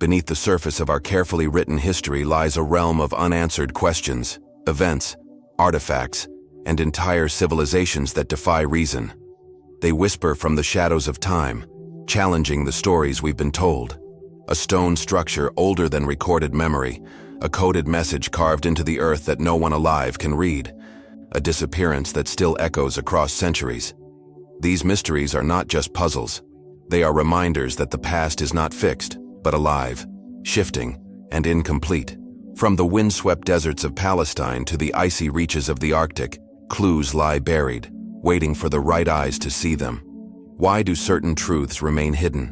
Beneath the surface of our carefully written history lies a realm of unanswered questions, events, artifacts, and entire civilizations that defy reason. They whisper from the shadows of time, challenging the stories we've been told. A stone structure older than recorded memory, a coded message carved into the earth that no one alive can read, a disappearance that still echoes across centuries. These mysteries are not just puzzles. They are reminders that the past is not fixed, but alive, shifting, and incomplete. From the windswept deserts of Palestine to the icy reaches of the Arctic, clues lie buried, waiting for the right eyes to see them. Why do certain truths remain hidden?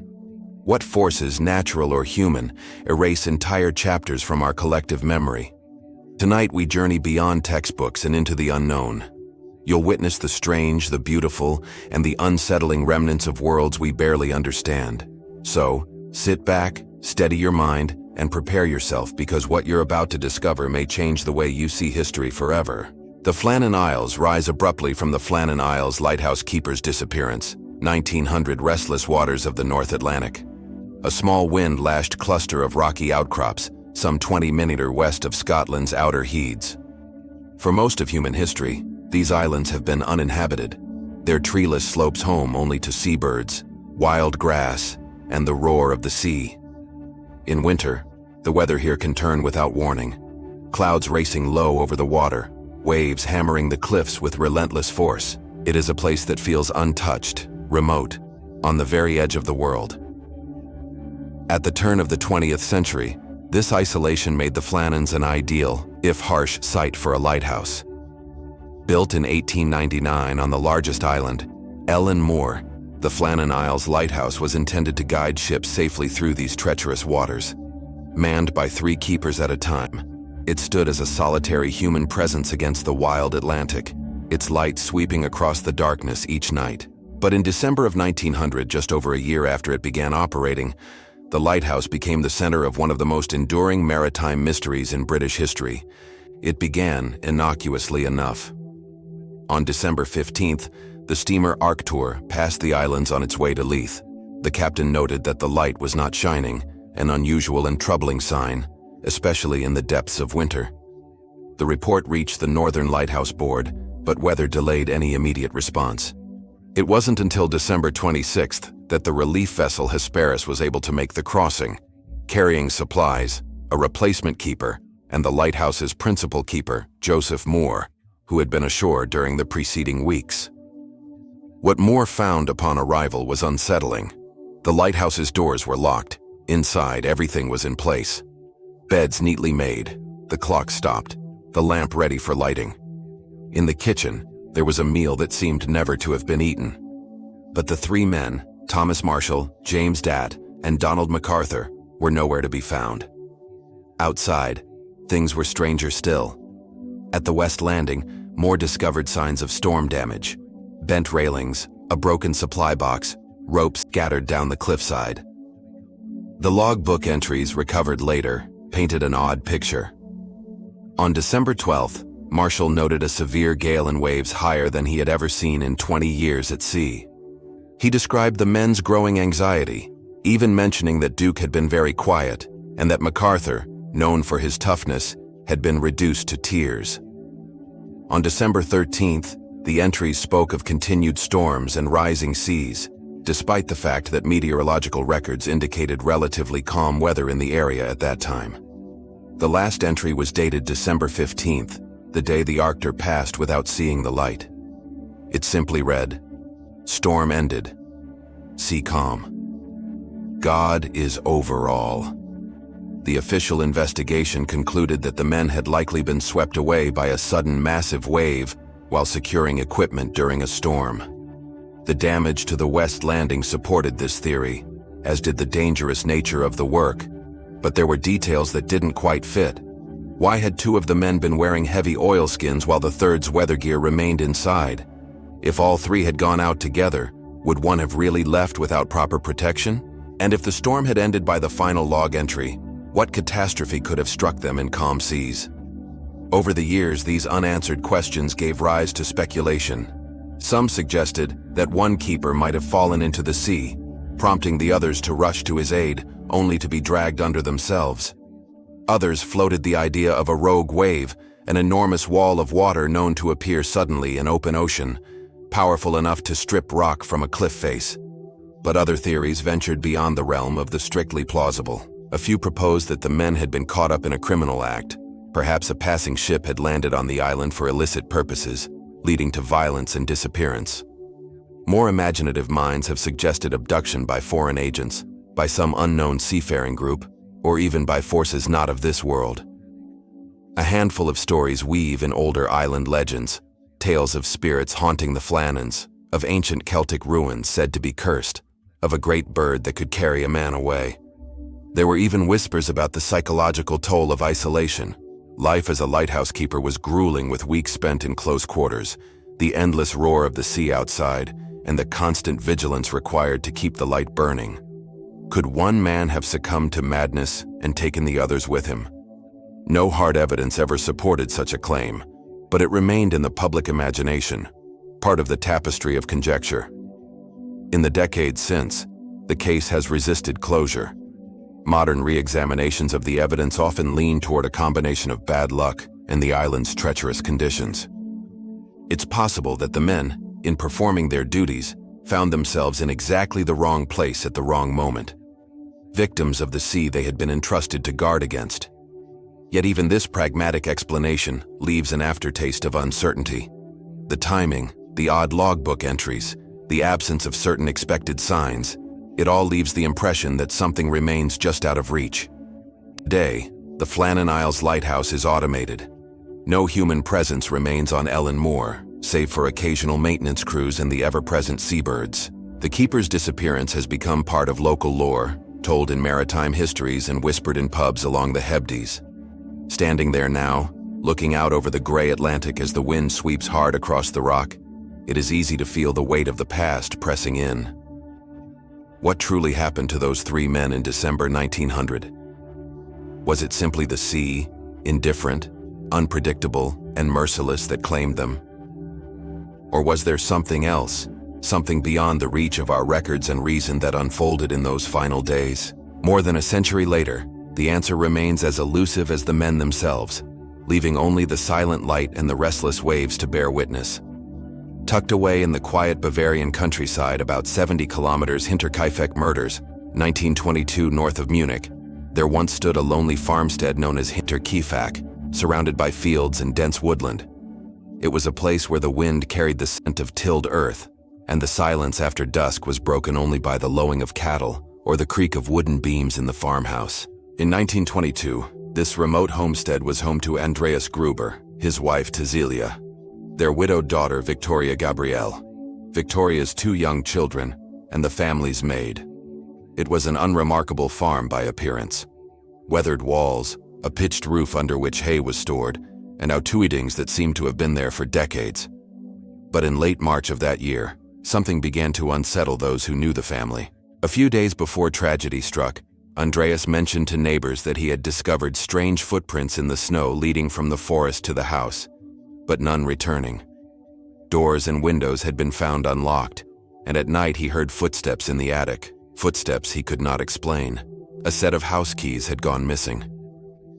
What forces, natural or human, erase entire chapters from our collective memory? Tonight we journey beyond textbooks and into the unknown. You'll witness the strange, the beautiful, and the unsettling remnants of worlds we barely understand. So, sit back, steady your mind, and prepare yourself, because what you're about to discover may change the way you see history forever. The Flannan Isles rise abruptly from the Flannan Isles lighthouse keeper's disappearance, 1900 restless waters of the North Atlantic. A small wind-lashed cluster of rocky outcrops, some 20 minutes west of Scotland's Outer Heads. For most of human history, these islands have been uninhabited, their treeless slopes home only to seabirds, wild grass, and the roar of the sea. In winter, the weather here can turn without warning. Clouds racing low over the water, waves hammering the cliffs with relentless force. It is a place that feels untouched, remote, on the very edge of the world. At the turn of the 20th century, this isolation made the Flannans an ideal, if harsh, site for a lighthouse. Built in 1899 on the largest island, Ellen Moore, the Flannan Isles lighthouse was intended to guide ships safely through these treacherous waters. Manned by 3 keepers at a time, it stood as a solitary human presence against the wild Atlantic, its light sweeping across the darkness each night. But in December of 1900, just over a year after it began operating, the lighthouse became the center of one of the most enduring maritime mysteries in British history. It began innocuously enough. On December 15th, the steamer Arctur passed the islands on its way to Leith. The captain noted that the light was not shining, an unusual and troubling sign, especially in the depths of winter. The report reached the Northern Lighthouse Board, but weather delayed any immediate response. It wasn't until December 26th that the relief vessel Hesperus was able to make the crossing, carrying supplies, a replacement keeper, and the lighthouse's principal keeper, Joseph Moore, who had been ashore during the preceding weeks. What Moore found upon arrival was unsettling. The lighthouse's doors were locked. Inside, everything was in place. Beds neatly made, the clock stopped, the lamp ready for lighting. In the kitchen, there was a meal that seemed never to have been eaten. But the 3 men, Thomas Marshall, James Datt, and Donald MacArthur, were nowhere to be found. Outside, things were stranger still. At the West Landing, Moore discovered signs of storm damage. Bent railings, a broken supply box, ropes scattered down the cliffside. The logbook entries recovered later painted an odd picture. On December 12th, Marshall noted a severe gale and waves higher than he had ever seen in 20 years at sea. He described the men's growing anxiety, even mentioning that Duke had been very quiet and that MacArthur, known for his toughness, had been reduced to tears. On December 13th, the entries spoke of continued storms and rising seas, despite the fact that meteorological records indicated relatively calm weather in the area at that time. The last entry was dated December 15th, the day the Arctur passed without seeing the light. It simply read, "Storm ended. Sea calm. God is over all." The official investigation concluded that the men had likely been swept away by a sudden massive wave while securing equipment during a storm. The damage to the West Landing supported this theory, as did the dangerous nature of the work, but there were details that didn't quite fit. Why had 2 of the men been wearing heavy oilskins while the third's weather gear remained inside? If all 3 had gone out together, would one have really left without proper protection? And if the storm had ended by the final log entry, what catastrophe could have struck them in calm seas? Over the years, these unanswered questions gave rise to speculation. Some suggested that one keeper might have fallen into the sea, prompting the others to rush to his aid, only to be dragged under themselves. Others floated the idea of a rogue wave, an enormous wall of water known to appear suddenly in open ocean, powerful enough to strip rock from a cliff face. But other theories ventured beyond the realm of the strictly plausible. A few proposed that the men had been caught up in a criminal act. Perhaps a passing ship had landed on the island for illicit purposes, leading to violence and disappearance. More imaginative minds have suggested abduction by foreign agents, by some unknown seafaring group, or even by forces not of this world. A handful of stories weave in older island legends, tales of spirits haunting the Flannans, of ancient Celtic ruins said to be cursed, of a great bird that could carry a man away. There were even whispers about the psychological toll of isolation. Life as a lighthouse keeper was grueling, with weeks spent in close quarters, the endless roar of the sea outside, and the constant vigilance required to keep the light burning. Could one man have succumbed to madness and taken the others with him? No hard evidence ever supported such a claim, but it remained in the public imagination, part of the tapestry of conjecture. In the decades since, the case has resisted closure. Modern re-examinations of the evidence often lean toward a combination of bad luck and the island's treacherous conditions. It's possible that the men, in performing their duties, found themselves in exactly the wrong place at the wrong moment, victims of the sea they had been entrusted to guard against. Yet even this pragmatic explanation leaves an aftertaste of uncertainty. The timing, the odd logbook entries, the absence of certain expected signs, it all leaves the impression that something remains just out of reach. Today, the Flannan Isles lighthouse is automated. No human presence remains on Ellen Moor, save for occasional maintenance crews and the ever-present seabirds. The keeper's disappearance has become part of local lore, told in maritime histories and whispered in pubs along the Hebrides. Standing there now, looking out over the gray Atlantic as the wind sweeps hard across the rock, it is easy to feel the weight of the past pressing in. What truly happened to those three men in December 1900? Was it simply the sea, indifferent, unpredictable, and merciless, that claimed them? Or was there something else, something beyond the reach of our records and reason, that unfolded in those final days? More than a century later, the answer remains as elusive as the men themselves, leaving only the silent light and the restless waves to bear witness. Tucked away in the quiet Bavarian countryside about 70 kilometers Hinterkaifeck murders, 1922 north of Munich, there once stood a lonely farmstead known as Hinterkaifeck, surrounded by fields and dense woodland. It was a place where the wind carried the scent of tilled earth, and the silence after dusk was broken only by the lowing of cattle or the creak of wooden beams in the farmhouse. In 1922, this remote homestead was home to Andreas Gruber, his wife Tazilia, their widowed daughter Victoria Gabrielle, Victoria's two young children, and the family's maid. It was an unremarkable farm by appearance. Weathered walls, a pitched roof under which hay was stored, and outbuildings that seemed to have been there for decades. But in late March of that year, something began to unsettle those who knew the family. A few days before tragedy struck, Andreas mentioned to neighbors that he had discovered strange footprints in the snow leading from the forest to the house, but none returning. Doors and windows had been found unlocked, and at night he heard footsteps in the attic, footsteps he could not explain. A set of house keys had gone missing.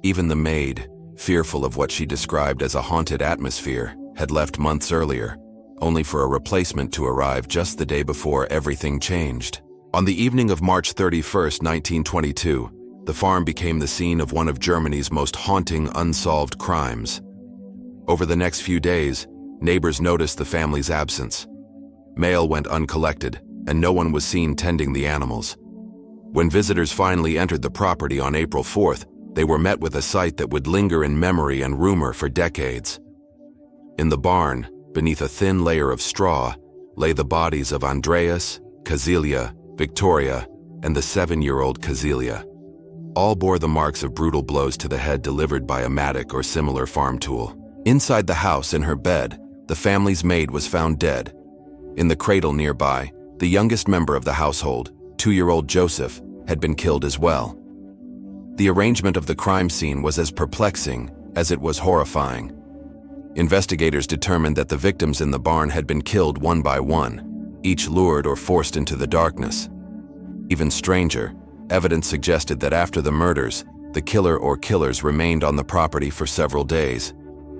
Even the maid, fearful of what she described as a haunted atmosphere, had left months earlier, only for a replacement to arrive just the day before everything changed. On the evening of March 31, 1922, the farm became the scene of one of Germany's most haunting unsolved crimes. Over the next few days, neighbors noticed the family's absence. Mail went uncollected, and no one was seen tending the animals. When visitors finally entered the property on April 4th, they were met with a sight that would linger in memory and rumor for decades. In the barn, beneath a thin layer of straw, lay the bodies of Andreas, Kazilia, Victoria, and the 7-year-old Kazilia. All bore the marks of brutal blows to the head delivered by a mattock or similar farm tool. Inside the house, in her bed, the family's maid was found dead. In the cradle nearby, the youngest member of the household, 2-year-old Joseph, had been killed as well. The arrangement of the crime scene was as perplexing as it was horrifying. Investigators determined that the victims in the barn had been killed one by one, each lured or forced into the darkness. Even stranger, Evidence suggested that after the murders, the killer or killers remained on the property for several days.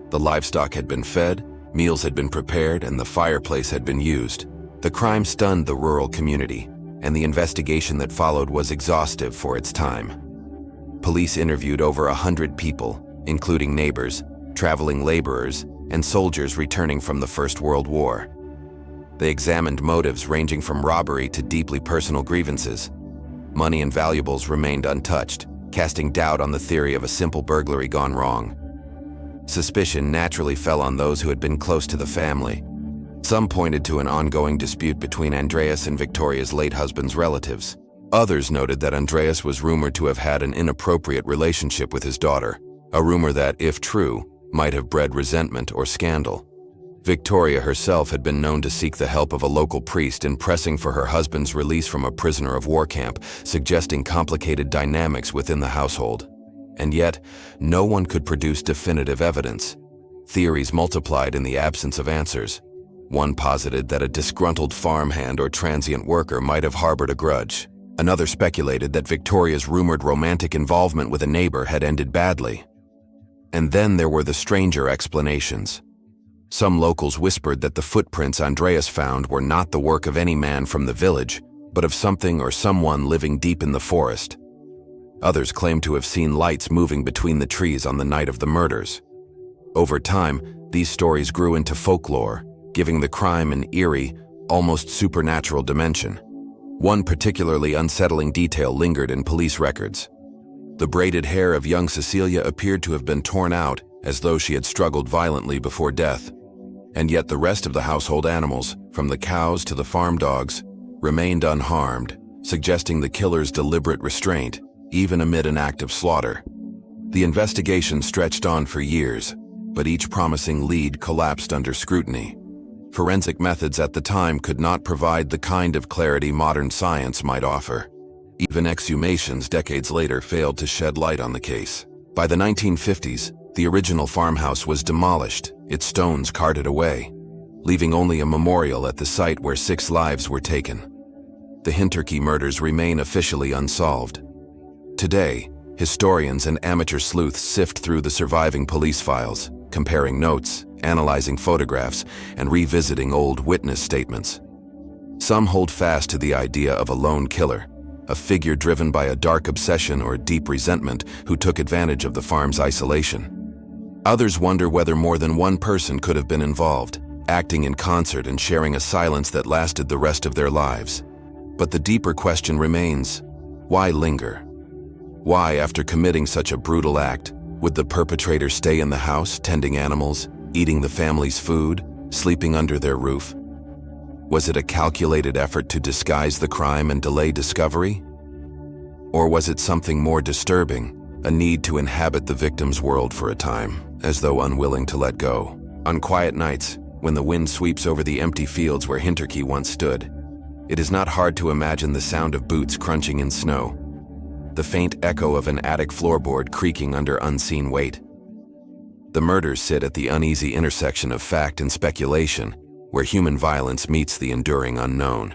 The livestock had been fed, meals had been prepared, and the fireplace had been used. The crime stunned the rural community, and the investigation that followed was exhaustive for its time. Police interviewed over 100 people, including neighbors, traveling laborers, and soldiers returning from the First World War. They examined motives ranging from robbery to deeply personal grievances. Money and valuables remained untouched, casting doubt on the theory of a simple burglary gone wrong. Suspicion naturally fell on those who had been close to the family. Some pointed to an ongoing dispute between Andreas and Victoria's late husband's relatives. Others noted that Andreas was rumored to have had an inappropriate relationship with his daughter, a rumor that, if true, might have bred resentment or scandal. Victoria herself had been known to seek the help of a local priest in pressing for her husband's release from a prisoner of war camp, suggesting complicated dynamics within the household. And yet, no one could produce definitive evidence. Theories multiplied in the absence of answers. One posited that a disgruntled farmhand or transient worker might have harbored a grudge. Another speculated that Victoria's rumored romantic involvement with a neighbor had ended badly. And then there were the stranger explanations. Some locals whispered that the footprints Andreas found were not the work of any man from the village, but of something or someone living deep in the forest. Others claimed to have seen lights moving between the trees on the night of the murders. Over time, these stories grew into folklore, giving the crime an eerie, almost supernatural dimension. One particularly unsettling detail lingered in police records. The braided hair of young Cecilia appeared to have been torn out, as though she had struggled violently before death. And yet the rest of the household animals, from the cows to the farm dogs, remained unharmed, suggesting the killer's deliberate restraint, even amid an act of slaughter. The investigation stretched on for years, but each promising lead collapsed under scrutiny. Forensic methods at the time could not provide the kind of clarity modern science might offer. Even exhumations decades later failed to shed light on the case. By the 1950s, the original farmhouse was demolished, its stones carted away, leaving only a memorial at the site where 6 lives were taken. The Hinterkey murders remain officially unsolved. Today, historians and amateur sleuths sift through the surviving police files, comparing notes, analyzing photographs, and revisiting old witness statements. Some hold fast to the idea of a lone killer, a figure driven by a dark obsession or deep resentment who took advantage of the farm's isolation. Others wonder whether more than one person could have been involved, acting in concert and sharing a silence that lasted the rest of their lives. But the deeper question remains, why linger? Why, after committing such a brutal act, would the perpetrator stay in the house, tending animals, eating the family's food, sleeping under their roof? Was it a calculated effort to disguise the crime and delay discovery? Or was it something more disturbing, a need to inhabit the victim's world for a time, as though unwilling to let go? On quiet nights, when the wind sweeps over the empty fields where Hinterkey once stood, it is not hard to imagine the sound of boots crunching in snow, the faint echo of an attic floorboard creaking under unseen weight. The murders sit at the uneasy intersection of fact and speculation, where human violence meets the enduring unknown.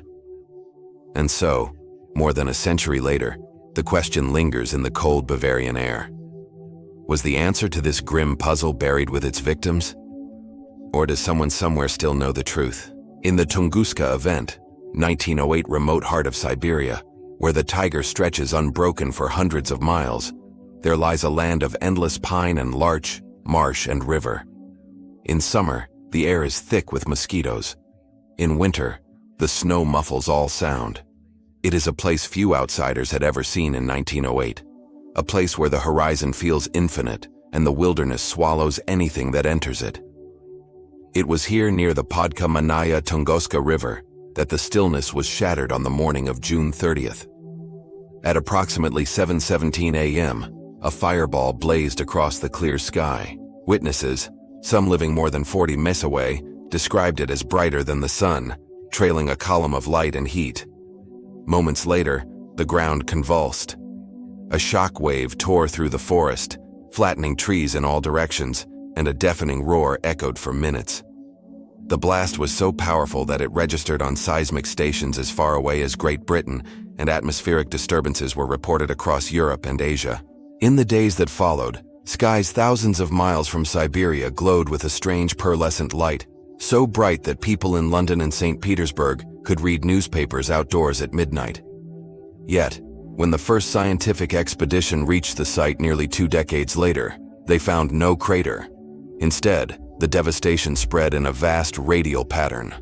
And so, more than a century later, the question lingers in the cold Bavarian air. Was the answer to this grim puzzle buried with its victims? Or does someone somewhere still know the truth? In the Tunguska event, 1908 remote heart of Siberia, where the taiga stretches unbroken for hundreds of miles, there lies a land of endless pine and larch, marsh and river. In summer, the air is thick with mosquitoes. In winter, the snow muffles all sound. It is a place few outsiders had ever seen in 1908, a place where the horizon feels infinite and the wilderness swallows anything that enters it. It was here near the Podka Manaya Tunguska River that the stillness was shattered on the morning of June 30th. At approximately 7:17 a.m., a fireball blazed across the clear sky. Witnesses, some living more than 40 miles away, described it as brighter than the sun, trailing a column of light and heat. Moments later, the ground convulsed. A shock wave tore through the forest, flattening trees in all directions, and a deafening roar echoed for minutes. The blast was so powerful that it registered on seismic stations as far away as Great Britain, and atmospheric disturbances were reported across Europe and Asia. In the days that followed, skies thousands of miles from Siberia glowed with a strange pearlescent light, so bright that people in London and St. Petersburg could read newspapers outdoors at midnight. Yet, when the first scientific expedition reached the site nearly 2 decades later, they found no crater. Instead, the devastation spread in a vast radial pattern.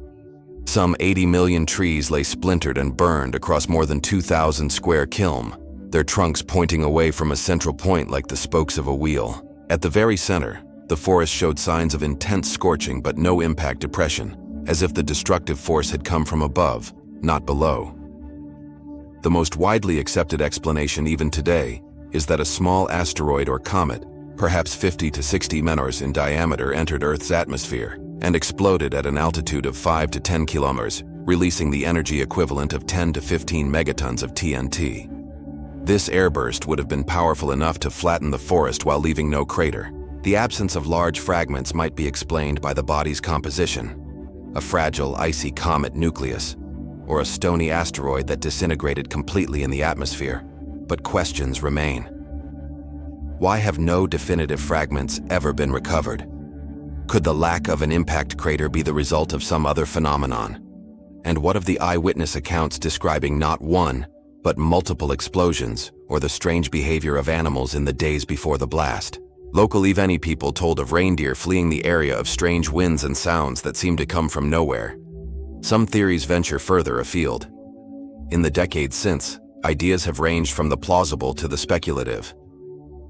Some 80 million trees lay splintered and burned across more than 2,000 square km, their trunks pointing away from a central point like the spokes of a wheel. At the very center, the forest showed signs of intense scorching but no impact depression, as if the destructive force had come from above, not below. The most widely accepted explanation even today is that a small asteroid or comet, perhaps 50 to 60 menos in diameter, entered Earth's atmosphere and exploded at an altitude of 5 to 10 kilometers, releasing the energy equivalent of 10 to 15 megatons of TNT. This airburst would have been powerful enough to flatten the forest while leaving no crater. The absence of large fragments might be explained by the body's composition: a fragile, icy comet nucleus, or a stony asteroid that disintegrated completely in the atmosphere. But questions remain. Why have no definitive fragments ever been recovered? Could the lack of an impact crater be the result of some other phenomenon? And what of the eyewitness accounts describing not one, but multiple explosions, or the strange behavior of animals in the days before the blast? Local Iveni people told of reindeer fleeing the area, of strange winds and sounds that seemed to come from nowhere. Some theories venture further afield. In the decades since, ideas have ranged from the plausible to the speculative.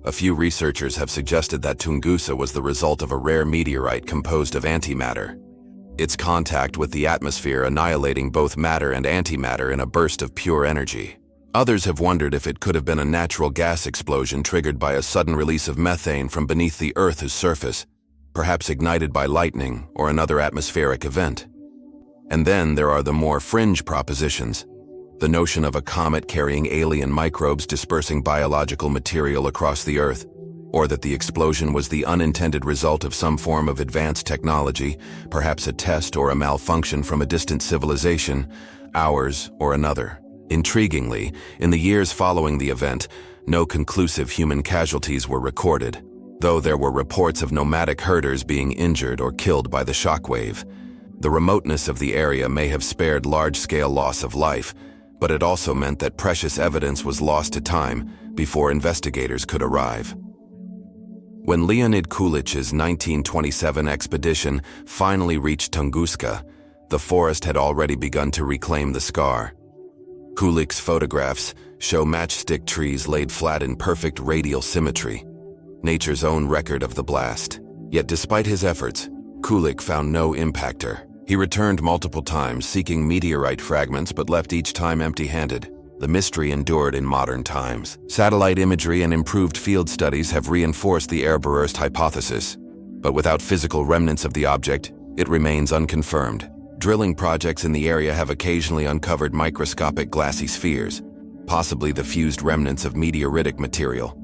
A few researchers have suggested that Tunguska was the result of a rare meteorite composed of antimatter, its contact with the atmosphere annihilating both matter and antimatter in a burst of pure energy. Others have wondered if it could have been a natural gas explosion triggered by a sudden release of methane from beneath the Earth's surface, perhaps ignited by lightning or another atmospheric event. And then there are the more fringe propositions: the notion of a comet carrying alien microbes dispersing biological material across the Earth, or that the explosion was the unintended result of some form of advanced technology, perhaps a test or a malfunction from a distant civilization, ours or another. Intriguingly, in the years following the event, no conclusive human casualties were recorded, though there were reports of nomadic herders being injured or killed by the shockwave. The remoteness of the area may have spared large-scale loss of life, but it also meant that precious evidence was lost to time before investigators could arrive. When Leonid Kulich's 1927 expedition finally reached Tunguska, the forest had already begun to reclaim the scar. Kulich's photographs show matchstick trees laid flat in perfect radial symmetry, nature's own record of the blast. Yet despite his efforts, Kulich found no impactor. He returned multiple times seeking meteorite fragments but left each time empty-handed. The mystery endured in modern times. Satellite imagery and improved field studies have reinforced the airburst hypothesis, but without physical remnants of the object, it remains unconfirmed. Drilling projects in the area have occasionally uncovered microscopic glassy spheres, possibly the fused remnants of meteoritic material,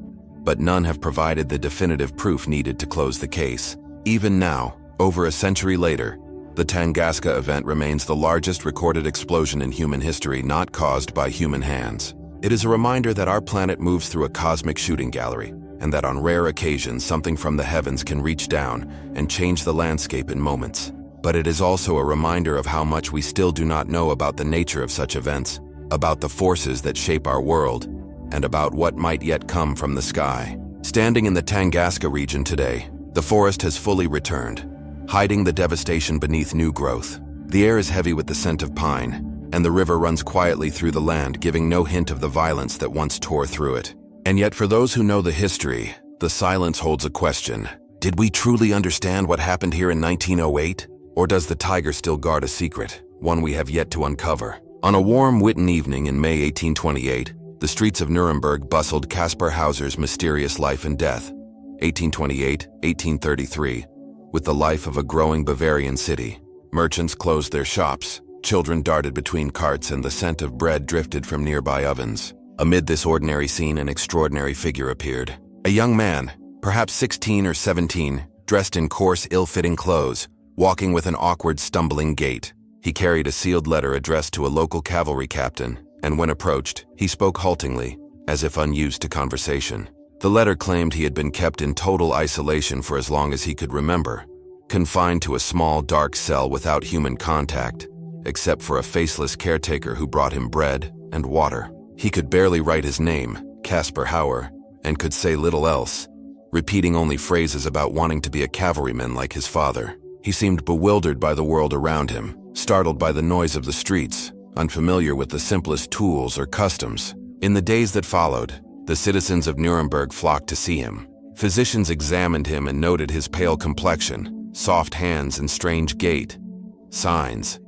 but none have provided the definitive proof needed to close the case. Even now, over a century later, the Tunguska event remains the largest recorded explosion in human history not caused by human hands. It is a reminder that our planet moves through a cosmic shooting gallery, and that on rare occasions something from the heavens can reach down and change the landscape in moments. But it is also a reminder of how much we still do not know about the nature of such events, about the forces that shape our world, and about what might yet come from the sky. Standing in the Tunguska region today, the forest has fully returned, hiding the devastation beneath new growth. The air is heavy with the scent of pine, and the river runs quietly through the land, giving no hint of the violence that once tore through it. And yet for those who know the history, the silence holds a question. Did we truly understand what happened here in 1908? Or does the tiger still guard a secret, one we have yet to uncover? On a warm Witten evening in May 1828, the streets of Nuremberg bustled Caspar Hauser's mysterious life and death, 1828-1833, with the life of a growing Bavarian city. Merchants closed their shops, children darted between carts, and the scent of bread drifted from nearby ovens. Amid this ordinary scene, an extraordinary figure appeared. A young man, perhaps 16 or 17, dressed in coarse, ill-fitting clothes, walking with an awkward, stumbling gait. He carried a sealed letter addressed to a local cavalry captain, and when approached, he spoke haltingly, as if unused to conversation. The letter claimed he had been kept in total isolation for as long as he could remember, confined to a small, dark cell without human contact, except for a faceless caretaker who brought him bread and water. He could barely write his name, Caspar Hauer, and could say little else, repeating only phrases about wanting to be a cavalryman like his father. He seemed bewildered by the world around him, startled by the noise of the streets, unfamiliar with the simplest tools or customs. In the days that followed, the citizens of Nuremberg flocked to see him. Physicians examined him and noted his pale complexion, soft hands, and strange gait. Signs.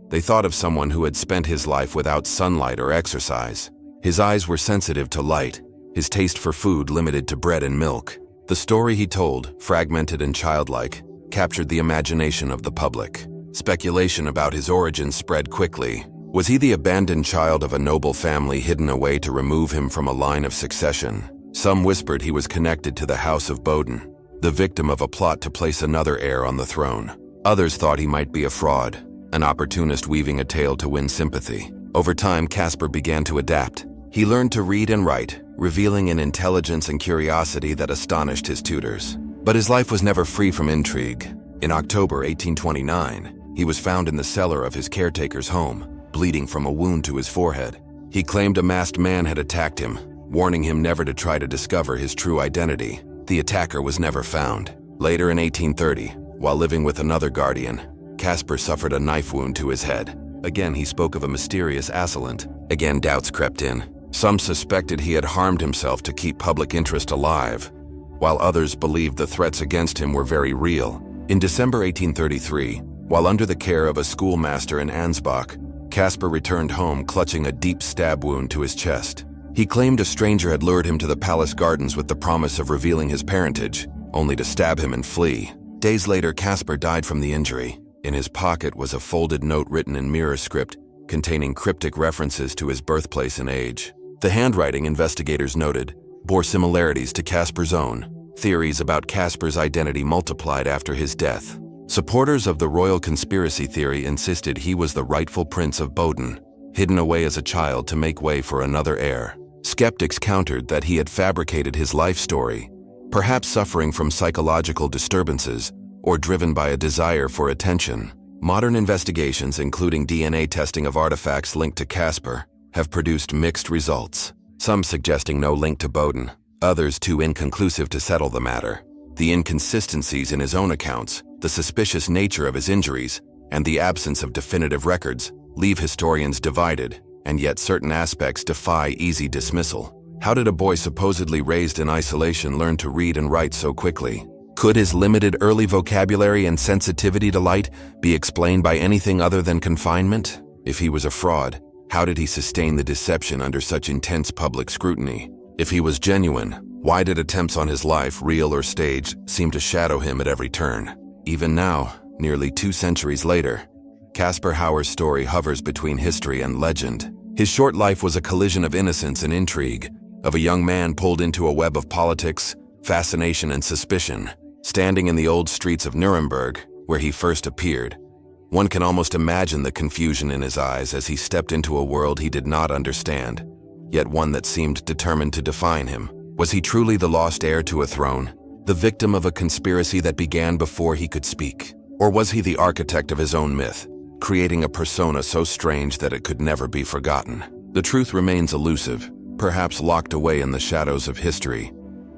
They thought of someone who had spent his life without sunlight or exercise. His eyes were sensitive to light, his taste for food limited to bread and milk. The story he told, fragmented and childlike, captured the imagination of the public. Speculation about his origins spread quickly. Was he the abandoned child of a noble family hidden away to remove him from a line of succession? Some whispered he was connected to the House of Boden, the victim of a plot to place another heir on the throne. Others thought he might be a fraud, an opportunist weaving a tale to win sympathy. Over time, Caspar began to adapt. He learned to read and write, revealing an intelligence and curiosity that astonished his tutors. But his life was never free from intrigue. In October 1829, he was found in the cellar of his caretaker's home, bleeding from a wound to his forehead. He claimed a masked man had attacked him, warning him never to try to discover his true identity. The attacker was never found. Later in 1830, while living with another guardian, Caspar suffered a knife wound to his head. Again, he spoke of a mysterious assailant. Again, doubts crept in. Some suspected he had harmed himself to keep public interest alive, while others believed the threats against him were very real. In December 1833, while under the care of a schoolmaster in Ansbach, Caspar returned home clutching a deep stab wound to his chest. He claimed a stranger had lured him to the palace gardens with the promise of revealing his parentage, only to stab him and flee. Days later, Caspar died from the injury. In his pocket was a folded note written in mirror script, containing cryptic references to his birthplace and age. The handwriting, investigators noted, bore similarities to Caspar's own. Theories about Caspar's identity multiplied after his death. Supporters of the royal conspiracy theory insisted he was the rightful prince of Boden, hidden away as a child to make way for another heir. Skeptics countered that he had fabricated his life story, perhaps suffering from psychological disturbances or driven by a desire for attention. Modern investigations, including DNA testing of artifacts linked to Caspar, have produced mixed results, some suggesting no link to Boden, others too inconclusive to settle the matter. The inconsistencies in his own accounts, the suspicious nature of his injuries, and the absence of definitive records leave historians divided, and yet certain aspects defy easy dismissal. How did a boy supposedly raised in isolation learn to read and write so quickly? Could his limited early vocabulary and sensitivity to light be explained by anything other than confinement? If he was a fraud, how did he sustain the deception under such intense public scrutiny? If he was genuine, why did attempts on his life, real or staged, seem to shadow him at every turn? Even now, nearly 2 centuries later, Caspar Hauer's story hovers between history and legend. His short life was a collision of innocence and intrigue, of a young man pulled into a web of politics, fascination, and suspicion. Standing in the old streets of Nuremberg, where he first appeared, one can almost imagine the confusion in his eyes as he stepped into a world he did not understand, yet one that seemed determined to define him. Was he truly the lost heir to a throne, the victim of a conspiracy that began before he could speak? Or was he the architect of his own myth, creating a persona so strange that it could never be forgotten? The truth remains elusive, perhaps locked away in the shadows of history,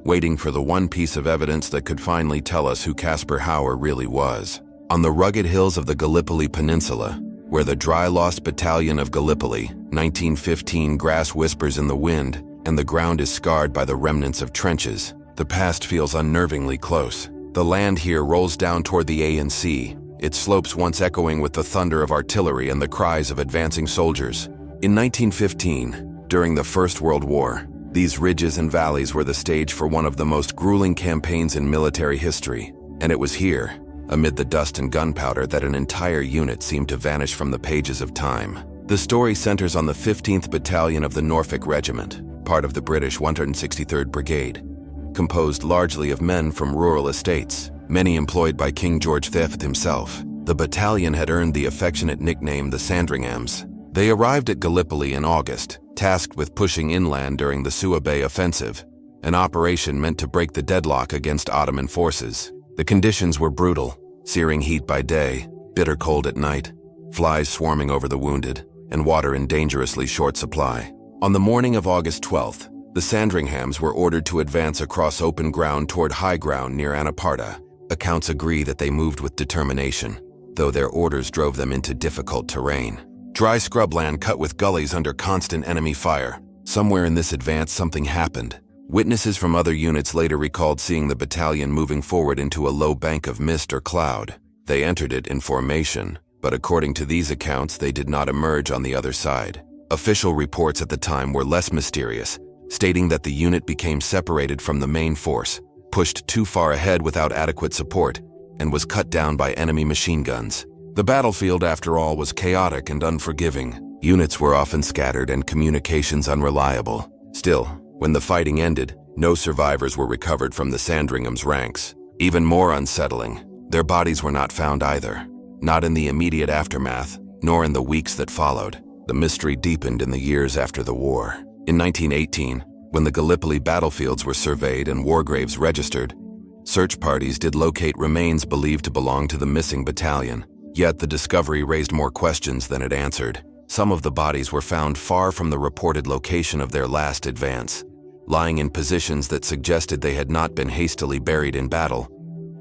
waiting for the one piece of evidence that could finally tell us who Caspar Hauer really was. On the rugged hills of the Gallipoli Peninsula, where the dry lost battalion of Gallipoli, 1915, grass whispers in the wind, and the ground is scarred by the remnants of trenches, the past feels unnervingly close. The land here rolls down toward the ANC, its slopes once echoing with the thunder of artillery and the cries of advancing soldiers. In 1915, during the First World War, these ridges and valleys were the stage for one of the most grueling campaigns in military history, and it was here, amid the dust and gunpowder, that an entire unit seemed to vanish from the pages of time. The story centers on the 15th Battalion of the Norfolk Regiment, part of the British 163rd Brigade. composed largely of men from rural estates, many employed by King George V himself. The battalion had earned the affectionate nickname the Sandringhams. They arrived at Gallipoli in August, tasked with pushing inland during the Suez Bay offensive, an operation meant to break the deadlock against Ottoman forces. The conditions were brutal: searing heat by day, bitter cold at night, flies swarming over the wounded, and water in dangerously short supply. On the morning of August 12th, the Sandringhams were ordered to advance across open ground toward high ground near Anaparta. Accounts agree that they moved with determination, though their orders drove them into difficult terrain. Dry scrubland cut with gullies under constant enemy fire. Somewhere in this advance something happened. Witnesses from other units later recalled seeing the battalion moving forward into a low bank of mist or cloud. They entered it in formation, but according to these accounts, they did not emerge on the other side. Official reports at the time were less mysterious, stating that the unit became separated from the main force, pushed too far ahead without adequate support, and was cut down by enemy machine guns. The battlefield, after all, was chaotic and unforgiving. Units were often scattered and communications unreliable. Still, when the fighting ended, no survivors were recovered from the Sandringhams' ranks. Even more unsettling, their bodies were not found either. Not in the immediate aftermath, nor in the weeks that followed. The mystery deepened in the years after the war. In 1918, when the Gallipoli battlefields were surveyed and war graves registered, search parties did locate remains believed to belong to the missing battalion. Yet the discovery raised more questions than it answered. Some of the bodies were found far from the reported location of their last advance, lying in positions that suggested they had not been hastily buried in battle,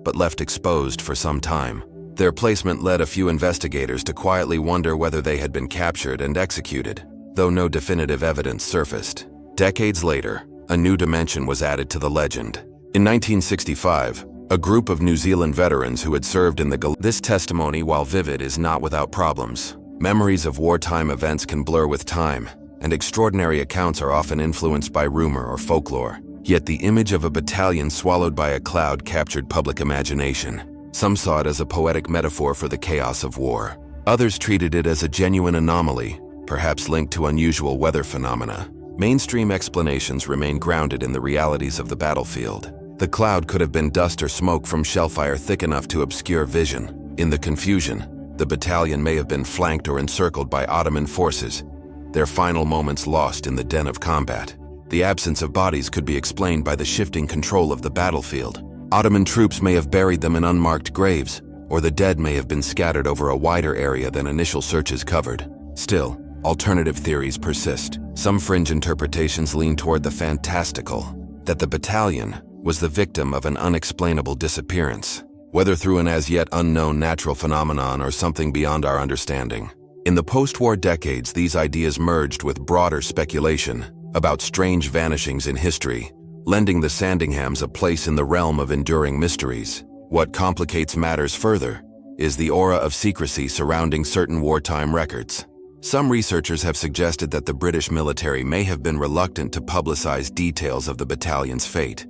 but left exposed for some time. Their placement led a few investigators to quietly wonder whether they had been captured and executed, though no definitive evidence surfaced. Decades later, a new dimension was added to the legend. In 1965, a group of New Zealand veterans who had served in the This testimony, while vivid, is not without problems. Memories of wartime events can blur with time, and extraordinary accounts are often influenced by rumor or folklore. Yet the image of a battalion swallowed by a cloud captured public imagination. Some saw it as a poetic metaphor for the chaos of war. Others treated it as a genuine anomaly, perhaps linked to unusual weather phenomena. Mainstream explanations remain grounded in the realities of the battlefield. The cloud could have been dust or smoke from shellfire thick enough to obscure vision. In the confusion, the battalion may have been flanked or encircled by Ottoman forces, their final moments lost in the den of combat. The absence of bodies could be explained by the shifting control of the battlefield. Ottoman troops may have buried them in unmarked graves, or the dead may have been scattered over a wider area than initial searches covered. Still, alternative theories persist. Some fringe interpretations lean toward the fantastical, that the battalion was the victim of an unexplainable disappearance, whether through an as yet unknown natural phenomenon or something beyond our understanding. In the post-war decades, these ideas merged with broader speculation about strange vanishings in history, lending the Sandringhams a place in the realm of enduring mysteries. What complicates matters further is the aura of secrecy surrounding certain wartime records. Some researchers have suggested that the British military may have been reluctant to publicize details of the battalion's fate,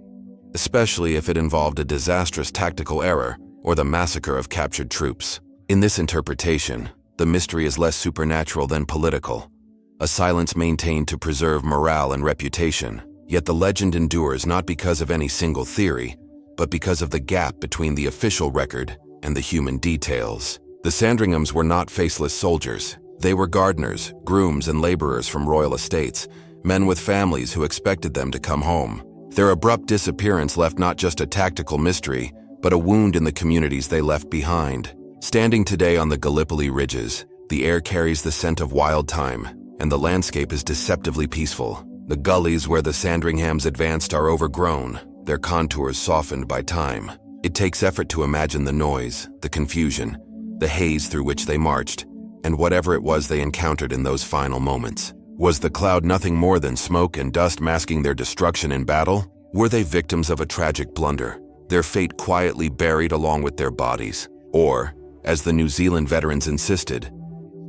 especially if it involved a disastrous tactical error or the massacre of captured troops. In this interpretation, the mystery is less supernatural than political, a silence maintained to preserve morale and reputation. Yet the legend endures not because of any single theory, but because of the gap between the official record and the human details. The Sandringhams were not faceless soldiers. They were gardeners, grooms, and laborers from royal estates, men with families who expected them to come home. Their abrupt disappearance left not just a tactical mystery, but a wound in the communities they left behind. Standing today on the Gallipoli ridges, the air carries the scent of wild thyme, and the landscape is deceptively peaceful. The gullies where the Sandringhams advanced are overgrown, their contours softened by time. It takes effort to imagine the noise, the confusion, the haze through which they marched, and whatever it was they encountered in those final moments. Was the cloud nothing more than smoke and dust masking their destruction in battle? Were they victims of a tragic blunder, their fate quietly buried along with their bodies? Or, as the New Zealand veterans insisted,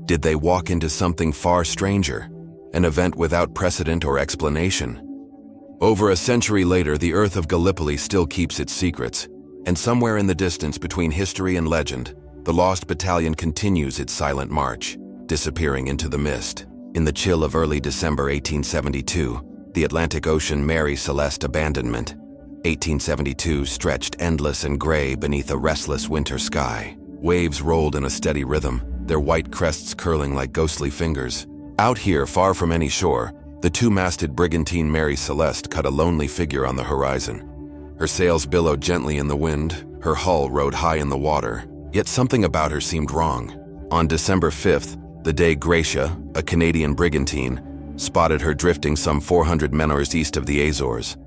did they walk into something far stranger, an event without precedent or explanation? Over a century later, the earth of Gallipoli still keeps its secrets, and somewhere in the distance between history and legend, the lost battalion continues its silent march, disappearing into the mist. In the chill of early December 1872, the Atlantic Ocean Mary Celeste abandonment, 1872 stretched endless and gray beneath a restless winter sky. Waves rolled in a steady rhythm, their white crests curling like ghostly fingers. Out here, far from any shore, the two-masted brigantine Mary Celeste cut a lonely figure on the horizon. Her sails billowed gently in the wind, her hull rode high in the water, yet something about her seemed wrong. On December 5th, the Dei Gratia, a Canadian brigantine, spotted her drifting some 400 menors east of the Azores.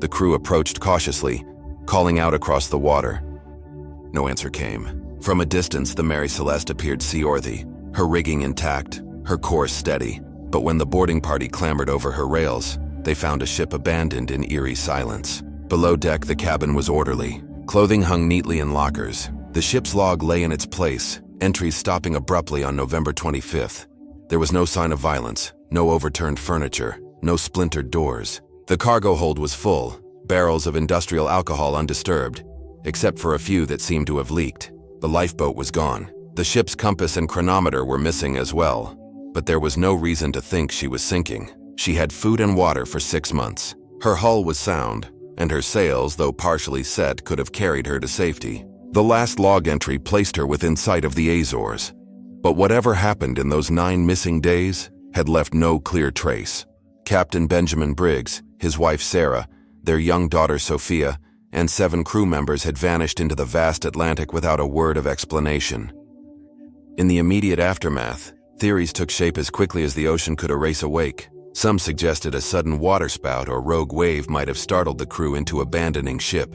The crew approached cautiously, calling out across the water. No answer came. From a distance, the Mary Celeste appeared seaworthy, her rigging intact, her course steady. But when the boarding party clambered over her rails, they found a ship abandoned in eerie silence. Below deck, the cabin was orderly. Clothing hung neatly in lockers. The ship's log lay in its place, entries stopping abruptly on November 25th. There was no sign of violence, no overturned furniture, no splintered doors. The cargo hold was full, barrels of industrial alcohol undisturbed, except for a few that seemed to have leaked. The lifeboat was gone. The ship's compass and chronometer were missing as well. But there was no reason to think she was sinking. She had food and water for 6 months. Her hull was sound, and her sails, though partially set, could have carried her to safety. The last log entry placed her within sight of the Azores. But whatever happened in those 9 missing days had left no clear trace. Captain Benjamin Briggs, his wife Sarah, their young daughter Sophia, and 7 crew members had vanished into the vast Atlantic without a word of explanation. In the immediate aftermath, theories took shape as quickly as the ocean could erase a wake. Some suggested a sudden waterspout or rogue wave might have startled the crew into abandoning ship,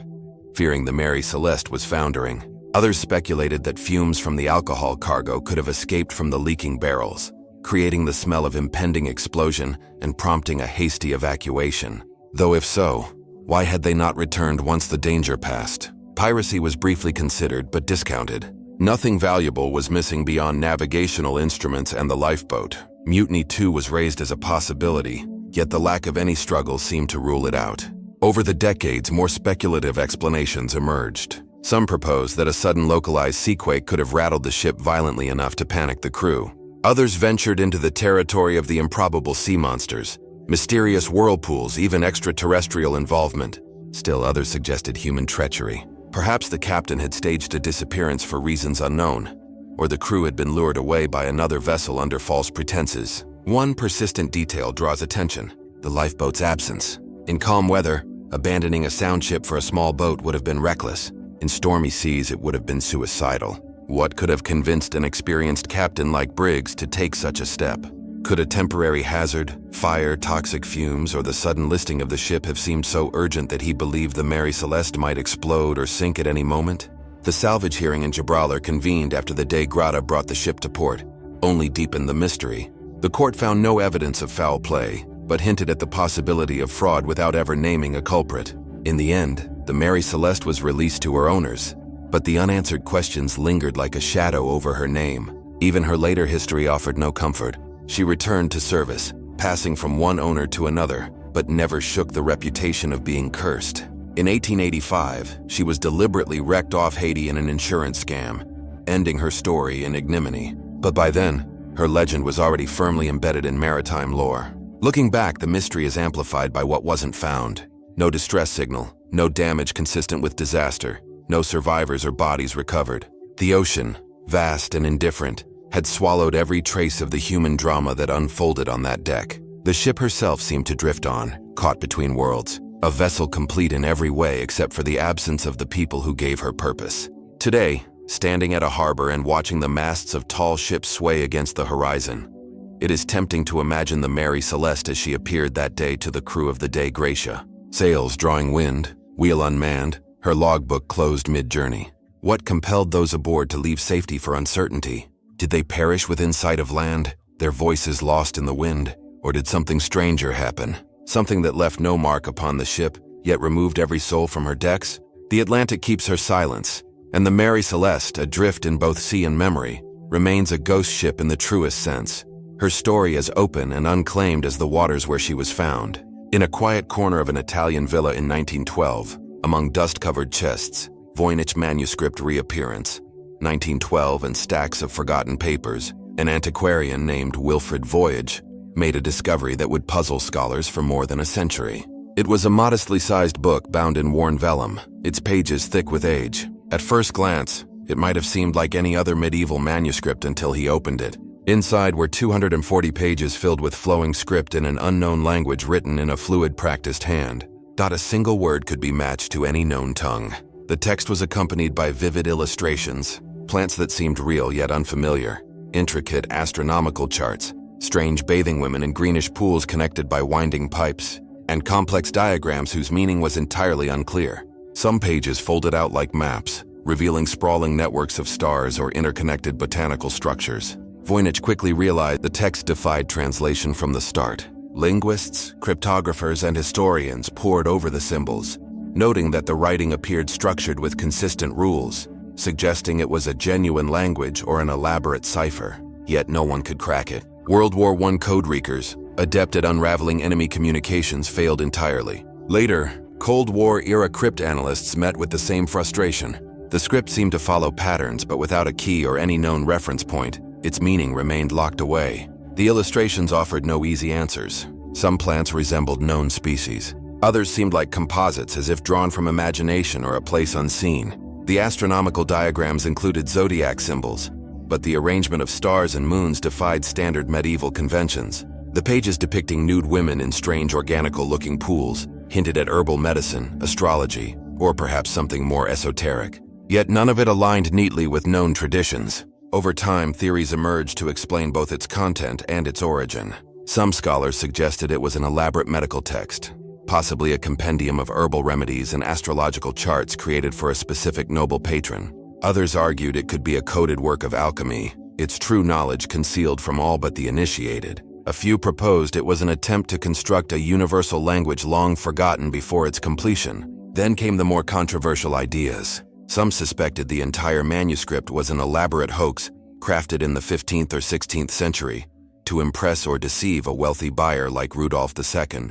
fearing the Mary Celeste was foundering. Others speculated that fumes from the alcohol cargo could have escaped from the leaking barrels, creating the smell of impending explosion and prompting a hasty evacuation. Though if so, why had they not returned once the danger passed? Piracy was briefly considered but discounted. Nothing valuable was missing beyond navigational instruments and the lifeboat. Mutiny too was raised as a possibility, yet the lack of any struggle seemed to rule it out. Over the decades, more speculative explanations emerged. Some proposed that a sudden localized seaquake could have rattled the ship violently enough to panic the crew. Others ventured into the territory of the improbable sea monsters, mysterious whirlpools, even extraterrestrial involvement. Still others suggested human treachery. Perhaps the captain had staged a disappearance for reasons unknown, or the crew had been lured away by another vessel under false pretenses. One persistent detail draws attention: the lifeboat's absence. In calm weather, abandoning a sound ship for a small boat would have been reckless. In stormy seas, it would have been suicidal. What could have convinced an experienced captain like Briggs to take such a step? Could a temporary hazard, fire, toxic fumes, or the sudden listing of the ship have seemed so urgent that he believed the Mary Celeste might explode or sink at any moment? The salvage hearing in Gibraltar convened after the Dei Gratia brought the ship to port only deepened the mystery. The court found no evidence of foul play, but hinted at the possibility of fraud without ever naming a culprit. In the end, the Mary Celeste was released to her owners, but the unanswered questions lingered like a shadow over her name. Even her later history offered no comfort. She returned to service, passing from one owner to another, but never shook the reputation of being cursed. In 1885, she was deliberately wrecked off Haiti in an insurance scam, ending her story in ignominy. But by then, her legend was already firmly embedded in maritime lore. Looking back, the mystery is amplified by what wasn't found. No distress signal, no damage consistent with disaster, no survivors or bodies recovered. The ocean, vast and indifferent, had swallowed every trace of the human drama that unfolded on that deck. The ship herself seemed to drift on, caught between worlds, a vessel complete in every way except for the absence of the people who gave her purpose. Today, standing at a harbor and watching the masts of tall ships sway against the horizon, it is tempting to imagine the Mary Celeste as she appeared that day to the crew of the Dei Gratia. Sails drawing wind, wheel unmanned, her logbook closed mid-journey. What compelled those aboard to leave safety for uncertainty? Did they perish within sight of land, their voices lost in the wind? Or did something stranger happen? Something that left no mark upon the ship, yet removed every soul from her decks? The Atlantic keeps her silence, and the Mary Celeste, adrift in both sea and memory, remains a ghost ship in the truest sense. Her story as open and unclaimed as the waters where she was found. In a quiet corner of an Italian villa in 1912, among dust-covered chests, Voynich manuscript reappearance, 1912 and stacks of forgotten papers, an antiquarian named Wilfred Voyage made a discovery that would puzzle scholars for more than a century. It was a modestly sized book bound in worn vellum, its pages thick with age. At first glance, it might have seemed like any other medieval manuscript until he opened it. Inside were 240 pages filled with flowing script in an unknown language written in a fluid, practiced hand. Not a single word could be matched to any known tongue. The text was accompanied by vivid illustrations, plants that seemed real yet unfamiliar, intricate astronomical charts, strange bathing women in greenish pools connected by winding pipes, and complex diagrams whose meaning was entirely unclear. Some pages folded out like maps, revealing sprawling networks of stars or interconnected botanical structures. Voynich quickly realized the text defied translation from the start. Linguists, cryptographers, and historians pored over the symbols, noting that the writing appeared structured with consistent rules, suggesting it was a genuine language or an elaborate cipher. Yet no one could crack it. World War I code reekers, adept at unraveling enemy communications, failed entirely. Later, Cold War-era cryptanalysts met with the same frustration. The script seemed to follow patterns, but without a key or any known reference point, its meaning remained locked away. The illustrations offered no easy answers. Some plants resembled known species. Others seemed like composites, as if drawn from imagination or a place unseen. The astronomical diagrams included zodiac symbols, but the arrangement of stars and moons defied standard medieval conventions. The pages depicting nude women in strange organical-looking pools hinted at herbal medicine, astrology, or perhaps something more esoteric. Yet none of it aligned neatly with known traditions. Over time, theories emerged to explain both its content and its origin. Some scholars suggested it was an elaborate medical text, possibly a compendium of herbal remedies and astrological charts created for a specific noble patron. Others argued it could be a coded work of alchemy, its true knowledge concealed from all but the initiated. A few proposed it was an attempt to construct a universal language long forgotten before its completion. Then came the more controversial ideas. Some suspected the entire manuscript was an elaborate hoax crafted in the 15th or 16th century to impress or deceive a wealthy buyer like Rudolph II.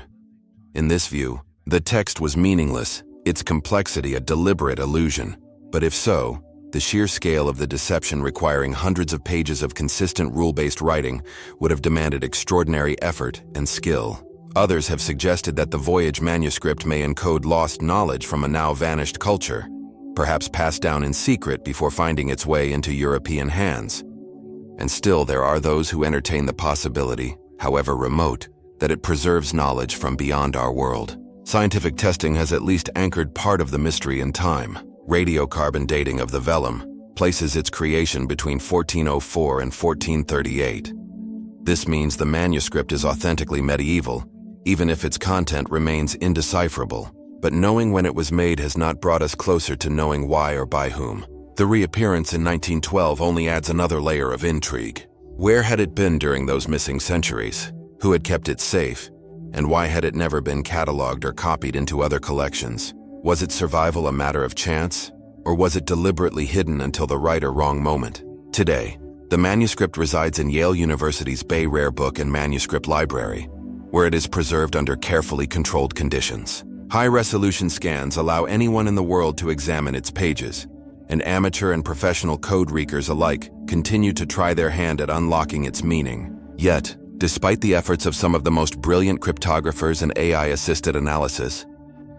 In this view, the text was meaningless, its complexity a deliberate illusion. But if so, the sheer scale of the deception requiring hundreds of pages of consistent rule-based writing would have demanded extraordinary effort and skill. Others have suggested that the Voyage manuscript may encode lost knowledge from a now-vanished culture, perhaps passed down in secret before finding its way into European hands. And still there are those who entertain the possibility, however remote, that it preserves knowledge from beyond our world. Scientific testing has at least anchored part of the mystery in time. Radiocarbon dating of the vellum places its creation between 1404 and 1438. This means the manuscript is authentically medieval, even if its content remains indecipherable. But knowing when it was made has not brought us closer to knowing why or by whom. The reappearance in 1912 only adds another layer of intrigue. Where had it been during those missing centuries? Who had kept it safe? And why had it never been cataloged or copied into other collections? Was its survival a matter of chance? Or was it deliberately hidden until the right or wrong moment? Today, the manuscript resides in Yale University's Bay Rare Book and Manuscript Library, where it is preserved under carefully controlled conditions. High-resolution scans allow anyone in the world to examine its pages, and amateur and professional code reekers alike continue to try their hand at unlocking its meaning. Yet, despite the efforts of some of the most brilliant cryptographers and AI-assisted analysis,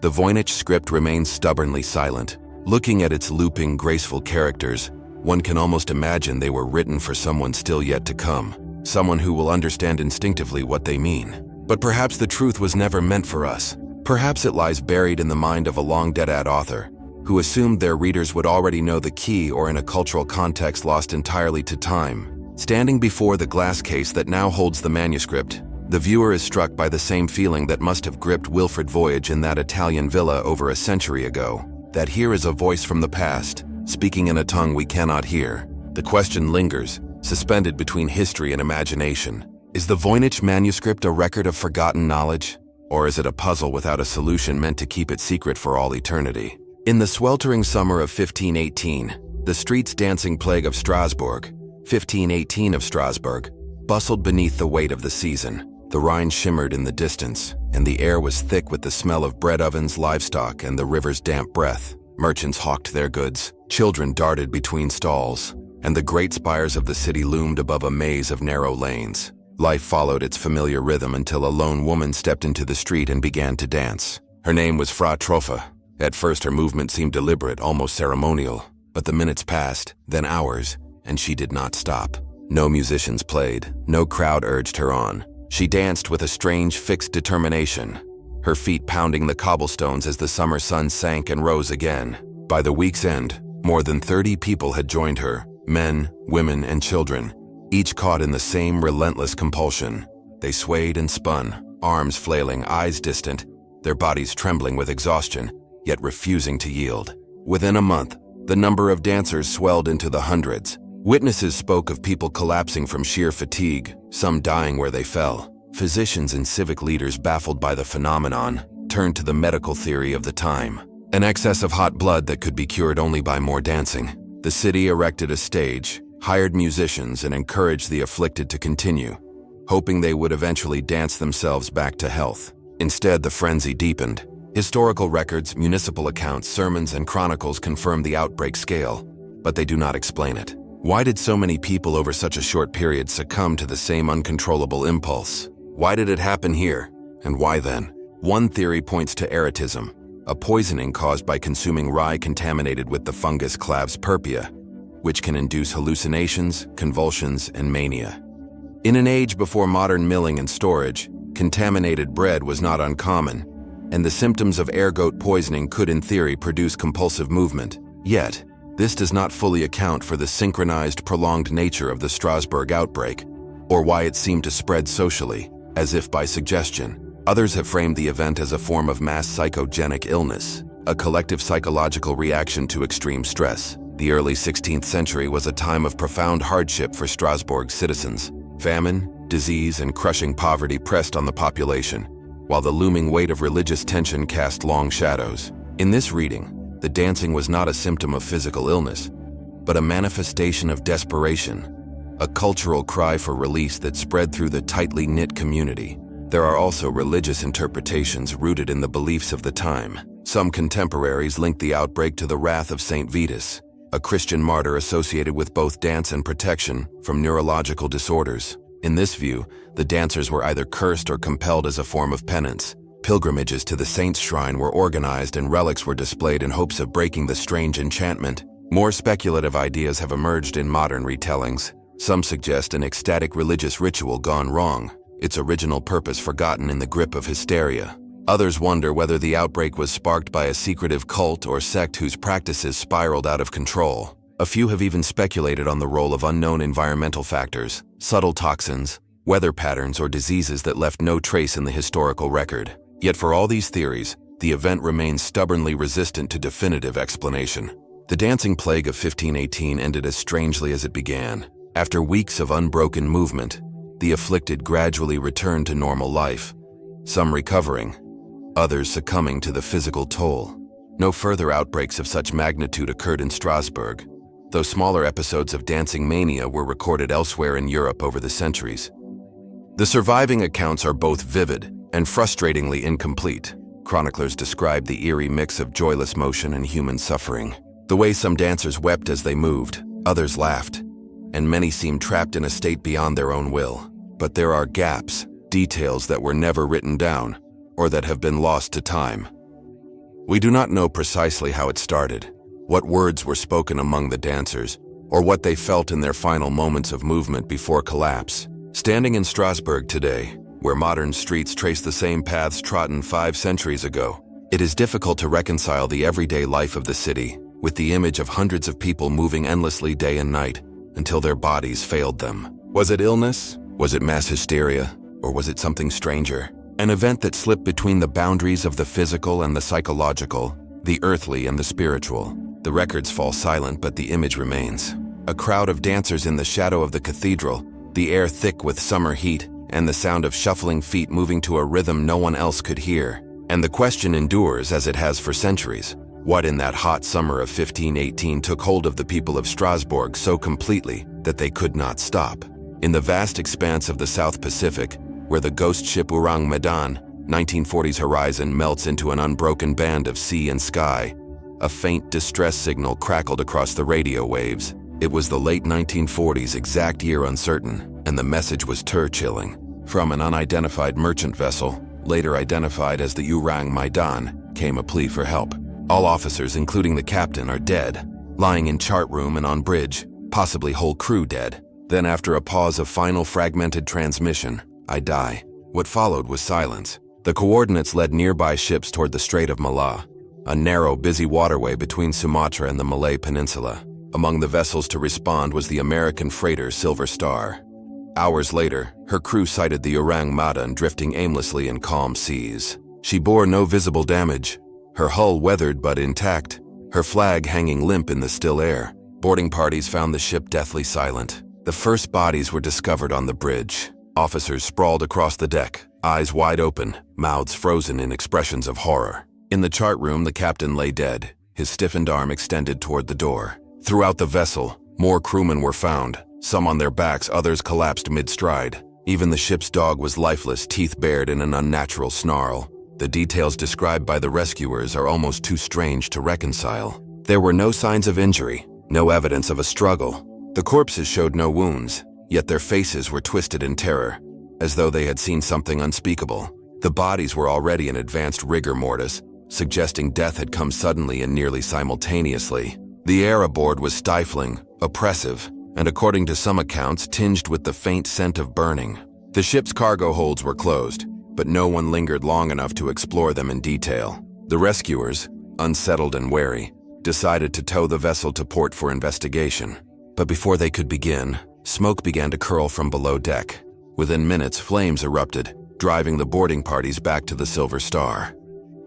the Voynich script remains stubbornly silent. Looking at its looping, graceful characters, one can almost imagine they were written for someone still yet to come, someone who will understand instinctively what they mean. But perhaps the truth was never meant for us. Perhaps it lies buried in the mind of a long-dead author, who assumed their readers would already know the key, or in a cultural context lost entirely to time. Standing before the glass case that now holds the manuscript, the viewer is struck by the same feeling that must have gripped Wilfrid Voyage in that Italian villa over a century ago, that here is a voice from the past, speaking in a tongue we cannot hear. The question lingers, suspended between history and imagination. Is the Voynich manuscript a record of forgotten knowledge? Or is it a puzzle without a solution meant to keep it secret for all eternity? In the sweltering summer of 1518, the streets dancing plague of Strasbourg, 1518 of Strasbourg, bustled beneath the weight of the season. The Rhine shimmered in the distance, and the air was thick with the smell of bread ovens, livestock, and the river's damp breath. Merchants hawked their goods, children darted between stalls, and the great spires of the city loomed above a maze of narrow lanes. Life followed its familiar rhythm until a lone woman stepped into the street and began to dance. Her name was Frau Tropfe. At first her movement seemed deliberate, almost ceremonial. But the minutes passed, then hours, and she did not stop. No musicians played, no crowd urged her on. She danced with a strange, fixed determination, her feet pounding the cobblestones as the summer sun sank and rose again. By the week's end, more than 30 people had joined her, men, women, and children, each caught in the same relentless compulsion. They swayed and spun, arms flailing, eyes distant, their bodies trembling with exhaustion, yet refusing to yield. Within a month, the number of dancers swelled into the hundreds. Witnesses spoke of people collapsing from sheer fatigue, some dying where they fell. Physicians and civic leaders, baffled by the phenomenon, turned to the medical theory of the time: an excess of hot blood that could be cured only by more dancing. The city erected a stage, hired musicians, and encouraged the afflicted to continue, hoping they would eventually dance themselves back to health. Instead, the frenzy deepened. Historical records, municipal accounts, sermons, and chronicles confirm the outbreak scale, but they do not explain it. Why did so many people over such a short period succumb to the same uncontrollable impulse? Why did it happen here? And why then? One theory points to erotism, a poisoning caused by consuming rye contaminated with the fungus Claves purpura, which can induce hallucinations, convulsions, and mania. In an age before modern milling and storage, contaminated bread was not uncommon, and the symptoms of ergot poisoning could in theory produce compulsive movement. Yet, this does not fully account for the synchronized, prolonged nature of the Strasbourg outbreak, or why it seemed to spread socially, as if by suggestion. Others have framed the event as a form of mass psychogenic illness, a collective psychological reaction to extreme stress. The early 16th century was a time of profound hardship for Strasbourg's citizens. Famine, disease, and crushing poverty pressed on the population, while the looming weight of religious tension cast long shadows. In this reading, the dancing was not a symptom of physical illness, but a manifestation of desperation, a cultural cry for release that spread through the tightly knit community. There are also religious interpretations rooted in the beliefs of the time. Some contemporaries link the outbreak to the wrath of Saint Vitus, a Christian martyr associated with both dance and protection from neurological disorders. In this view, the dancers were either cursed or compelled as a form of penance. Pilgrimages to the saint's shrine were organized and relics were displayed in hopes of breaking the strange enchantment. More speculative ideas have emerged in modern retellings. Some suggest an ecstatic religious ritual gone wrong, its original purpose forgotten in the grip of hysteria. Others wonder whether the outbreak was sparked by a secretive cult or sect whose practices spiraled out of control. A few have even speculated on the role of unknown environmental factors, subtle toxins, weather patterns, or diseases that left no trace in the historical record. Yet for all these theories, the event remains stubbornly resistant to definitive explanation. The dancing plague of 1518 ended as strangely as it began. After weeks of unbroken movement, the afflicted gradually returned to normal life, some recovering, others succumbing to the physical toll. No further outbreaks of such magnitude occurred in Strasbourg, though smaller episodes of dancing mania were recorded elsewhere in Europe over the centuries. The surviving accounts are both vivid and frustratingly incomplete. Chroniclers describe the eerie mix of joyless motion and human suffering. The way some dancers wept as they moved, others laughed, and many seemed trapped in a state beyond their own will. But there are gaps, details that were never written down, or that have been lost to time. We do not know precisely how it started, what words were spoken among the dancers, or what they felt in their final moments of movement before collapse. Standing in Strasbourg today, where modern streets trace the same paths trodden 5 centuries ago, it is difficult to reconcile the everyday life of the city with the image of hundreds of people moving endlessly day and night until their bodies failed them. Was it illness? Was it mass hysteria? Or was it something stranger? An event that slipped between the boundaries of the physical and the psychological, the earthly and the spiritual. The records fall silent, but the image remains. A crowd of dancers in the shadow of the cathedral, the air thick with summer heat, and the sound of shuffling feet moving to a rhythm no one else could hear. And the question endures as it has for centuries. What in that hot summer of 1518 took hold of the people of Strasbourg so completely that they could not stop? In the vast expanse of the South Pacific, where the ghost ship Orang Medan, 1940s horizon melts into an unbroken band of sea and sky, a faint distress signal crackled across the radio waves. It was the late 1940s, exact year uncertain, and the message was chilling. From an unidentified merchant vessel, later identified as the Urang Maidan, came a plea for help. All officers, including the captain, are dead, lying in chart room and on bridge, possibly whole crew dead. Then after a pause of final fragmented transmission, I die. What followed was silence. The coordinates led nearby ships toward the Strait of Malacca, a narrow, busy waterway between Sumatra and the Malay Peninsula. Among the vessels to respond was the American freighter Silver Star. Hours later, her crew sighted the Urang Maidan drifting aimlessly in calm seas. She bore no visible damage, her hull weathered but intact, her flag hanging limp in the still air. Boarding parties found the ship deathly silent. The first bodies were discovered on the bridge. Officers sprawled across the deck, eyes wide open, mouths frozen in expressions of horror. In the chart room, the captain lay dead, his stiffened arm extended toward the door. Throughout the vessel, more crewmen were found, some on their backs, others collapsed mid-stride. Even the ship's dog was lifeless, teeth bared in an unnatural snarl. The details described by the rescuers are almost too strange to reconcile. There were no signs of injury, no evidence of a struggle. The corpses showed no wounds, yet their faces were twisted in terror, as though they had seen something unspeakable. The bodies were already in advanced rigor mortis, suggesting death had come suddenly and nearly simultaneously. The air aboard was stifling, oppressive, and according to some accounts, tinged with the faint scent of burning. The ship's cargo holds were closed, but no one lingered long enough to explore them in detail. The rescuers, unsettled and wary, decided to tow the vessel to port for investigation. But before they could begin, smoke began to curl from below deck. Within minutes, flames erupted, driving the boarding parties back to the Silver Star.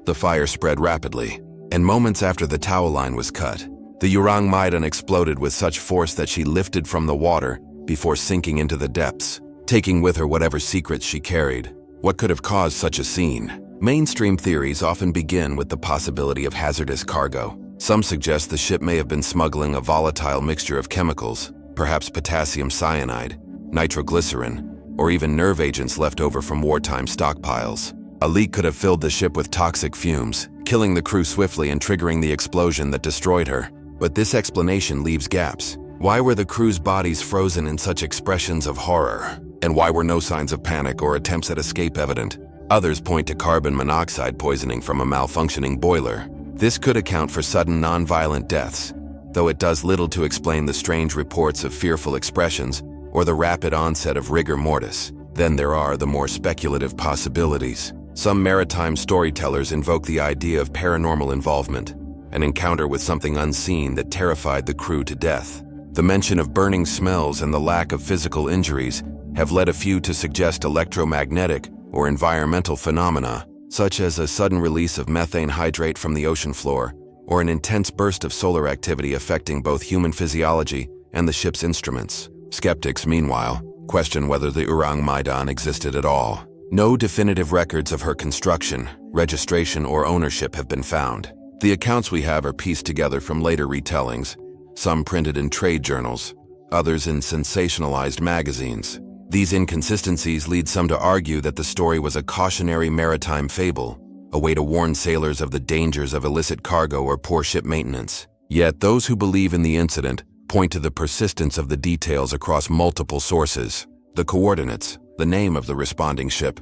The fire spread rapidly, and moments after the tow line was cut, the Urang Maidan exploded with such force that she lifted from the water before sinking into the depths, taking with her whatever secrets she carried. What could have caused such a scene? Mainstream theories often begin with the possibility of hazardous cargo. Some suggest the ship may have been smuggling a volatile mixture of chemicals, perhaps potassium cyanide, nitroglycerin, or even nerve agents left over from wartime stockpiles. A leak could have filled the ship with toxic fumes, killing the crew swiftly and triggering the explosion that destroyed her. But this explanation leaves gaps. Why were the crew's bodies frozen in such expressions of horror? And why were no signs of panic or attempts at escape evident? Others point to carbon monoxide poisoning from a malfunctioning boiler. This could account for sudden non-violent deaths, though it does little to explain the strange reports of fearful expressions or the rapid onset of rigor mortis. Then there are the more speculative possibilities. Some maritime storytellers invoke the idea of paranormal involvement, an encounter with something unseen that terrified the crew to death. The mention of burning smells and the lack of physical injuries have led a few to suggest electromagnetic or environmental phenomena, such as a sudden release of methane hydrate from the ocean floor, or an intense burst of solar activity affecting both human physiology and the ship's instruments. Skeptics, meanwhile, question whether the Urang Maidan existed at all. No definitive records of her construction, registration, or ownership have been found. The accounts we have are pieced together from later retellings, some printed in trade journals, others in sensationalized magazines. These inconsistencies lead some to argue that the story was a cautionary maritime fable, a way to warn sailors of the dangers of illicit cargo or poor ship maintenance. Yet those who believe in the incident point to the persistence of the details across multiple sources. The coordinates, the name of the responding ship,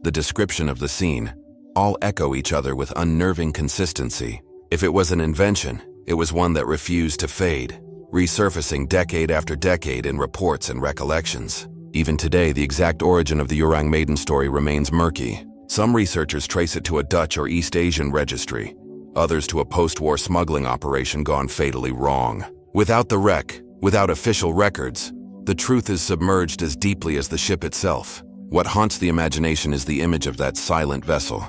the description of the scene, all echo each other with unnerving consistency. If it was an invention, it was one that refused to fade, resurfacing decade after decade in reports and recollections. Even today, the exact origin of the Urang Maiden story remains murky. Some researchers trace it to a Dutch or East Asian registry, others to a post-war smuggling operation gone fatally wrong. Without the wreck, without official records, the truth is submerged as deeply as the ship itself. What haunts the imagination is the image of that silent vessel,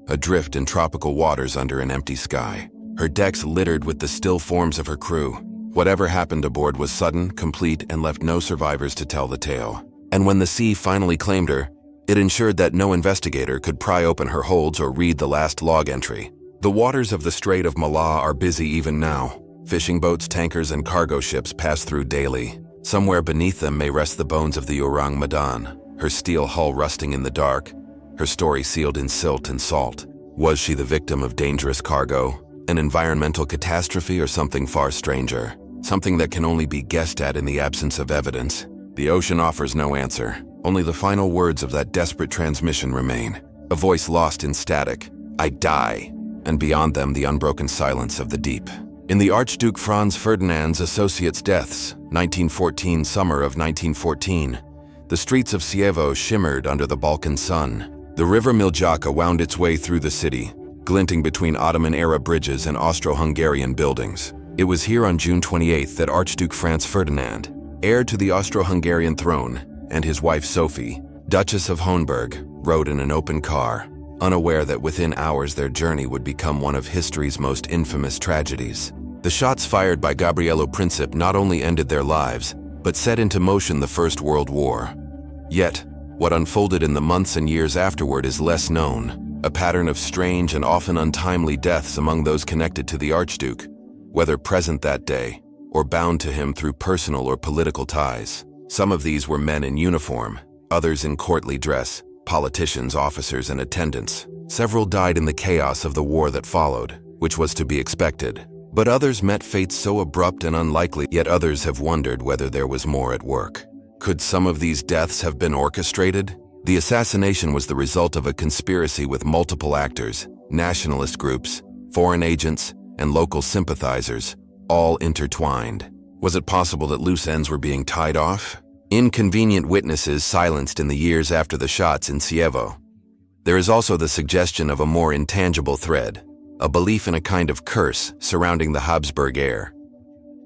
adrift in tropical waters under an empty sky, her decks littered with the still forms of her crew. Whatever happened aboard was sudden, complete, and left no survivors to tell the tale. And when the sea finally claimed her, it ensured that no investigator could pry open her holds or read the last log entry. The waters of the Strait of Malacca are busy even now. Fishing boats, tankers, and cargo ships pass through daily. Somewhere beneath them may rest the bones of the Urang Maidan, her steel hull rusting in the dark, her story sealed in silt and salt. Was she the victim of dangerous cargo, an environmental catastrophe, or something far stranger? Something that can only be guessed at in the absence of evidence. The ocean offers no answer. Only the final words of that desperate transmission remain. A voice lost in static. I die. And beyond them, the unbroken silence of the deep. In the Archduke Franz Ferdinand's associates' deaths, 1914, summer of 1914, the streets of Sarajevo shimmered under the Balkan sun. The river Miljacka wound its way through the city, glinting between Ottoman-era bridges and Austro-Hungarian buildings. It was here on June 28th that Archduke Franz Ferdinand, heir to the Austro-Hungarian throne, and his wife Sophie, Duchess of Hohenberg, rode in an open car, unaware that within hours their journey would become one of history's most infamous tragedies. The shots fired by Gabrielo Princip not only ended their lives, but set into motion the First World War. Yet, what unfolded in the months and years afterward is less known, a pattern of strange and often untimely deaths among those connected to the Archduke, whether present that day or bound to him through personal or political ties. Some of these were men in uniform, others in courtly dress, politicians, officers, and attendants. Several died in the chaos of the war that followed, which was to be expected. But others met fates so abrupt and unlikely, yet others have wondered whether there was more at work. Could some of these deaths have been orchestrated? The assassination was the result of a conspiracy with multiple actors, nationalist groups, foreign agents, and local sympathizers, all intertwined. Was it possible that loose ends were being tied off? Inconvenient witnesses silenced in the years after the shots in Sarajevo. There is also the suggestion of a more intangible thread, a belief in a kind of curse surrounding the Habsburg heir.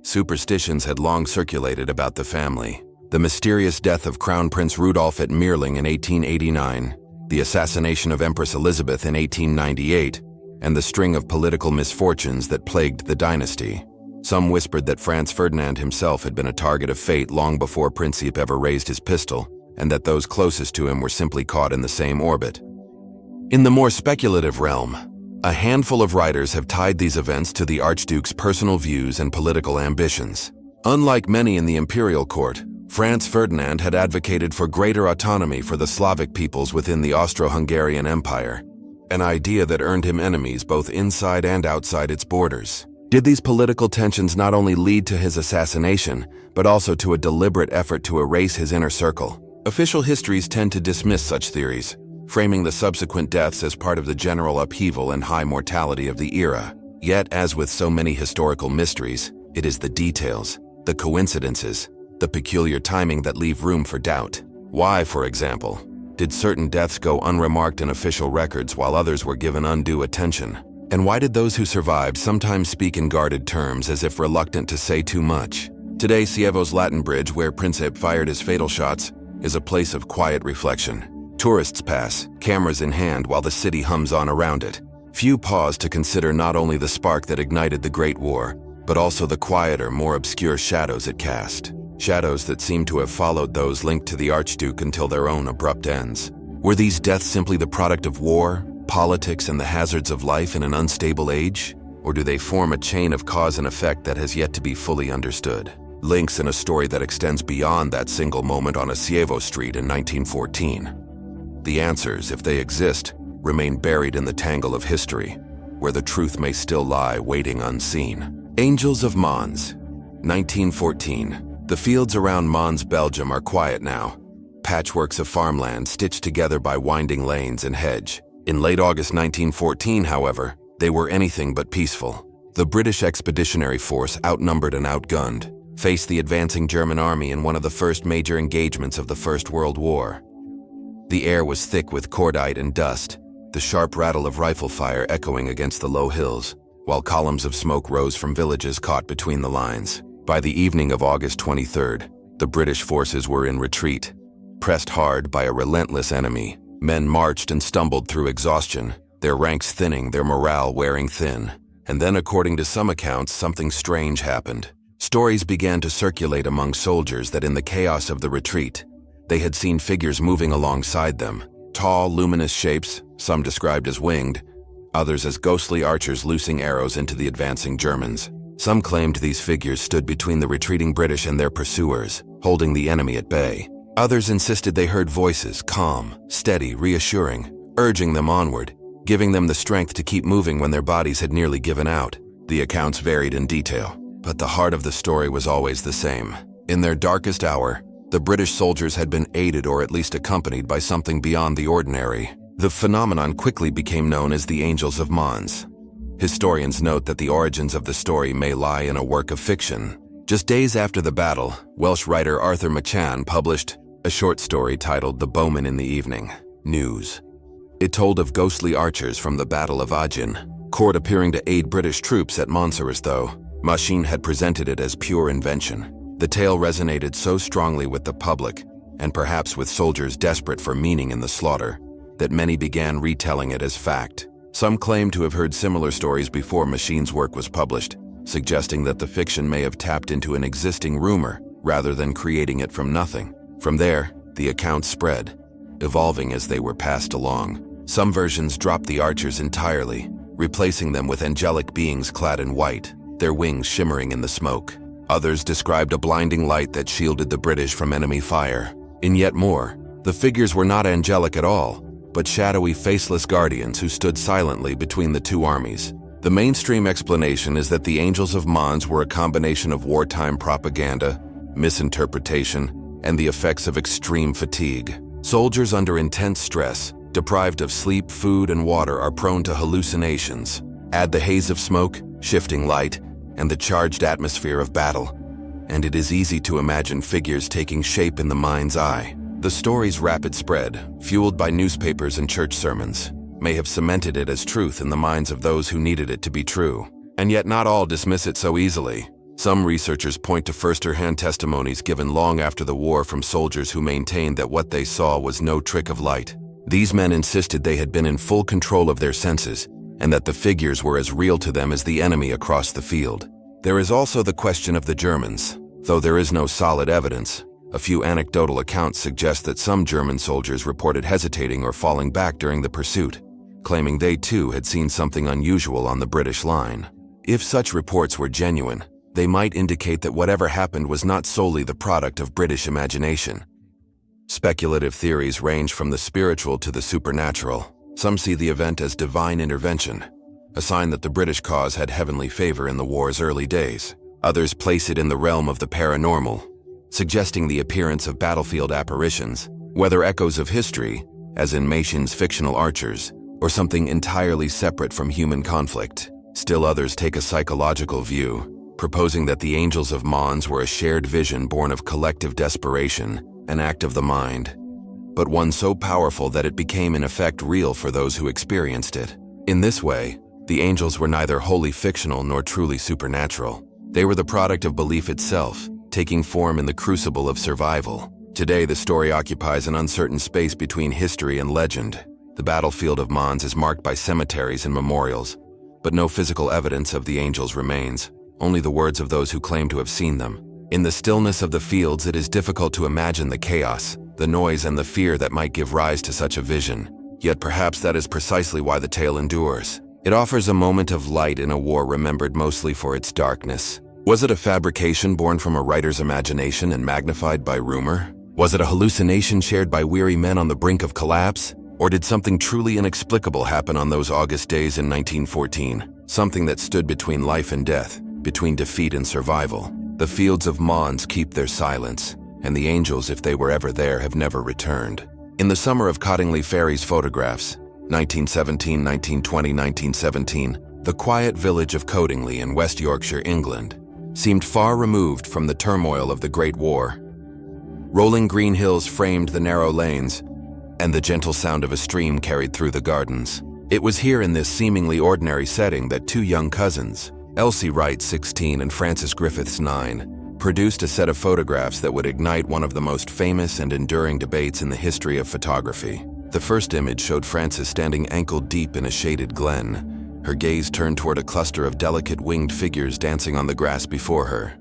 Superstitions had long circulated about the family. The mysterious death of Crown Prince Rudolf at Meerling in 1889, the assassination of Empress Elizabeth in 1898, and the string of political misfortunes that plagued the dynasty. Some whispered that Franz Ferdinand himself had been a target of fate long before Princip ever raised his pistol, and that those closest to him were simply caught in the same orbit. In the more speculative realm, a handful of writers have tied these events to the Archduke's personal views and political ambitions. Unlike many in the imperial court, Franz Ferdinand had advocated for greater autonomy for the Slavic peoples within the Austro-Hungarian Empire, an idea that earned him enemies both inside and outside its borders. Did these political tensions not only lead to his assassination, but also to a deliberate effort to erase his inner circle? Official histories tend to dismiss such theories, framing the subsequent deaths as part of the general upheaval and high mortality of the era. Yet, as with so many historical mysteries, it is the details, the coincidences, the peculiar timing that leave room for doubt. Why, for example, did certain deaths go unremarked in official records while others were given undue attention? And why did those who survived sometimes speak in guarded terms as if reluctant to say too much? Today, Sarajevo's Latin Bridge, where Princip fired his fatal shots, is a place of quiet reflection. Tourists pass, cameras in hand, while the city hums on around it. Few pause to consider not only the spark that ignited the Great War, but also the quieter, more obscure shadows it cast. Shadows that seem to have followed those linked to the Archduke until their own abrupt ends. Were these deaths simply the product of war, politics, and the hazards of life in an unstable age? Or do they form a chain of cause and effect that has yet to be fully understood? Links in a story that extends beyond that single moment on a Sarajevo street in 1914. The answers, if they exist, remain buried in the tangle of history, where the truth may still lie waiting unseen. Angels of Mons, 1914. The fields around Mons, Belgium are quiet now, patchworks of farmland stitched together by winding lanes and hedge. In late August 1914, however, they were anything but peaceful. The British Expeditionary Force, outnumbered and outgunned, faced the advancing German army in one of the first major engagements of the First World War. The air was thick with cordite and dust, the sharp rattle of rifle fire echoing against the low hills, while columns of smoke rose from villages caught between the lines. By the evening of August 23rd, the British forces were in retreat, pressed hard by a relentless enemy. Men marched and stumbled through exhaustion, their ranks thinning, their morale wearing thin. And then, according to some accounts, something strange happened. Stories began to circulate among soldiers that in the chaos of the retreat, they had seen figures moving alongside them, tall, luminous shapes, some described as winged, others as ghostly archers loosing arrows into the advancing Germans. Some claimed these figures stood between the retreating British and their pursuers, holding the enemy at bay. Others insisted they heard voices, calm, steady, reassuring, urging them onward, giving them the strength to keep moving when their bodies had nearly given out. The accounts varied in detail, but the heart of the story was always the same. In their darkest hour, The British soldiers had been aided or at least accompanied by something beyond the ordinary. The phenomenon quickly became known as the Angels of Mons. Historians note that the origins of the story may lie in a work of fiction. Just days after the battle, Welsh writer Arthur Machen published a short story titled The Bowman in the Evening News. It told of ghostly archers from the Battle of Agen, court appearing to aid British troops at Montserrat, though Machen had presented it as pure invention. The tale resonated so strongly with the public, and perhaps with soldiers desperate for meaning in the slaughter, that many began retelling it as fact. Some claim to have heard similar stories before Machen's work was published, suggesting that the fiction may have tapped into an existing rumor rather than creating it from nothing. From there, the accounts spread, evolving as they were passed along. Some versions dropped the archers entirely, replacing them with angelic beings clad in white, their wings shimmering in the smoke. Others described a blinding light that shielded the British from enemy fire. In yet more, the figures were not angelic at all, but shadowy, faceless guardians who stood silently between the two armies. The mainstream explanation is that the Angels of Mons were a combination of wartime propaganda, misinterpretation, and the effects of extreme fatigue. Soldiers under intense stress, deprived of sleep, food, and water, are prone to hallucinations. Add the haze of smoke, shifting light, and the charged atmosphere of battle, and it is easy to imagine figures taking shape in the mind's eye. The story's rapid spread, fueled by newspapers and church sermons, may have cemented it as truth in the minds of those who needed it to be true. And yet not all dismiss it so easily. Some researchers point to first-hand testimonies given long after the war from soldiers who maintained that what they saw was no trick of light. These men insisted they had been in full control of their senses, and that the figures were as real to them as the enemy across the field. There is also the question of the Germans. Though there is no solid evidence, a few anecdotal accounts suggest that some German soldiers reported hesitating or falling back during the pursuit, claiming they too had seen something unusual on the British line. If such reports were genuine, they might indicate that whatever happened was not solely the product of British imagination. Speculative theories range from the spiritual to the supernatural. Some see the event as divine intervention, a sign that the British cause had heavenly favor in the war's early days. Others place it in the realm of the paranormal, suggesting the appearance of battlefield apparitions, whether echoes of history, as in Machen's fictional archers, or something entirely separate from human conflict. Still others take a psychological view, proposing that the Angels of Mons were a shared vision born of collective desperation, an act of the mind, but one so powerful that it became in effect real for those who experienced it. In this way, the angels were neither wholly fictional nor truly supernatural. They were the product of belief itself, taking form in the crucible of survival. Today, the story occupies an uncertain space between history and legend. The battlefield of Mons is marked by cemeteries and memorials, but no physical evidence of the angels remains, only the words of those who claim to have seen them. In the stillness of the fields, it is difficult to imagine the chaos, the noise, and the fear that might give rise to such a vision. Yet perhaps that is precisely why the tale endures. It offers a moment of light in a war remembered mostly for its darkness. Was it a fabrication born from a writer's imagination and magnified by rumor? Was it a hallucination shared by weary men on the brink of collapse? Or did something truly inexplicable happen on those August days in 1914? Something that stood between life and death, between defeat and survival. The fields of Mons keep their silence, and the angels, if they were ever there, have never returned. In the summer of Cottingley Ferry's photographs, 1917, 1920, 1917, the quiet village of Cottingley in West Yorkshire, England, seemed far removed from the turmoil of the Great War. Rolling green hills framed the narrow lanes, and the gentle sound of a stream carried through the gardens. It was here in this seemingly ordinary setting that two young cousins, Elsie Wright, 16, and Frances Griffiths, 9, produced a set of photographs that would ignite one of the most famous and enduring debates in the history of photography. The first image showed Frances standing ankle-deep in a shaded glen, her gaze turned toward a cluster of delicate winged figures dancing on the grass before her.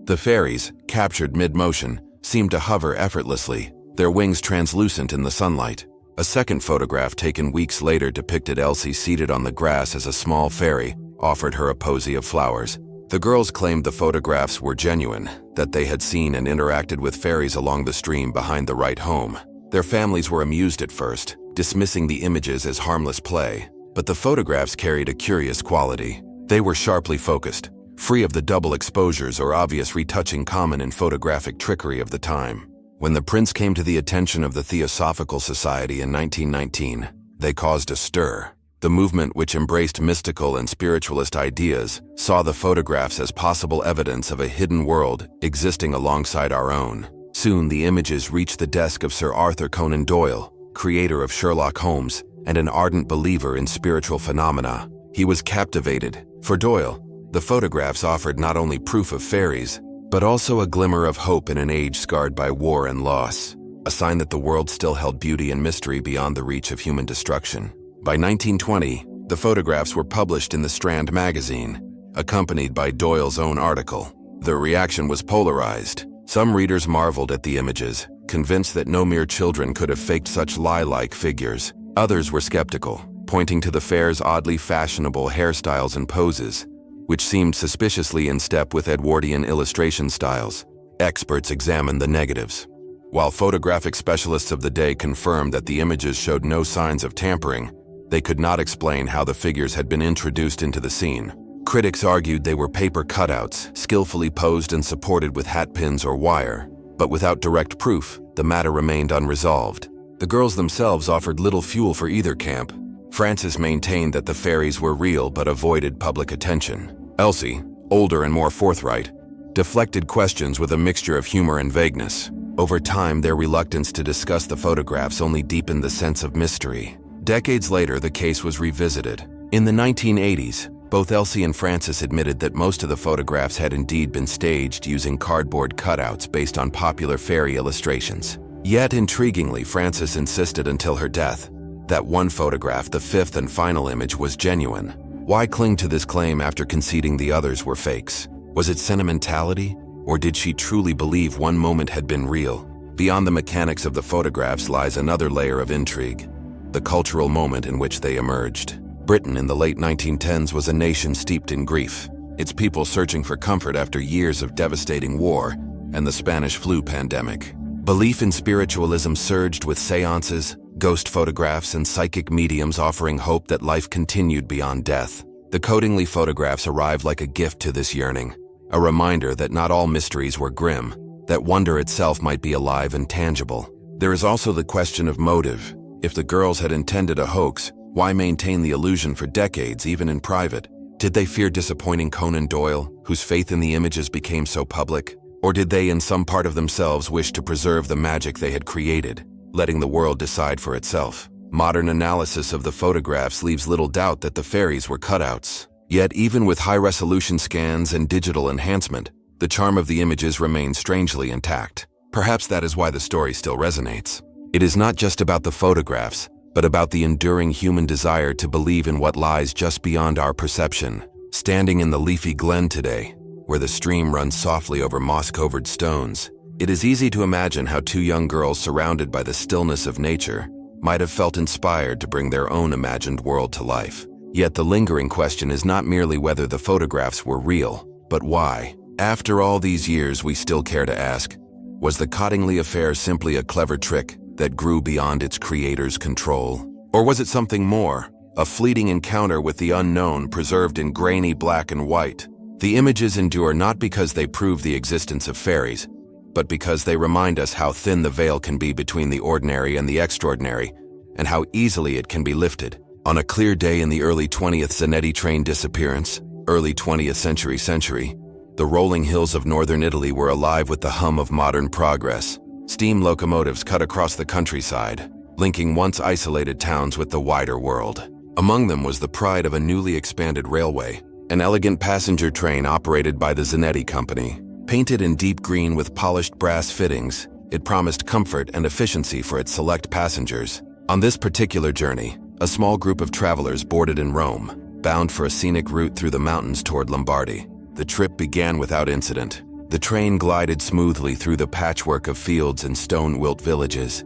The fairies, captured mid-motion, seemed to hover effortlessly, their wings translucent in the sunlight. A second photograph taken weeks later depicted Elsie seated on the grass as a small fairy offered her a posy of flowers. The girls claimed the photographs were genuine, that they had seen and interacted with fairies along the stream behind the Wright home. Their families were amused at first, dismissing the images as harmless play, but the photographs carried a curious quality. They were sharply focused, free of the double exposures or obvious retouching common in photographic trickery of the time. When the prints came to the attention of the Theosophical Society in 1919, they caused a stir. The movement, which embraced mystical and spiritualist ideas, saw the photographs as possible evidence of a hidden world existing alongside our own. Soon the images reached the desk of Sir Arthur Conan Doyle, creator of Sherlock Holmes and an ardent believer in spiritual phenomena. He was captivated. For Doyle, the photographs offered not only proof of fairies, but also a glimmer of hope in an age scarred by war and loss, a sign that the world still held beauty and mystery beyond the reach of human destruction. By 1920, the photographs were published in the Strand magazine, accompanied by Doyle's own article. The reaction was polarized. Some readers marveled at the images, convinced that no mere children could have faked such lie-like figures. Others were skeptical, pointing to the fair's oddly fashionable hairstyles and poses, which seemed suspiciously in step with Edwardian illustration styles. Experts examined the negatives. While photographic specialists of the day confirmed that the images showed no signs of tampering, they could not explain how the figures had been introduced into the scene. Critics argued they were paper cutouts, skillfully posed and supported with hat pins or wire. But without direct proof, the matter remained unresolved. The girls themselves offered little fuel for either camp. Frances maintained that the fairies were real but avoided public attention. Elsie, older and more forthright, deflected questions with a mixture of humor and vagueness. Over time, their reluctance to discuss the photographs only deepened the sense of mystery. Decades later, the case was revisited. In the 1980s, both Elsie and Frances admitted that most of the photographs had indeed been staged using cardboard cutouts based on popular fairy illustrations. Yet, intriguingly, Frances insisted until her death that one photograph, the fifth and final image, was genuine. Why cling to this claim after conceding the others were fakes? Was it sentimentality, or did she truly believe one moment had been real? Beyond the mechanics of the photographs lies another layer of intrigue: the cultural moment in which they emerged. Britain in the late 1910s was a nation steeped in grief, its people searching for comfort after years of devastating war and the Spanish flu pandemic. Belief in spiritualism surged with seances, ghost photographs, and psychic mediums offering hope that life continued beyond death. The Codingly photographs arrived like a gift to this yearning, a reminder that not all mysteries were grim, that wonder itself might be alive and tangible. There is also the question of motive. If the girls had intended a hoax, why maintain the illusion for decades, even in private? Did they fear disappointing Conan Doyle, whose faith in the images became so public? Or did they, in some part of themselves, wish to preserve the magic they had created, letting the world decide for itself? Modern analysis of the photographs leaves little doubt that the fairies were cutouts. Yet, even with high-resolution scans and digital enhancement, the charm of the images remains strangely intact. Perhaps that is why the story still resonates. It is not just about the photographs, but about the enduring human desire to believe in what lies just beyond our perception. Standing in the leafy glen today, where the stream runs softly over moss-covered stones, it is easy to imagine how two young girls surrounded by the stillness of nature might have felt inspired to bring their own imagined world to life. Yet the lingering question is not merely whether the photographs were real, but why. After all these years, we still care to ask, was the Cottingley affair simply a clever trick that grew beyond its creator's control? Or was it something more, a fleeting encounter with the unknown preserved in grainy black and white? The images endure not because they prove the existence of fairies, but because they remind us how thin the veil can be between the ordinary and the extraordinary, and how easily it can be lifted. On a clear day in the early 20th Zanetti train disappearance, early 20th century, the rolling hills of northern Italy were alive with the hum of modern progress. Steam locomotives cut across the countryside, linking once isolated towns with the wider world. Among them was the pride of a newly expanded railway, an elegant passenger train operated by the Zanetti Company. Painted in deep green with polished brass fittings, it promised comfort and efficiency for its select passengers. On this particular journey, a small group of travelers boarded in Rome, bound for a scenic route through the mountains toward Lombardy. The trip began without incident. The train glided smoothly through the patchwork of fields and stone-built villages,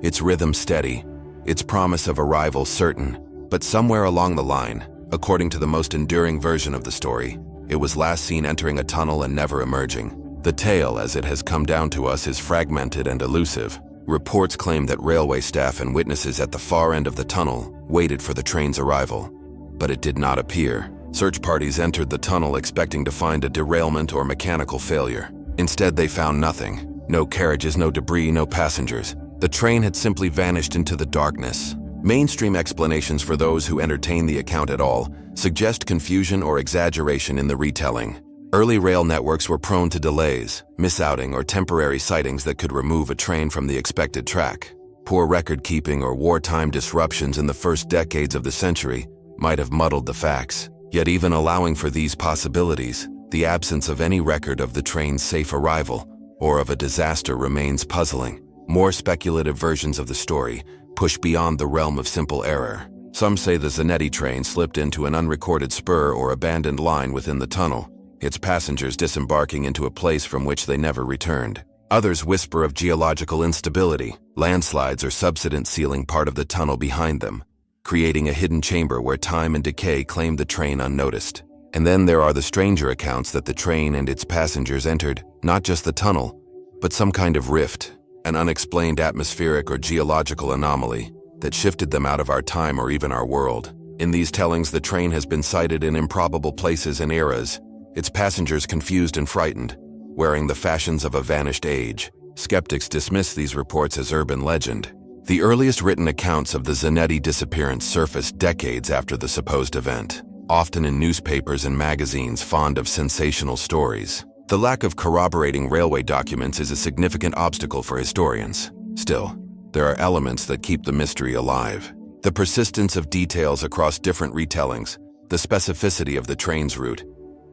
its rhythm steady, its promise of arrival certain. But somewhere along the line, according to the most enduring version of the story, it was last seen entering a tunnel and never emerging. The tale, as it has come down to us, is fragmented and elusive. Reports claim that railway staff and witnesses at the far end of the tunnel waited for the train's arrival, but it did not appear. Search parties entered the tunnel expecting to find a derailment or mechanical failure. Instead, they found nothing. No carriages, no debris, no passengers. The train had simply vanished into the darkness. Mainstream explanations for those who entertain the account at all suggest confusion or exaggeration in the retelling. Early rail networks were prone to delays, missouting, or temporary sightings that could remove a train from the expected track. Poor record-keeping or wartime disruptions in the first decades of the century might have muddled the facts. Yet even allowing for these possibilities, the absence of any record of the train's safe arrival or of a disaster remains puzzling. More speculative versions of the story push beyond the realm of simple error. Some say the Zanetti train slipped into an unrecorded spur or abandoned line within the tunnel, its passengers disembarking into a place from which they never returned. Others whisper of geological instability, landslides or subsidence sealing part of the tunnel behind them, creating a hidden chamber where time and decay claimed the train unnoticed. And then there are the stranger accounts that the train and its passengers entered not just the tunnel, but some kind of rift, an unexplained atmospheric or geological anomaly that shifted them out of our time or even our world. In these tellings, the train has been sighted in improbable places and eras, its passengers confused and frightened, wearing the fashions of a vanished age. Skeptics dismiss these reports as urban legend. The earliest written accounts of the Zanetti disappearance surfaced decades after the supposed event, often in newspapers and magazines fond of sensational stories. The lack of corroborating railway documents is a significant obstacle for historians. Still, there are elements that keep the mystery alive. The persistence of details across different retellings, the specificity of the train's route,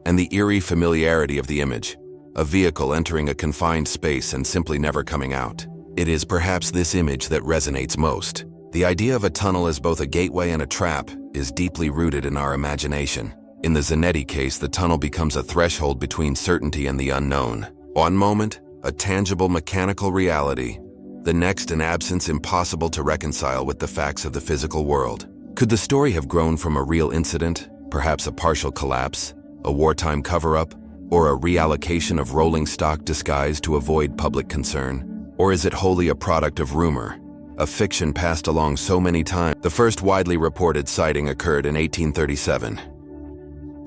and the eerie familiarity of the image, a vehicle entering a confined space and simply never coming out. It is perhaps this image that resonates most. The idea of a tunnel as both a gateway and a trap is deeply rooted in our imagination. In the Zanetti case, the tunnel becomes a threshold between certainty and the unknown. One moment, a tangible mechanical reality. The next, an absence impossible to reconcile with the facts of the physical world. Could the story have grown from a real incident, perhaps a partial collapse, a wartime cover-up, or a reallocation of rolling stock disguised to avoid public concern? Or is it wholly a product of rumor, a fiction passed along so many times? The first widely reported sighting occurred in 1837.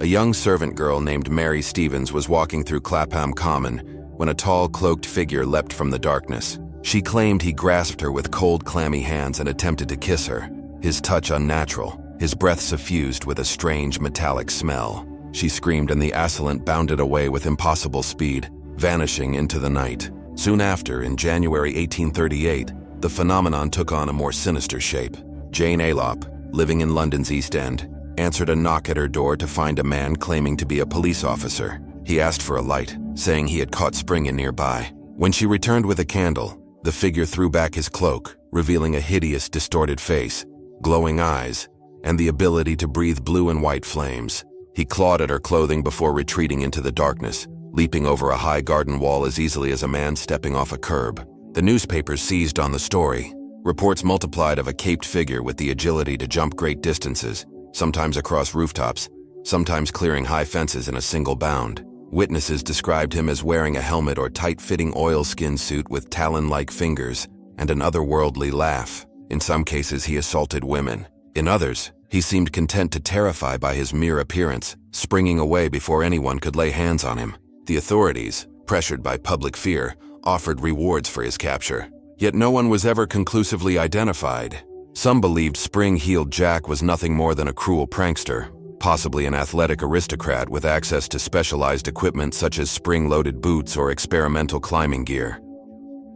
A young servant girl named Mary Stevens was walking through Clapham Common when a tall, cloaked figure leapt from the darkness. She claimed he grasped her with cold, clammy hands and attempted to kiss her, his touch unnatural, his breath suffused with a strange, metallic smell. She screamed and the assailant bounded away with impossible speed, vanishing into the night. Soon after, in January 1838, the phenomenon took on a more sinister shape. Jane Aylop, living in London's East End, answered a knock at her door to find a man claiming to be a police officer. He asked for a light, saying he had caught Spring in nearby. When she returned with a candle, the figure threw back his cloak, revealing a hideous, distorted face, glowing eyes, and the ability to breathe blue and white flames. He clawed at her clothing before retreating into the darkness, leaping over a high garden wall as easily as a man stepping off a curb. The newspapers seized on the story. Reports multiplied of a caped figure with the agility to jump great distances, sometimes across rooftops, sometimes clearing high fences in a single bound. Witnesses described him as wearing a helmet or tight-fitting oilskin suit with talon-like fingers and an otherworldly laugh. In some cases, he assaulted women. In others, he seemed content to terrify by his mere appearance, springing away before anyone could lay hands on him. The authorities, pressured by public fear, offered rewards for his capture. Yet no one was ever conclusively identified. Some believed Spring-Heeled Jack was nothing more than a cruel prankster, possibly an athletic aristocrat with access to specialized equipment such as spring-loaded boots or experimental climbing gear.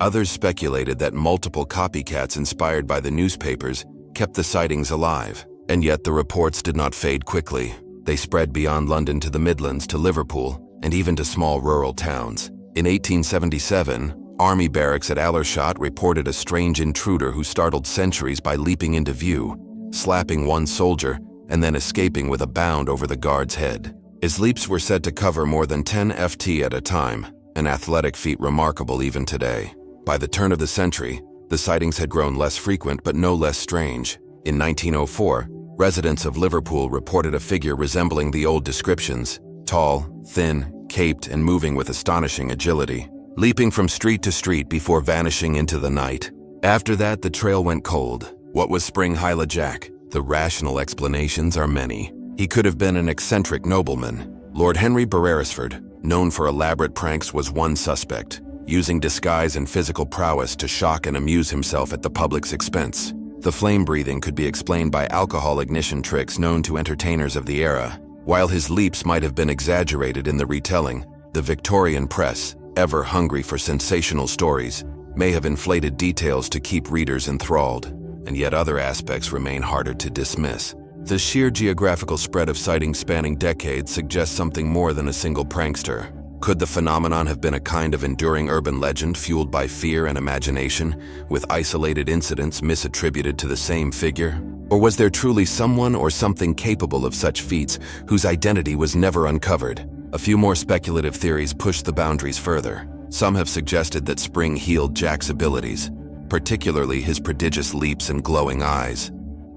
Others speculated that multiple copycats inspired by the newspapers kept the sightings alive. And yet the reports did not fade quickly. They spread beyond London to the Midlands, to Liverpool, and even to small rural towns. In 1877, Army barracks at Aldershot reported a strange intruder who startled sentries by leaping into view, slapping one soldier, and then escaping with a bound over the guard's head. His leaps were said to cover more than 10 ft at a time, an athletic feat remarkable even today. By the turn of the century, the sightings had grown less frequent but no less strange. In 1904, residents of Liverpool reported a figure resembling the old descriptions, tall, thin, caped, and moving with astonishing agility, leaping from street to street before vanishing into the night. After that, the trail went cold. What was Spring-Heeled Jack? The rational explanations are many. He could have been an eccentric nobleman. Lord Henry Beresford, known for elaborate pranks, was one suspect, using disguise and physical prowess to shock and amuse himself at the public's expense. The flame breathing could be explained by alcohol ignition tricks known to entertainers of the era. While his leaps might have been exaggerated in the retelling, the Victorian press, ever hungry for sensational stories, may have inflated details to keep readers enthralled, and yet other aspects remain harder to dismiss. The sheer geographical spread of sightings spanning decades suggests something more than a single prankster. Could the phenomenon have been a kind of enduring urban legend fueled by fear and imagination, with isolated incidents misattributed to the same figure? Or was there truly someone or something capable of such feats whose identity was never uncovered? A few more speculative theories push the boundaries further. Some have suggested that Spring healed Jack's abilities, particularly his prodigious leaps and glowing eyes.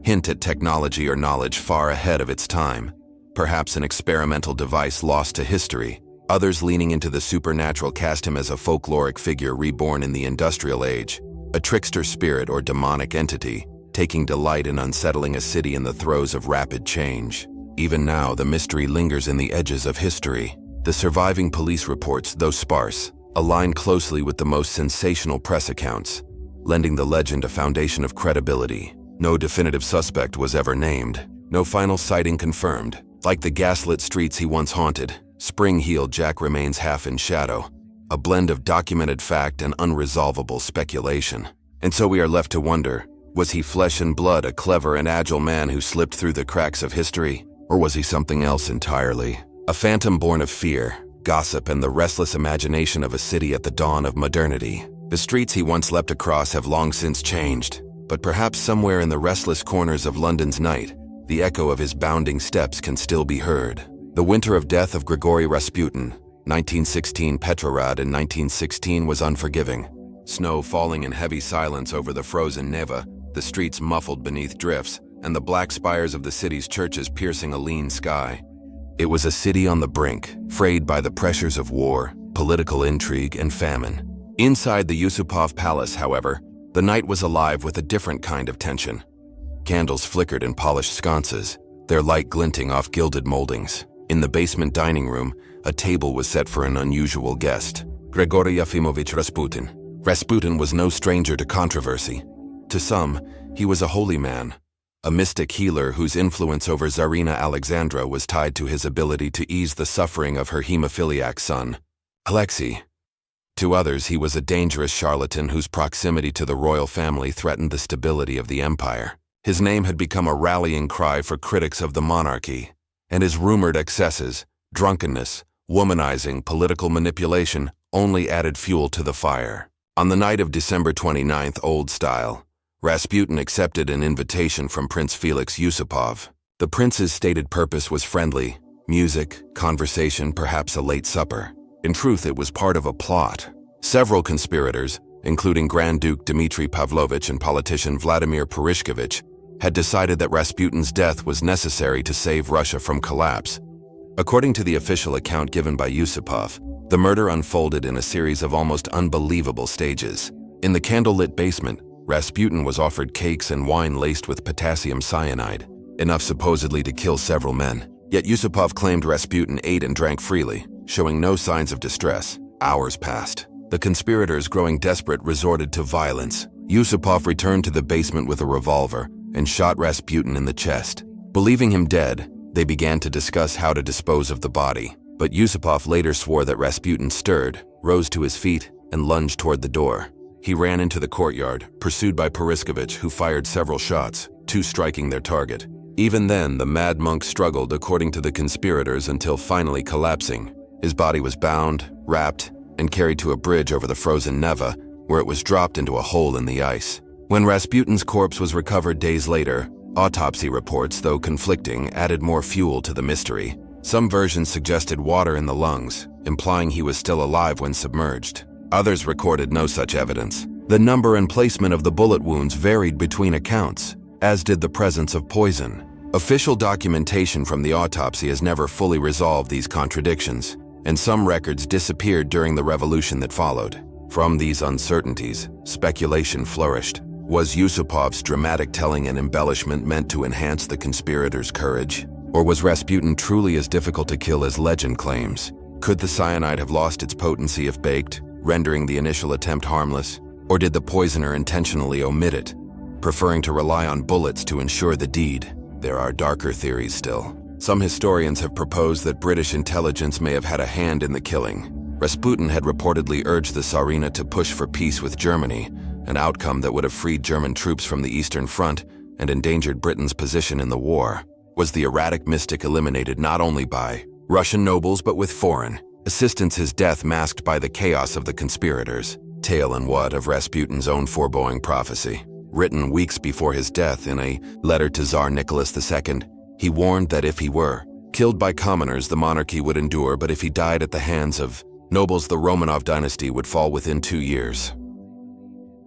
Hint at technology or knowledge far ahead of its time. Perhaps an experimental device lost to history. Others leaning into the supernatural cast him as a folkloric figure reborn in the industrial age, a trickster spirit or demonic entity, taking delight in unsettling a city in the throes of rapid change. Even now, the mystery lingers in the edges of history. The surviving police reports, though sparse, align closely with the most sensational press accounts, lending the legend a foundation of credibility. No definitive suspect was ever named, no final sighting confirmed. Like the gaslit streets he once haunted, Spring-heeled Jack remains half in shadow, a blend of documented fact and unresolvable speculation. And so we are left to wonder, was he flesh and blood, a clever and agile man who slipped through the cracks of history? Or was he something else entirely? A phantom born of fear, gossip, and the restless imagination of a city at the dawn of modernity. The streets he once leapt across have long since changed, but perhaps somewhere in the restless corners of London's night, the echo of his bounding steps can still be heard. The winter of death of Grigory Rasputin, 1916 Petrograd in 1916, was unforgiving. Snow falling in heavy silence over the frozen Neva, the streets muffled beneath drifts, and the black spires of the city's churches piercing a lean sky. It was a city on the brink, frayed by the pressures of war, political intrigue, and famine. Inside the Yusupov Palace, however, the night was alive with a different kind of tension. Candles flickered in polished sconces, their light glinting off gilded moldings. In the basement dining room, a table was set for an unusual guest, Grigory Yefimovich Rasputin. Rasputin was no stranger to controversy. To some, he was a holy man, a mystic healer whose influence over Tsarina Alexandra was tied to his ability to ease the suffering of her hemophiliac son, Alexei. To others, he was a dangerous charlatan whose proximity to the royal family threatened the stability of the empire. His name had become a rallying cry for critics of the monarchy, and his rumored excesses, drunkenness, womanizing, political manipulation, only added fuel to the fire. On the night of December 29th, Old Style, Rasputin accepted an invitation from Prince Felix Yusupov. The prince's stated purpose was friendly, music, conversation, perhaps a late supper. In truth, it was part of a plot. Several conspirators, including Grand Duke Dmitry Pavlovich and politician Vladimir Purishkevich, had decided that Rasputin's death was necessary to save Russia from collapse. According to the official account given by Yusupov, the murder unfolded in a series of almost unbelievable stages. In the candlelit basement, Rasputin was offered cakes and wine laced with potassium cyanide, enough supposedly to kill several men. Yet Yusupov claimed Rasputin ate and drank freely, showing no signs of distress. Hours passed. The conspirators, growing desperate, resorted to violence. Yusupov returned to the basement with a revolver and shot Rasputin in the chest. Believing him dead, they began to discuss how to dispose of the body. But Yusupov later swore that Rasputin stirred, rose to his feet, and lunged toward the door. He ran into the courtyard, pursued by Purishkevich, who fired several shots, 2 striking their target. Even then, the mad monk struggled, according to the conspirators, until finally collapsing. His body was bound, wrapped, and carried to a bridge over the frozen Neva, where it was dropped into a hole in the ice. When Rasputin's corpse was recovered days later, autopsy reports, though conflicting, added more fuel to the mystery. Some versions suggested water in the lungs, implying he was still alive when submerged. Others recorded no such evidence. The number and placement of the bullet wounds varied between accounts, as did the presence of poison. Official documentation from the autopsy has never fully resolved these contradictions, and some records disappeared during the revolution that followed. From these uncertainties, speculation flourished. Was Yusupov's dramatic telling and embellishment meant to enhance the conspirators' courage? Or was Rasputin truly as difficult to kill as legend claims? Could the cyanide have lost its potency if baked, rendering the initial attempt harmless? Or did the poisoner intentionally omit it, preferring to rely on bullets to ensure the deed? There are darker theories still. Some historians have proposed that British intelligence may have had a hand in the killing. Rasputin had reportedly urged the Tsarina to push for peace with Germany, an outcome that would have freed German troops from the Eastern Front and endangered Britain's position in the war. Was the erratic mystic eliminated not only by Russian nobles but with foreign assistance, his death masked by the chaos of the conspirators? Tale and what of Rasputin's own foreboding prophecy? Written weeks before his death in a letter to Tsar Nicholas II, he warned that if he were killed by commoners, the monarchy would endure, but if he died at the hands of nobles, the Romanov dynasty would fall within 2 years.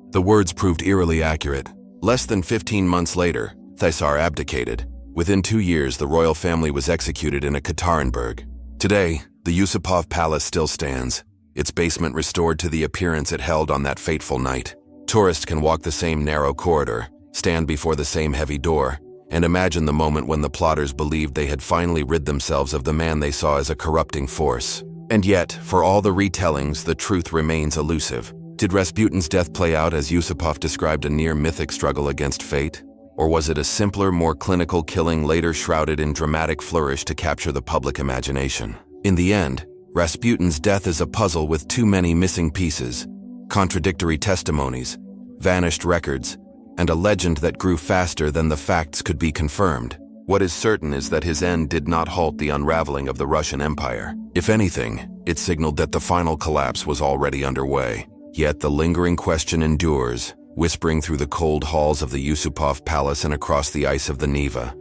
The words proved eerily accurate. Less than 15 months later, Tsar abdicated. Within 2 years, the royal family was executed in Ekaterinburg. Today, the Yusupov Palace still stands, its basement restored to the appearance it held on that fateful night. Tourists can walk the same narrow corridor, stand before the same heavy door, and imagine the moment when the plotters believed they had finally rid themselves of the man they saw as a corrupting force. And yet, for all the retellings, the truth remains elusive. Did Rasputin's death play out as Yusupov described, a near-mythic struggle against fate? Or was it a simpler, more clinical killing later shrouded in dramatic flourish to capture the public imagination? In the end, Rasputin's death is a puzzle with too many missing pieces, contradictory testimonies, vanished records, and a legend that grew faster than the facts could be confirmed. What is certain is that his end did not halt the unraveling of the Russian Empire. If anything, it signaled that the final collapse was already underway. Yet the lingering question endures, whispering through the cold halls of the Yusupov Palace and across the ice of the Neva.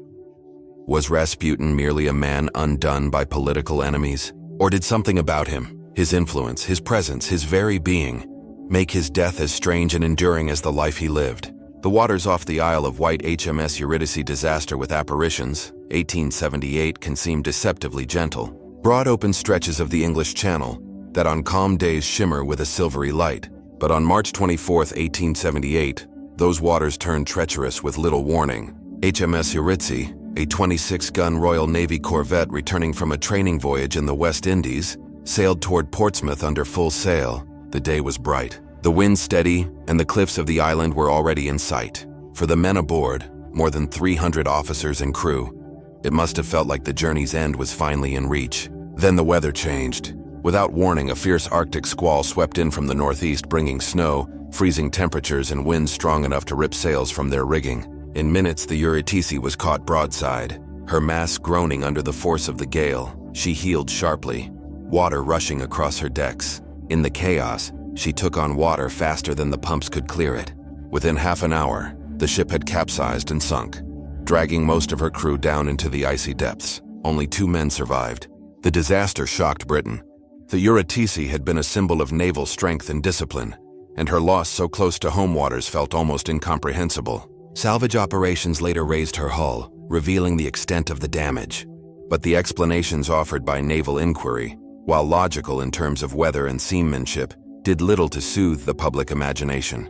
Was Rasputin merely a man undone by political enemies? Or did something about him, his influence, his presence, his very being, make his death as strange and enduring as the life he lived? The waters off the Isle of Wight HMS Eurydice disaster with apparitions, 1878, can seem deceptively gentle. Broad open stretches of the English Channel that on calm days shimmer with a silvery light. But on March 24, 1878, those waters turned treacherous with little warning. HMS Eurydice, a 26-gun Royal Navy corvette returning from a training voyage in the West Indies, sailed toward Portsmouth under full sail. The day was bright, the wind steady, and the cliffs of the island were already in sight. For the men aboard, more than 300 officers and crew, it must have felt like the journey's end was finally in reach. Then the weather changed. Without warning, a fierce Arctic squall swept in from the northeast, bringing snow, freezing temperatures, and winds strong enough to rip sails from their rigging. In minutes, the Eurydice was caught broadside. Her masts groaning under the force of the gale, she heeled sharply, water rushing across her decks. In the chaos, she took on water faster than the pumps could clear it. Within half an hour, the ship had capsized and sunk, dragging most of her crew down into the icy depths. Only 2 men survived. The disaster shocked Britain. The Eurydice had been a symbol of naval strength and discipline, and her loss so close to home waters felt almost incomprehensible. Salvage operations later raised her hull, revealing the extent of the damage. But the explanations offered by naval inquiry, while logical in terms of weather and seamanship, did little to soothe the public imagination.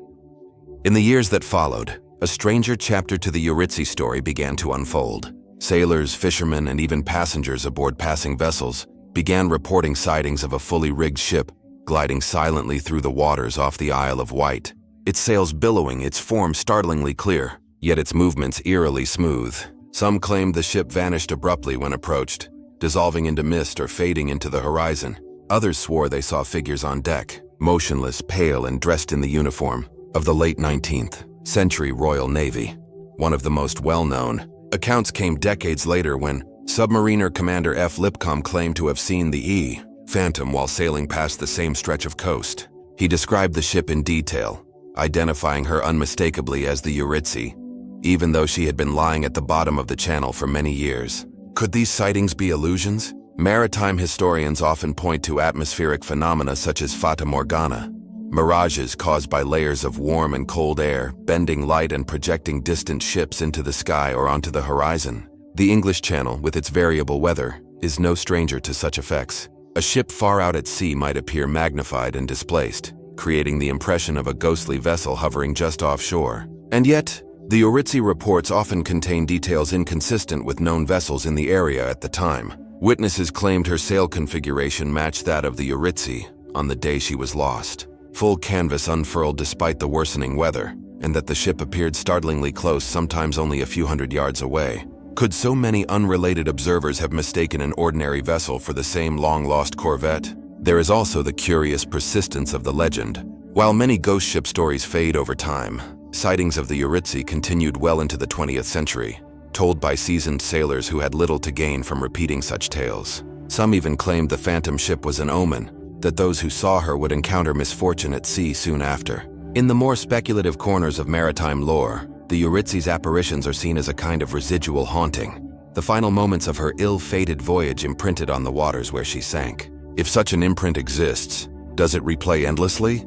In the years that followed, a stranger chapter to the Eurydice story began to unfold. Sailors, fishermen, and even passengers aboard passing vessels began reporting sightings of a fully rigged ship gliding silently through the waters off the Isle of Wight. Its sails billowing, its form startlingly clear, yet its movements eerily smooth. Some claimed the ship vanished abruptly when approached, dissolving into mist or fading into the horizon. Others swore they saw figures on deck, motionless, pale, and dressed in the uniform of the late 19th century Royal Navy. One of the most well-known accounts came decades later when submariner Commander F. Lipcomb claimed to have seen the Phantom while sailing past the same stretch of coast. He described the ship in detail, identifying her unmistakably as the Eurydice, even though she had been lying at the bottom of the channel for many years. Could these sightings be illusions? Maritime historians often point to atmospheric phenomena such as fata morgana, mirages caused by layers of warm and cold air, bending light and projecting distant ships into the sky or onto the horizon. The English Channel, with its variable weather, is no stranger to such effects. A ship far out at sea might appear magnified and displaced, creating the impression of a ghostly vessel hovering just offshore. And yet, The Uritzi reports often contain details inconsistent with known vessels in the area at the time. Witnesses claimed her sail configuration matched that of the Uritzi on the day she was lost. Full canvas unfurled despite the worsening weather, and that the ship appeared startlingly close, sometimes only a few hundred yards away. Could so many unrelated observers have mistaken an ordinary vessel for the same long-lost corvette? There is also the curious persistence of the legend. While many ghost ship stories fade over time, sightings of the Uritzi continued well into the 20th century, told by seasoned sailors who had little to gain from repeating such tales. Some even claimed the phantom ship was an omen, that those who saw her would encounter misfortune at sea soon after. In the more speculative corners of maritime lore, the Uritzi's apparitions are seen as a kind of residual haunting, the final moments of her ill-fated voyage imprinted on the waters where she sank. If such an imprint exists, does it replay endlessly?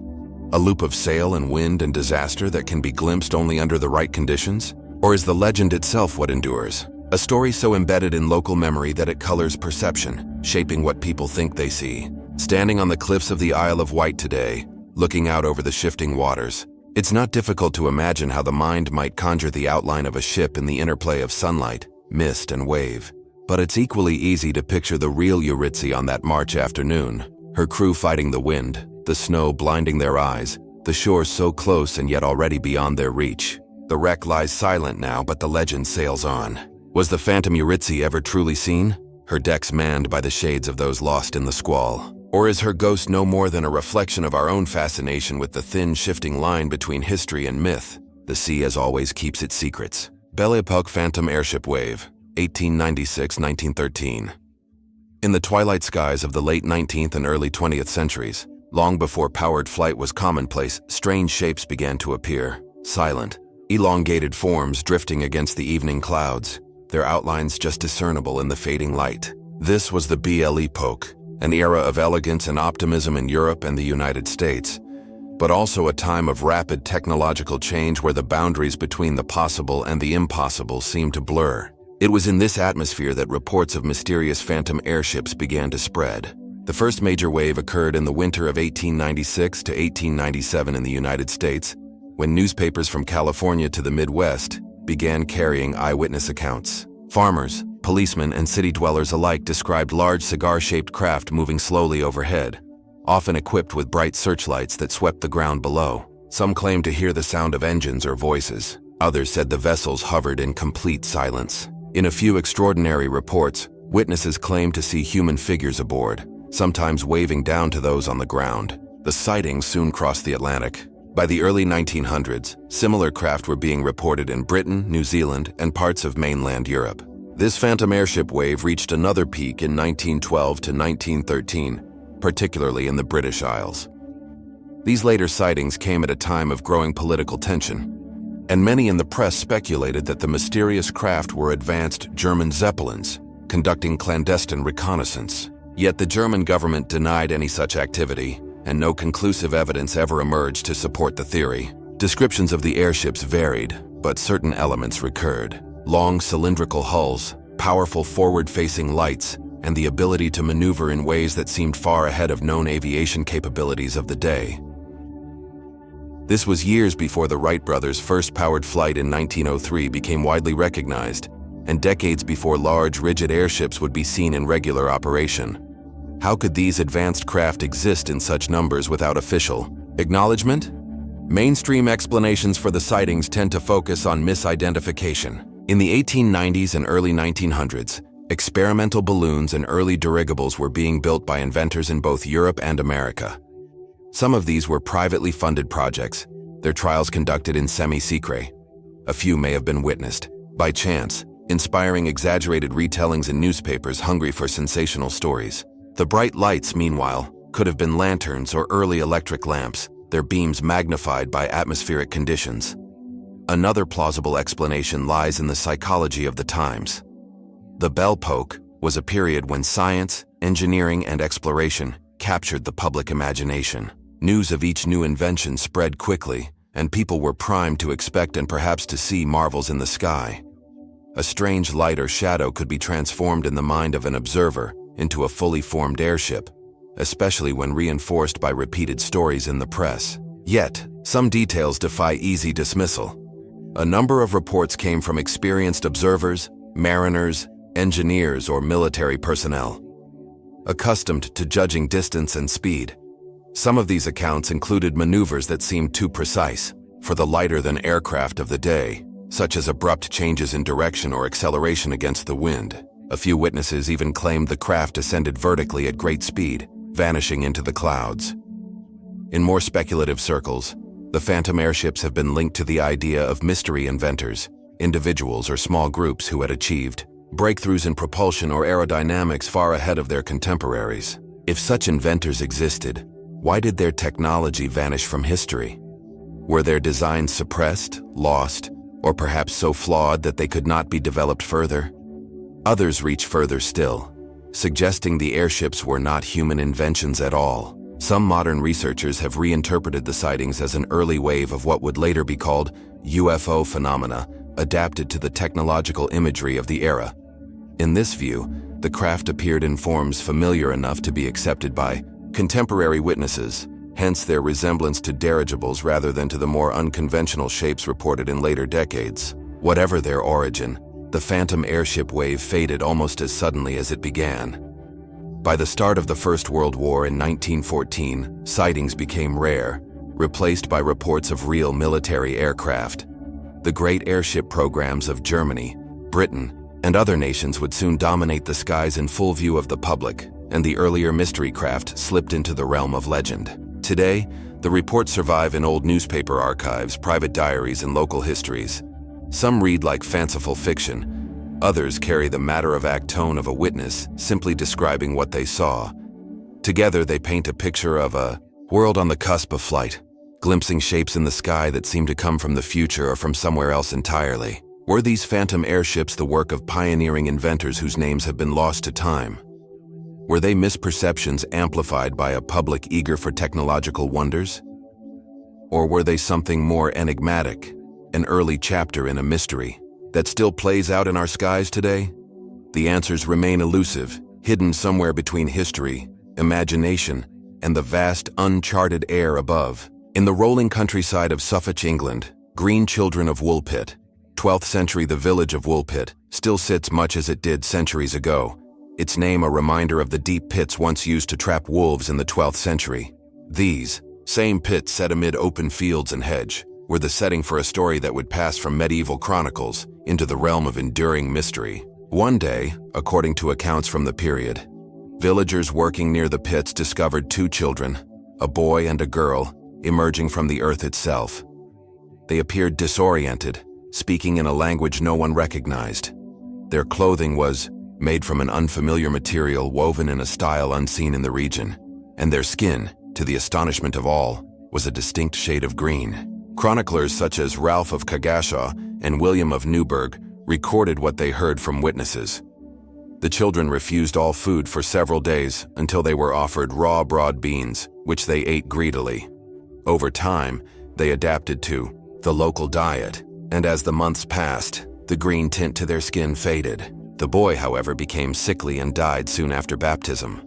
A loop of sail and wind and disaster that can be glimpsed only under the right conditions? Or is the legend itself what endures? A story so embedded in local memory that it colors perception, shaping what people think they see. Standing on the cliffs of the Isle of Wight today, looking out over the shifting waters, it's not difficult to imagine how the mind might conjure the outline of a ship in the interplay of sunlight, mist, and wave. But it's equally easy to picture the real Uritzi on that March afternoon, her crew fighting the wind, the snow blinding their eyes, the shore so close and yet already beyond their reach. The wreck lies silent now, but the legend sails on. Was the phantom Uritzi ever truly seen? Her decks manned by the shades of those lost in the squall? Or is her ghost no more than a reflection of our own fascination with the thin, shifting line between history and myth? The sea, as always, keeps its secrets. Belle Epoque Phantom Airship Wave, 1896–1913. In the twilight skies of the late 19th and early 20th centuries, long before powered flight was commonplace, strange shapes began to appear, silent, elongated forms drifting against the evening clouds, their outlines just discernible in the fading light. This was the Belle Epoque, an era of elegance and optimism in Europe and the United States, but also a time of rapid technological change where the boundaries between the possible and the impossible seemed to blur. It was in this atmosphere that reports of mysterious phantom airships began to spread. The first major wave occurred in the winter of 1896 to 1897 in the United States, when newspapers from California to the Midwest began carrying eyewitness accounts. Farmers, policemen, and city dwellers alike described large cigar-shaped craft moving slowly overhead, often equipped with bright searchlights that swept the ground below. Some claimed to hear the sound of engines or voices. Others said the vessels hovered in complete silence. In a few extraordinary reports, witnesses claimed to see human figures aboard, sometimes waving down to those on the ground. The sightings soon crossed the Atlantic. By the early 1900s, similar craft were being reported in Britain, New Zealand, and parts of mainland Europe. This phantom airship wave reached another peak in 1912 to 1913, particularly in the British Isles. These later sightings came at a time of growing political tension, and many in the press speculated that the mysterious craft were advanced German Zeppelins, conducting clandestine reconnaissance. Yet the German government denied any such activity, and no conclusive evidence ever emerged to support the theory. Descriptions of the airships varied, but certain elements recurred. Long cylindrical hulls, powerful forward-facing lights, and the ability to maneuver in ways that seemed far ahead of known aviation capabilities of the day. This was years before the Wright brothers' first powered flight in 1903 became widely recognized, and decades before large, rigid airships would be seen in regular operation. How could these advanced craft exist in such numbers without official acknowledgement? Mainstream explanations for the sightings tend to focus on misidentification. In the 1890s and early 1900s, experimental balloons and early dirigibles were being built by inventors in both Europe and America. Some of these were privately funded projects, their trials conducted in semi-secret. A few may have been witnessed, by chance, inspiring exaggerated retellings in newspapers hungry for sensational stories. The bright lights, meanwhile, could have been lanterns or early electric lamps, their beams magnified by atmospheric conditions. Another plausible explanation lies in the psychology of the times. The Belle Epoque was a period when science, engineering, and exploration captured the public imagination. News of each new invention spread quickly, and people were primed to expect and perhaps to see marvels in the sky. A strange light or shadow could be transformed in the mind of an observer into a fully formed airship, especially when reinforced by repeated stories in the press. Yet, some details defy easy dismissal. A number of reports came from experienced observers, mariners, engineers, or military personnel, accustomed to judging distance and speed. Some of these accounts included maneuvers that seemed too precise for the lighter-than aircraft of the day, such as abrupt changes in direction or acceleration against the wind. A few witnesses even claimed the craft descended vertically at great speed, vanishing into the clouds. In more speculative circles, the phantom airships have been linked to the idea of mystery inventors, individuals or small groups who had achieved breakthroughs in propulsion or aerodynamics far ahead of their contemporaries. If such inventors existed, why did their technology vanish from history? Were their designs suppressed, lost, or perhaps so flawed that they could not be developed further? Others reach further still, suggesting the airships were not human inventions at all. Some modern researchers have reinterpreted the sightings as an early wave of what would later be called UFO phenomena, adapted to the technological imagery of the era. In this view, the craft appeared in forms familiar enough to be accepted by contemporary witnesses, hence their resemblance to dirigibles rather than to the more unconventional shapes reported in later decades. Whatever their origin, the phantom airship wave faded almost as suddenly as it began. By the start of the First World War in 1914, sightings became rare, replaced by reports of real military aircraft. The great airship programs of Germany, Britain, and other nations would soon dominate the skies in full view of the public, and the earlier mystery craft slipped into the realm of legend. Today, the reports survive in old newspaper archives, private diaries, and local histories. Some read like fanciful fiction. Others carry the matter-of-fact tone of a witness, simply describing what they saw. Together, they paint a picture of a world on the cusp of flight, glimpsing shapes in the sky that seem to come from the future or from somewhere else entirely. Were these phantom airships the work of pioneering inventors whose names have been lost to time? Were they misperceptions amplified by a public eager for technological wonders? Or were they something more enigmatic, an early chapter in a mystery that still plays out in our skies today? The answers remain elusive, hidden somewhere between history, imagination, and the vast uncharted air above. In the rolling countryside of Suffolk, England, green children of Woolpit, 12th century, the village of Woolpit still sits much as it did centuries ago, its name a reminder of the deep pits once used to trap wolves in the 12th century. These same pits, set amid open fields and hedge, were the setting for a story that would pass from medieval chronicles into the realm of enduring mystery. One day, according to accounts from the period, villagers working near the pits discovered two children, a boy and a girl, emerging from the earth itself. They appeared disoriented, speaking in a language no one recognized. Their clothing was made from an unfamiliar material woven in a style unseen in the region, and their skin, to the astonishment of all, was a distinct shade of green. Chroniclers such as Ralph of Cagashaw and William of Newburgh recorded what they heard from witnesses. The children refused all food for several days until they were offered raw broad beans, which they ate greedily. Over time, they adapted to the local diet, and as the months passed, the green tint to their skin faded. The boy, however, became sickly and died soon after baptism.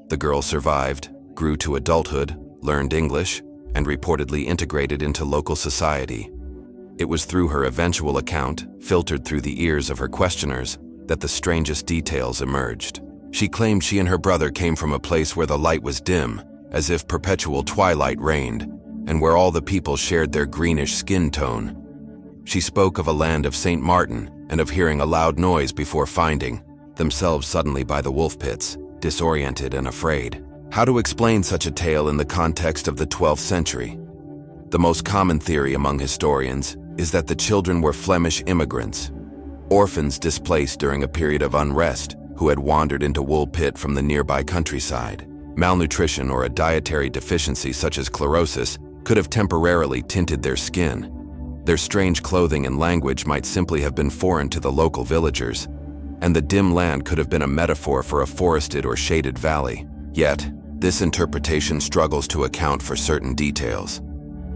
The girl survived, grew to adulthood, learned English, and reportedly integrated into local society. It was through her eventual account, filtered through the ears of her questioners, that the strangest details emerged. She claimed she and her brother came from a place where the light was dim, as if perpetual twilight reigned, and where all the people shared their greenish skin tone. She spoke of a land of St. Martin and of hearing a loud noise before finding themselves suddenly by the wolf pits, disoriented and afraid. How to explain such a tale in the context of the 12th century? The most common theory among historians is that the children were Flemish immigrants, orphans displaced during a period of unrest who had wandered into Woolpit from the nearby countryside. Malnutrition or a dietary deficiency such as chlorosis could have temporarily tinted their skin. Their strange clothing and language might simply have been foreign to the local villagers, and the dim land could have been a metaphor for a forested or shaded valley. Yet, this interpretation struggles to account for certain details.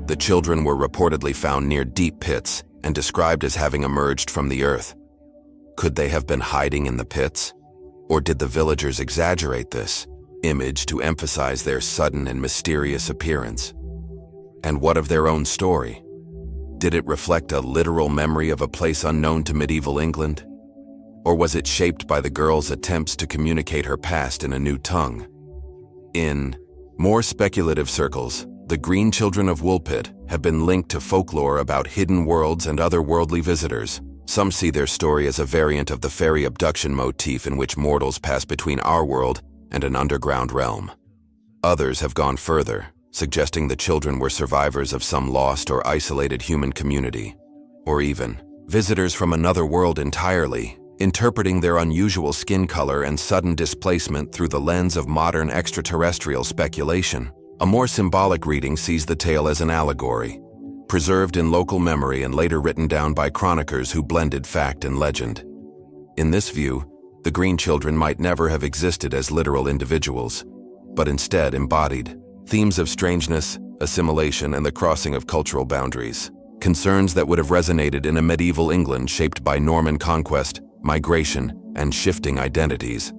The children were reportedly found near deep pits and described as having emerged from the earth. Could they have been hiding in the pits? Or did the villagers exaggerate this image to emphasize their sudden and mysterious appearance? And what of their own story? Did it reflect a literal memory of a place unknown to medieval England? Or was it shaped by the girl's attempts to communicate her past in a new tongue? In more speculative circles, the Green Children of Woolpit have been linked to folklore about hidden worlds and otherworldly visitors. Some see their story as a variant of the fairy abduction motif in which mortals pass between our world and an underground realm. Others have gone further, suggesting the children were survivors of some lost or isolated human community, or even visitors from another world entirely, interpreting their unusual skin color and sudden displacement through the lens of modern extraterrestrial speculation. A more symbolic reading sees the tale as an allegory, preserved in local memory and later written down by chroniclers who blended fact and legend. In this view, the Green Children might never have existed as literal individuals, but instead embodied themes of strangeness, assimilation, and the crossing of cultural boundaries, concerns that would have resonated in a medieval England shaped by Norman conquest, migration, and shifting identities.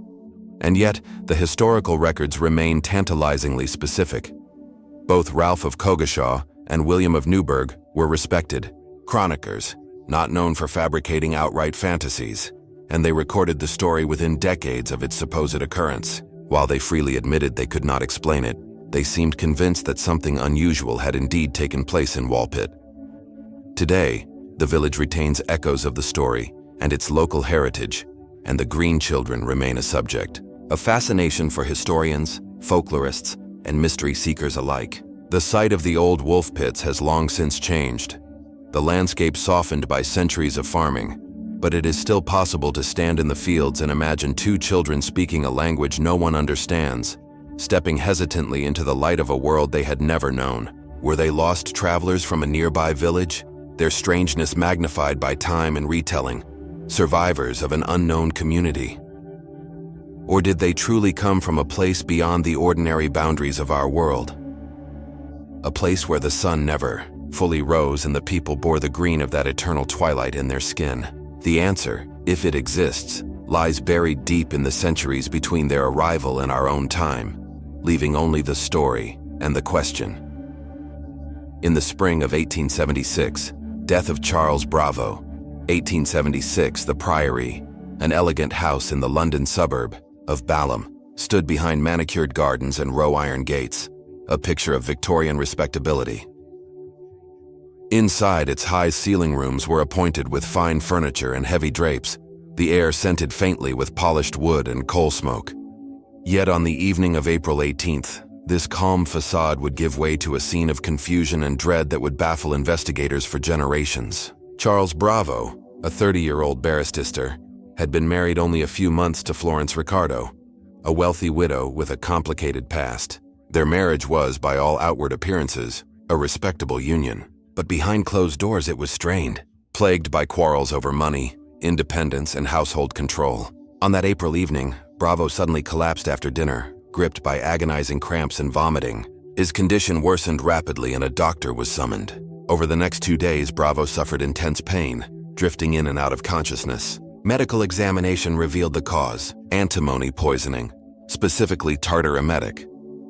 And yet, the historical records remain tantalizingly specific. Both Ralph of Coggeshall and William of Newburgh were respected chroniclers, not known for fabricating outright fantasies, and they recorded the story within decades of its supposed occurrence. While they freely admitted they could not explain it, they seemed convinced that something unusual had indeed taken place in Woolpit. Today, the village retains echoes of the story and its local heritage, and the Green Children remain a subject of fascination for historians, folklorists, and mystery seekers alike. The site of the old wolf pits has long since changed, the landscape softened by centuries of farming, but it is still possible to stand in the fields and imagine two children speaking a language no one understands, stepping hesitantly into the light of a world they had never known. Were they lost travelers from a nearby village, their strangeness magnified by time and retelling, survivors of an unknown community? Or did they truly come from a place beyond the ordinary boundaries of our world? A place where the sun never fully rose and the people bore the green of that eternal twilight in their skin. The answer, if it exists, lies buried deep in the centuries between their arrival and our own time, leaving only the story and the question. In the spring of 1876, death of Charles Bravo. 1876, the Priory, an elegant house in the London suburb of Balham, stood behind manicured gardens and row-iron gates, a picture of Victorian respectability. Inside, its high ceiling rooms were appointed with fine furniture and heavy drapes, the air scented faintly with polished wood and coal smoke. Yet on the evening of April 18th, this calm facade would give way to a scene of confusion and dread that would baffle investigators for generations. Charles Bravo, a 30-year-old barrister, had been married only a few months to Florence Ricardo, a wealthy widow with a complicated past. Their marriage was, by all outward appearances, a respectable union, but behind closed doors it was strained, plagued by quarrels over money, independence, and household control. On that April evening, Bravo suddenly collapsed after dinner, gripped by agonizing cramps and vomiting. His condition worsened rapidly and a doctor was summoned. Over the next 2 days, Bravo suffered intense pain, drifting in and out of consciousness. Medical examination revealed the cause: antimony poisoning, specifically tartar emetic,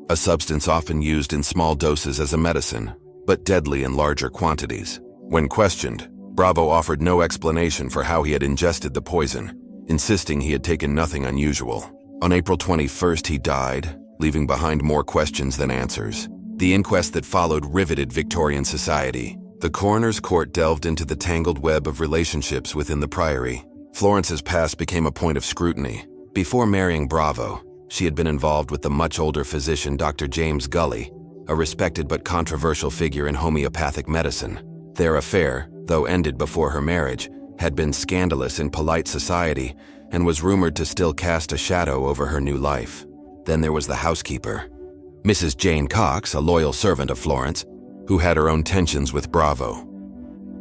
a substance often used in small doses as a medicine, but deadly in larger quantities. When questioned, Bravo offered no explanation for how he had ingested the poison, insisting he had taken nothing unusual. On April 21st, he died, leaving behind more questions than answers. The inquest that followed riveted Victorian society. The coroner's court delved into the tangled web of relationships within the Priory. Florence's past became a point of scrutiny. Before marrying Bravo, she had been involved with the much older physician Dr. James Gully, a respected but controversial figure in homeopathic medicine. Their affair, though ended before her marriage, had been scandalous in polite society and was rumored to still cast a shadow over her new life. Then there was the housekeeper, Mrs. Jane Cox, a loyal servant of Florence, who had her own tensions with Bravo.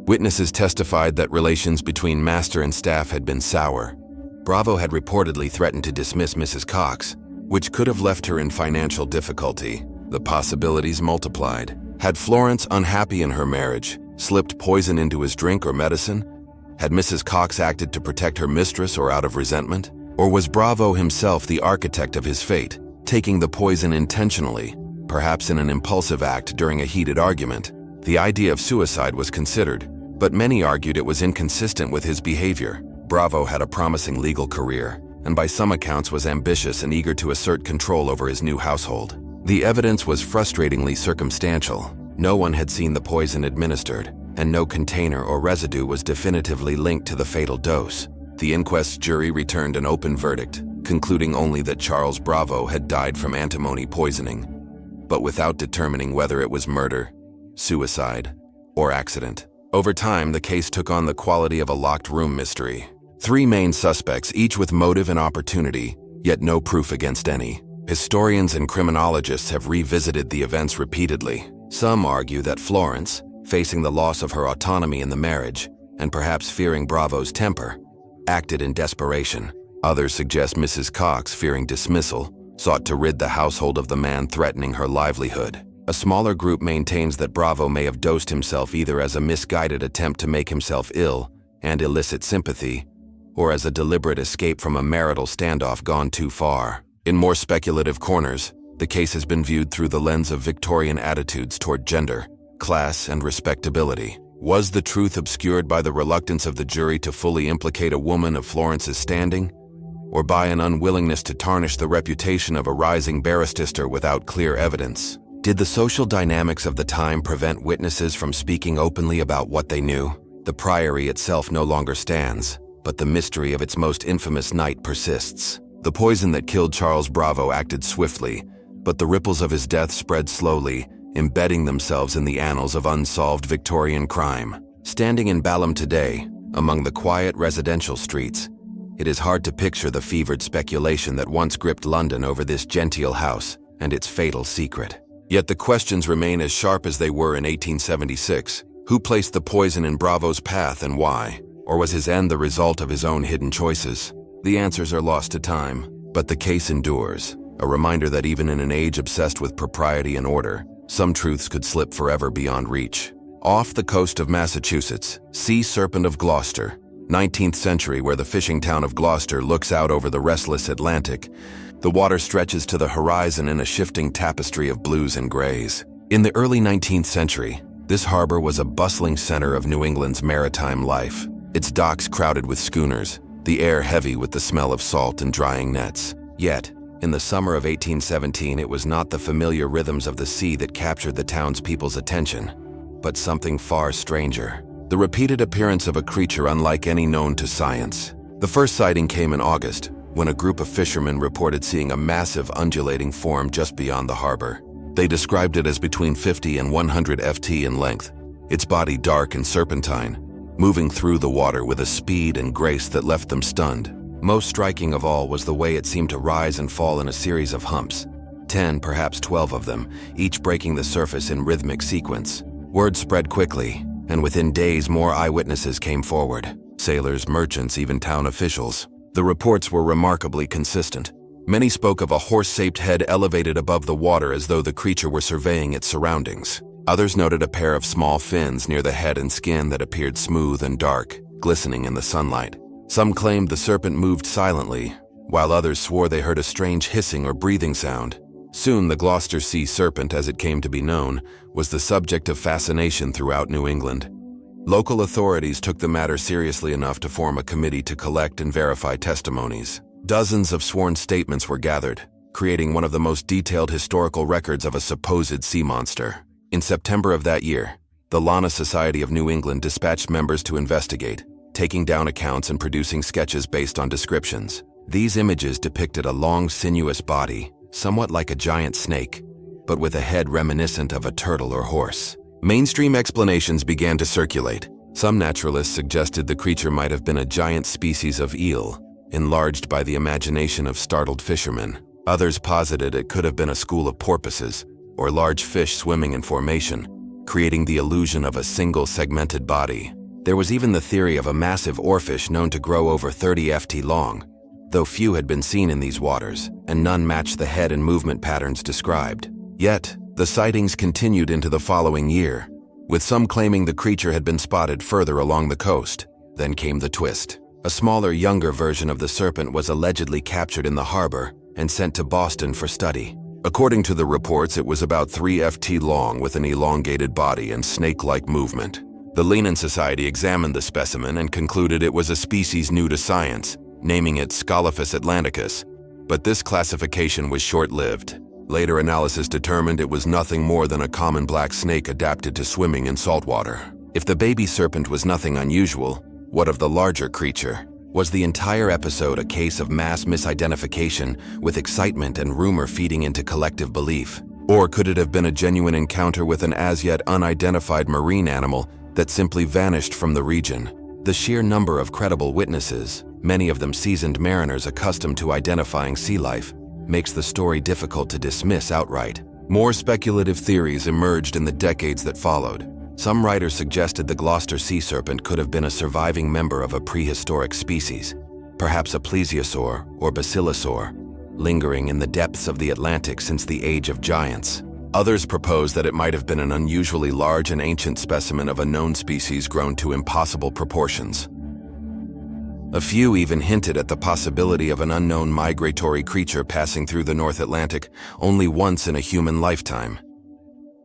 Witnesses testified that relations between master and staff had been sour. Bravo had reportedly threatened to dismiss Mrs. Cox, which could have left her in financial difficulty. The possibilities multiplied. Had Florence, unhappy in her marriage, slipped poison into his drink or medicine? Had Mrs. Cox acted to protect her mistress or out of resentment? Or was Bravo himself the architect of his fate, taking the poison intentionally, perhaps in an impulsive act during a heated argument? The idea of suicide was considered, but many argued it was inconsistent with his behavior. Bravo had a promising legal career, and by some accounts was ambitious and eager to assert control over his new household. The evidence was frustratingly circumstantial. No one had seen the poison administered, and no container or residue was definitively linked to the fatal dose. The inquest jury returned an open verdict, concluding only that Charles Bravo had died from antimony poisoning, but without determining whether it was murder, suicide, or accident. Over time, the case took on the quality of a locked room mystery. 3 main suspects, each with motive and opportunity, yet no proof against any. Historians and criminologists have revisited the events repeatedly. Some argue that Florence, facing the loss of her autonomy in the marriage, and perhaps fearing Bravo's temper, acted in desperation. Others suggest Mrs. Cox, fearing dismissal, sought to rid the household of the man threatening her livelihood. A smaller group maintains that Bravo may have dosed himself either as a misguided attempt to make himself ill and elicit sympathy, or as a deliberate escape from a marital standoff gone too far. In more speculative corners, the case has been viewed through the lens of Victorian attitudes toward gender, class, and respectability. Was the truth obscured by the reluctance of the jury to fully implicate a woman of Florence's standing, or by an unwillingness to tarnish the reputation of a rising barrister without clear evidence? Did the social dynamics of the time prevent witnesses from speaking openly about what they knew? The priory itself no longer stands, but the mystery of its most infamous night persists. The poison that killed Charles Bravo acted swiftly, but the ripples of his death spread slowly, embedding themselves in the annals of unsolved Victorian crime. Standing in Balham today, among the quiet residential streets, it is hard to picture the fevered speculation that once gripped London over this genteel house and its fatal secret. Yet the questions remain as sharp as they were in 1876. Who placed the poison in Bravo's path and why? Or was his end the result of his own hidden choices? The answers are lost to time, but the case endures, a reminder that even in an age obsessed with propriety and order, some truths could slip forever beyond reach. Off the coast of Massachusetts, Sea Serpent of Gloucester, 19th century, where the fishing town of Gloucester looks out over the restless Atlantic. The water stretches to the horizon in a shifting tapestry of blues and grays. In the early 19th century, this harbor was a bustling center of New England's maritime life, its docks crowded with schooners, the air heavy with the smell of salt and drying nets. Yet, in the summer of 1817, it was not the familiar rhythms of the sea that captured the townspeople's attention, but something far stranger. The repeated appearance of a creature unlike any known to science. The first sighting came in August, when a group of fishermen reported seeing a massive undulating form just beyond the harbor. They described it as between 50 and 100 ft in length, its body dark and serpentine, moving through the water with a speed and grace that left them stunned. Most striking of all was the way it seemed to rise and fall in a series of humps, 10, perhaps 12 of them, each breaking the surface in rhythmic sequence. Word spread quickly, and within days more eyewitnesses came forward. Sailors, merchants, even town officials. The reports were remarkably consistent. Many spoke of a horse-shaped head elevated above the water as though the creature were surveying its surroundings. Others noted a pair of small fins near the head and skin that appeared smooth and dark, glistening in the sunlight. Some claimed the serpent moved silently, while others swore they heard a strange hissing or breathing sound. Soon the Gloucester Sea Serpent, as it came to be known, was the subject of fascination throughout New England. Local authorities took the matter seriously enough to form a committee to collect and verify testimonies. Dozens of sworn statements were gathered, creating one of the most detailed historical records of a supposed sea monster. In September of that year, the Lana Society of New England dispatched members to investigate, taking down accounts and producing sketches based on descriptions. These images depicted a long, sinuous body, somewhat like a giant snake, but with a head reminiscent of a turtle or horse. Mainstream explanations began to circulate. Some naturalists suggested the creature might have been a giant species of eel, enlarged by the imagination of startled fishermen. Others posited it could have been a school of porpoises, or large fish swimming in formation, creating the illusion of a single segmented body. There was even the theory of a massive oarfish known to grow over 30 ft long, though few had been seen in these waters, and none matched the head and movement patterns described. Yet, the sightings continued into the following year, with some claiming the creature had been spotted further along the coast. Then came the twist. A smaller, younger version of the serpent was allegedly captured in the harbor and sent to Boston for study. According to the reports, it was about 3 ft long with an elongated body and snake-like movement. The Linnean Society examined the specimen and concluded it was a species new to science, naming it Scolophus atlanticus. But this classification was short-lived. Later analysis determined it was nothing more than a common black snake adapted to swimming in saltwater. If the baby serpent was nothing unusual, what of the larger creature? Was the entire episode a case of mass misidentification, with excitement and rumor feeding into collective belief? Or could it have been a genuine encounter with an as-yet unidentified marine animal that simply vanished from the region? The sheer number of credible witnesses, many of them seasoned mariners accustomed to identifying sea life, makes the story difficult to dismiss outright. More speculative theories emerged in the decades that followed. Some writers suggested the Gloucester sea serpent could have been a surviving member of a prehistoric species, perhaps a plesiosaur or basilosaur, lingering in the depths of the Atlantic since the Age of Giants. Others proposed that it might have been an unusually large and ancient specimen of a known species grown to impossible proportions. A few even hinted at the possibility of an unknown migratory creature passing through the North Atlantic only once in a human lifetime.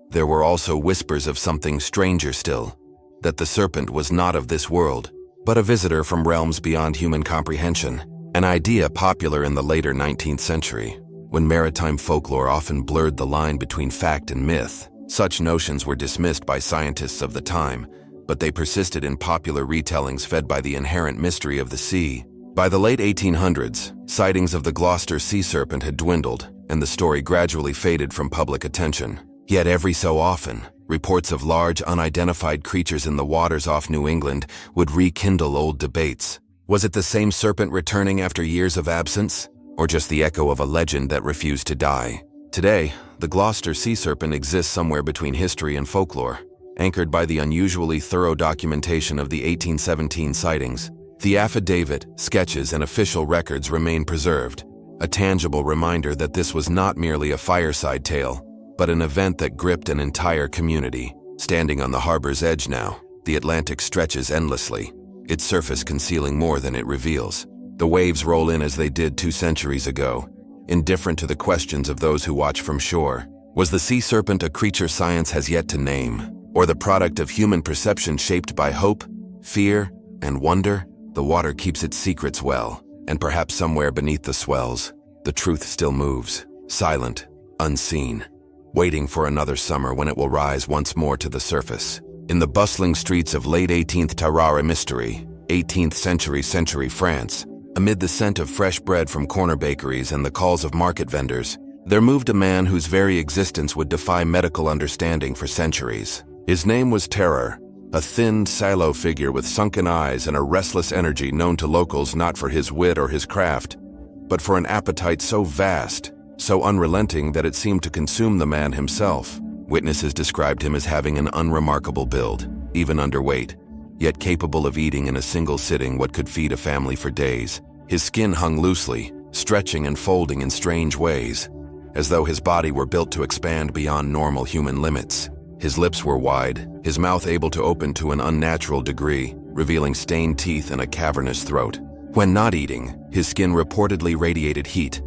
There were also whispers of something stranger still, that the serpent was not of this world, but a visitor from realms beyond human comprehension, an idea popular in the later 19th century, when maritime folklore often blurred the line between fact and myth. Such notions were dismissed by scientists of the time, but they persisted in popular retellings fed by the inherent mystery of the sea. By the late 1800s, sightings of the Gloucester sea serpent had dwindled, and the story gradually faded from public attention. Yet every so often, reports of large unidentified creatures in the waters off New England would rekindle old debates. Was it the same serpent returning after years of absence, or just the echo of a legend that refused to die? Today, the Gloucester sea serpent exists somewhere between history and folklore, anchored by the unusually thorough documentation of the 1817 sightings. The affidavit, sketches, and official records remain preserved, a tangible reminder that this was not merely a fireside tale, but an event that gripped an entire community. Standing on the harbor's edge now, the Atlantic stretches endlessly, its surface concealing more than it reveals. The waves roll in as they did 2 centuries ago, indifferent to the questions of those who watch from shore. Was the sea serpent a creature science has yet to name, or the product of human perception shaped by hope, fear, and wonder? The water keeps its secrets well, and perhaps somewhere beneath the swells, the truth still moves, silent, unseen, waiting for another summer when it will rise once more to the surface. In the bustling streets of late 18th Tarare mystery, 18th century France, amid the scent of fresh bread from corner bakeries and the calls of market vendors, there moved a man whose very existence would defy medical understanding for centuries. His name was Terror, a thin, sallow figure with sunken eyes and a restless energy known to locals not for his wit or his craft, but for an appetite so vast, so unrelenting that it seemed to consume the man himself. Witnesses described him as having an unremarkable build, even underweight, yet capable of eating in a single sitting what could feed a family for days. His skin hung loosely, stretching and folding in strange ways, as though his body were built to expand beyond normal human limits. His lips were wide, his mouth able to open to an unnatural degree, revealing stained teeth and a cavernous throat. When not eating, his skin reportedly radiated heat,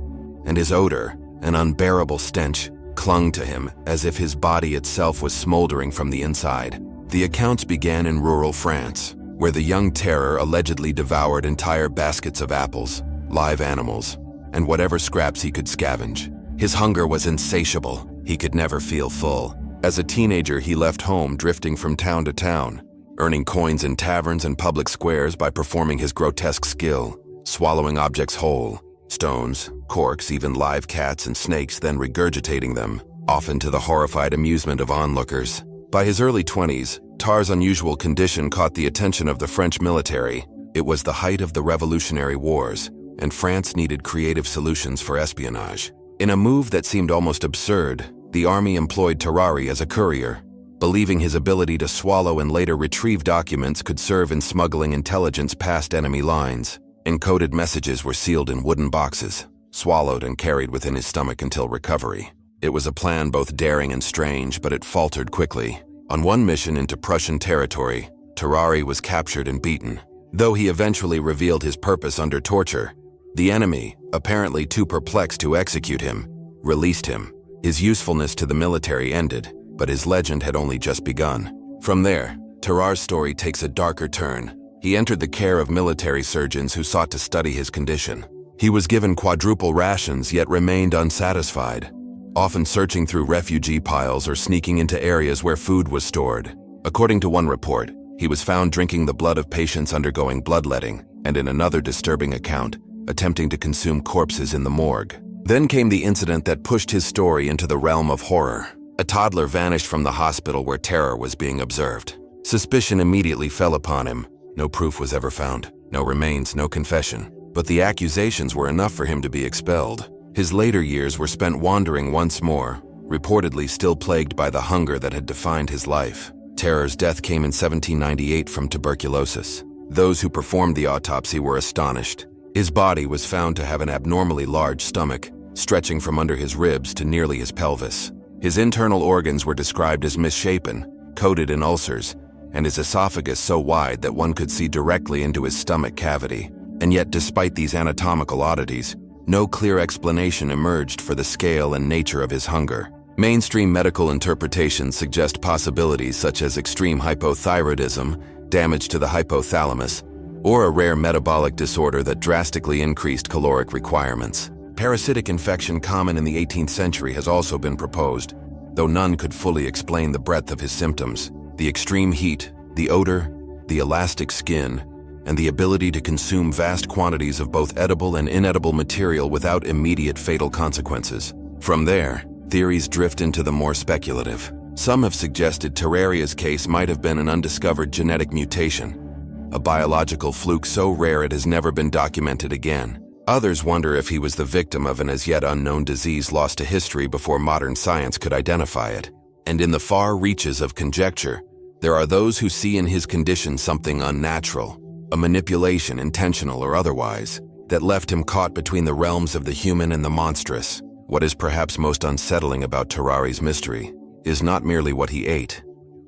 and his odor, an unbearable stench, clung to him as if his body itself was smoldering from the inside. The accounts began in rural France, where the young Terror allegedly devoured entire baskets of apples, live animals, and whatever scraps he could scavenge. His hunger was insatiable. He could never feel full. As a teenager, he left home, drifting from town to town, earning coins in taverns and public squares by performing his grotesque skill, swallowing objects whole, stones, corks, even live cats and snakes, then regurgitating them, often to the horrified amusement of onlookers. By his early 20s, Tar's unusual condition caught the attention of the French military. It was the height of the Revolutionary Wars, and France needed creative solutions for espionage. In a move that seemed almost absurd, the army employed Terrari as a courier, believing his ability to swallow and later retrieve documents could serve in smuggling intelligence past enemy lines. Encoded messages were sealed in wooden boxes, swallowed and carried within his stomach until recovery. It was a plan both daring and strange, but it faltered quickly. On one mission into Prussian territory, Terrari was captured and beaten. Though he eventually revealed his purpose under torture, the enemy, apparently too perplexed to execute him, released him. His usefulness to the military ended, but his legend had only just begun. From there, Tarar's story takes a darker turn. He entered the care of military surgeons who sought to study his condition. He was given quadruple rations yet remained unsatisfied, often searching through refugee piles or sneaking into areas where food was stored. According to one report, he was found drinking the blood of patients undergoing bloodletting, and in another disturbing account, attempting to consume corpses in the morgue. Then came the incident that pushed his story into the realm of horror. A toddler vanished from the hospital where terror was being observed. Suspicion immediately fell upon him. No proof was ever found, no remains, no confession. But the accusations were enough for him to be expelled. His later years were spent wandering once more, reportedly still plagued by the hunger that had defined his life. Terror's death came in 1798 from tuberculosis. Those who performed the autopsy were astonished. His body was found to have an abnormally large stomach, stretching from under his ribs to nearly his pelvis. His internal organs were described as misshapen, coated in ulcers, and his esophagus so wide that one could see directly into his stomach cavity. And yet, despite these anatomical oddities, no clear explanation emerged for the scale and nature of his hunger. Mainstream medical interpretations suggest possibilities such as extreme hypothyroidism, damage to the hypothalamus, or a rare metabolic disorder that drastically increased caloric requirements. Parasitic infection common in the 18th century has also been proposed, though none could fully explain the breadth of his symptoms. The extreme heat, the odor, the elastic skin, and the ability to consume vast quantities of both edible and inedible material without immediate fatal consequences. From there, theories drift into the more speculative. Some have suggested Terraria's case might have been an undiscovered genetic mutation, a biological fluke so rare it has never been documented again. Others wonder if he was the victim of an as yet unknown disease lost to history before modern science could identify it. And in the far reaches of conjecture, there are those who see in his condition something unnatural, a manipulation, intentional or otherwise, that left him caught between the realms of the human and the monstrous. What is perhaps most unsettling about Terrari's mystery is not merely what he ate,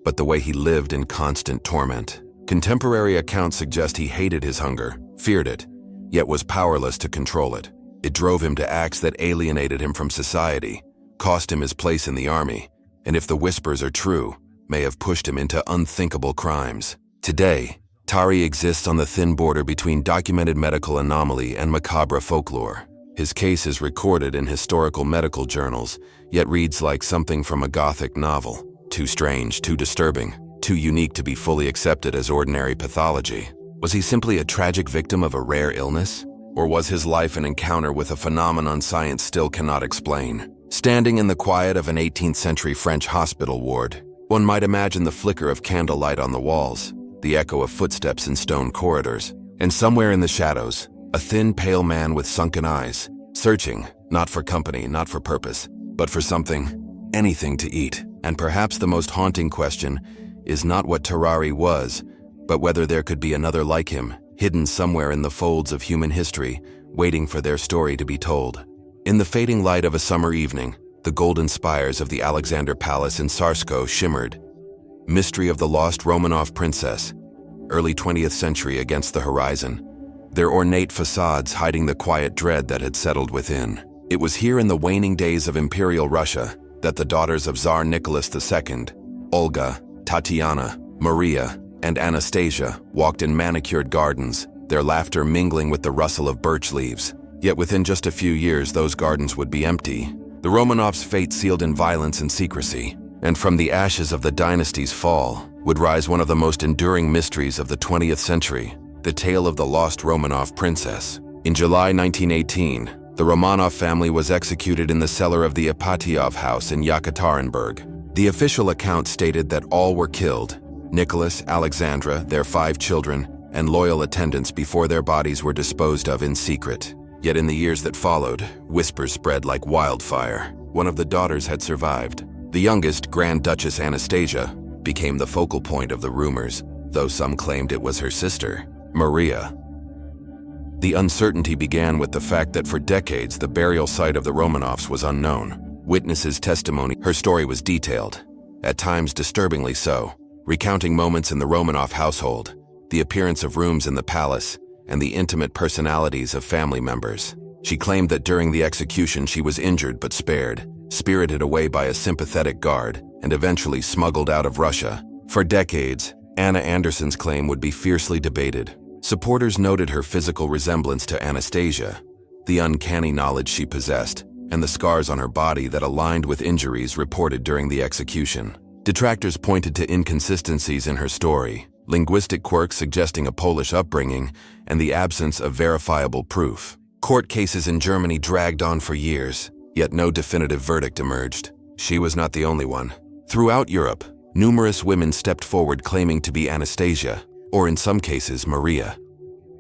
but the way he lived in constant torment. Contemporary accounts suggest he hated his hunger, feared it, yet was powerless to control it. It drove him to acts that alienated him from society, cost him his place in the army, and if the whispers are true, may have pushed him into unthinkable crimes. Today, Tari exists on the thin border between documented medical anomaly and macabre folklore. His case is recorded in historical medical journals, yet reads like something from a Gothic novel. Too strange, too disturbing, too unique to be fully accepted as ordinary pathology. Was he simply a tragic victim of a rare illness? Or was his life an encounter with a phenomenon science still cannot explain? Standing in the quiet of an 18th century French hospital ward, one might imagine the flicker of candlelight on the walls, the echo of footsteps in stone corridors, and somewhere in the shadows, a thin, pale man with sunken eyes, searching, not for company, not for purpose, but for something, anything to eat. And perhaps the most haunting question is not what Terrari was, but whether there could be another like him, hidden somewhere in the folds of human history, waiting for their story to be told. In the fading light of a summer evening, the golden spires of the Alexander Palace in Sarsko shimmered. Mystery of the lost Romanov princess, early 20th century against the horizon, their ornate facades hiding the quiet dread that had settled within. It was here in the waning days of Imperial Russia that the daughters of Tsar Nicholas II, Olga, Tatiana, Maria, and Anastasia walked in manicured gardens, their laughter mingling with the rustle of birch leaves. Yet within just a few years, those gardens would be empty. The Romanovs' fate sealed in violence and secrecy, and from the ashes of the dynasty's fall would rise one of the most enduring mysteries of the 20th century, the tale of the lost Romanov princess. In July 1918, the Romanov family was executed in the cellar of the Ipatiev house in Yekaterinburg. The official account stated that all were killed: Nicholas, Alexandra, their 5 children, and loyal attendants before their bodies were disposed of in secret. Yet in the years that followed, whispers spread like wildfire. One of the daughters had survived. The youngest, Grand Duchess Anastasia, became the focal point of the rumors, though some claimed it was her sister, Maria. The uncertainty began with the fact that for decades the burial site of the Romanovs was unknown. Witnesses' testimony, her story was detailed, at times disturbingly so, recounting moments in the Romanov household, the appearance of rooms in the palace, and the intimate personalities of family members. She claimed that during the execution she was injured but spared, spirited away by a sympathetic guard, and eventually smuggled out of Russia. For decades, Anna Anderson's claim would be fiercely debated. Supporters noted her physical resemblance to Anastasia, the uncanny knowledge she possessed, and the scars on her body that aligned with injuries reported during the execution. Detractors pointed to inconsistencies in her story, linguistic quirks suggesting a Polish upbringing, and the absence of verifiable proof. Court cases in Germany dragged on for years, yet no definitive verdict emerged. She was not the only one. Throughout Europe, numerous women stepped forward claiming to be Anastasia, or in some cases, Maria.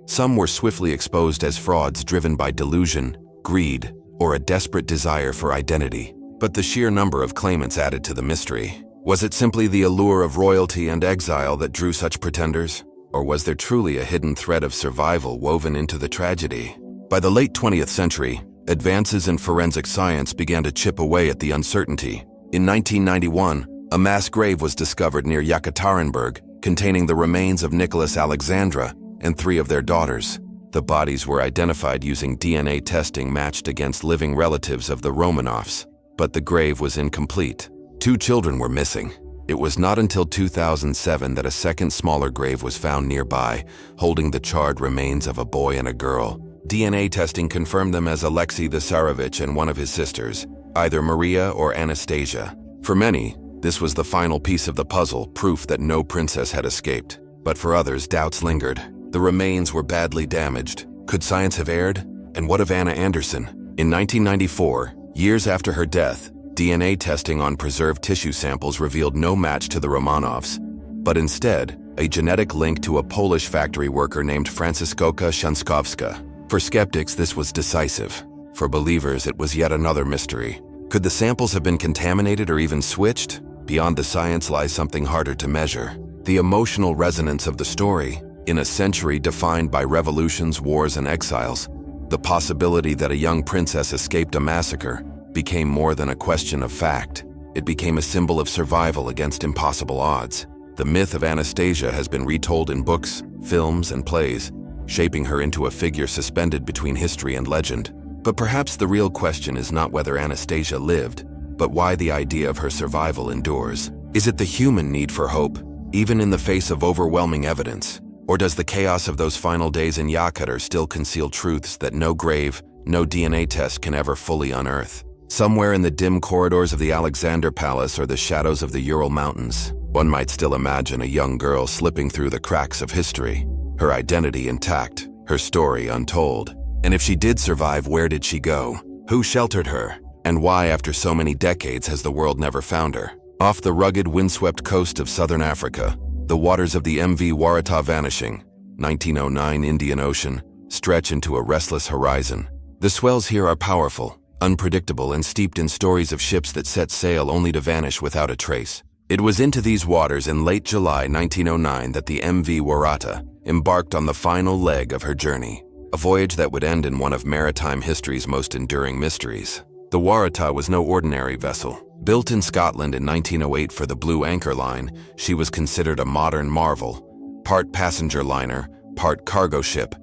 Some were swiftly exposed as frauds driven by delusion, greed, or a desperate desire for identity. But the sheer number of claimants added to the mystery. Was it simply the allure of royalty and exile that drew such pretenders? Or was there truly a hidden thread of survival woven into the tragedy? By the late 20th century, advances in forensic science began to chip away at the uncertainty. In 1991, a mass grave was discovered near Yekaterinburg, containing the remains of Nicholas Alexandra and 3 of their daughters. The bodies were identified using DNA testing matched against living relatives of the Romanovs, but the grave was incomplete. 2 children were missing. It was not until 2007 that a second smaller grave was found nearby, holding the charred remains of a boy and a girl. DNA testing confirmed them as Alexei the Tsarevich and one of his sisters, either Maria or Anastasia. For many, this was the final piece of the puzzle, proof that no princess had escaped. But for others, doubts lingered. The remains were badly damaged. Could science have erred? And what of Anna Anderson? In 1994, years after her death, DNA testing on preserved tissue samples revealed no match to the Romanovs, but instead, a genetic link to a Polish factory worker named Franciszka Szankowska. For skeptics, this was decisive. For believers, it was yet another mystery. Could the samples have been contaminated or even switched? Beyond the science lies something harder to measure. The emotional resonance of the story. In a century defined by revolutions, wars, and exiles, the possibility that a young princess escaped a massacre became more than a question of fact. It became a symbol of survival against impossible odds. The myth of Anastasia has been retold in books, films, and plays, shaping her into a figure suspended between history and legend. But perhaps the real question is not whether Anastasia lived, but why the idea of her survival endures. Is it the human need for hope, even in the face of overwhelming evidence? Or does the chaos of those final days in Yekaterinburg still conceal truths that no grave, no DNA test can ever fully unearth? Somewhere in the dim corridors of the Alexander Palace or the shadows of the Ural Mountains, one might still imagine a young girl slipping through the cracks of history, her identity intact, her story untold. And if she did survive, where did she go? Who sheltered her? And why, after so many decades, has the world never found her? Off the rugged, windswept coast of southern Africa, the waters of the MV Waratah vanishing, 1909 Indian Ocean, stretch into a restless horizon. The swells here are powerful, unpredictable, and steeped in stories of ships that set sail only to vanish without a trace. It was into these waters in late July 1909 that the MV Waratah embarked on the final leg of her journey, a voyage that would end in one of maritime history's most enduring mysteries. The Waratah was no ordinary vessel. Built in Scotland in 1908 for the Blue Anchor Line, she was considered a modern marvel, part passenger liner, part cargo ship,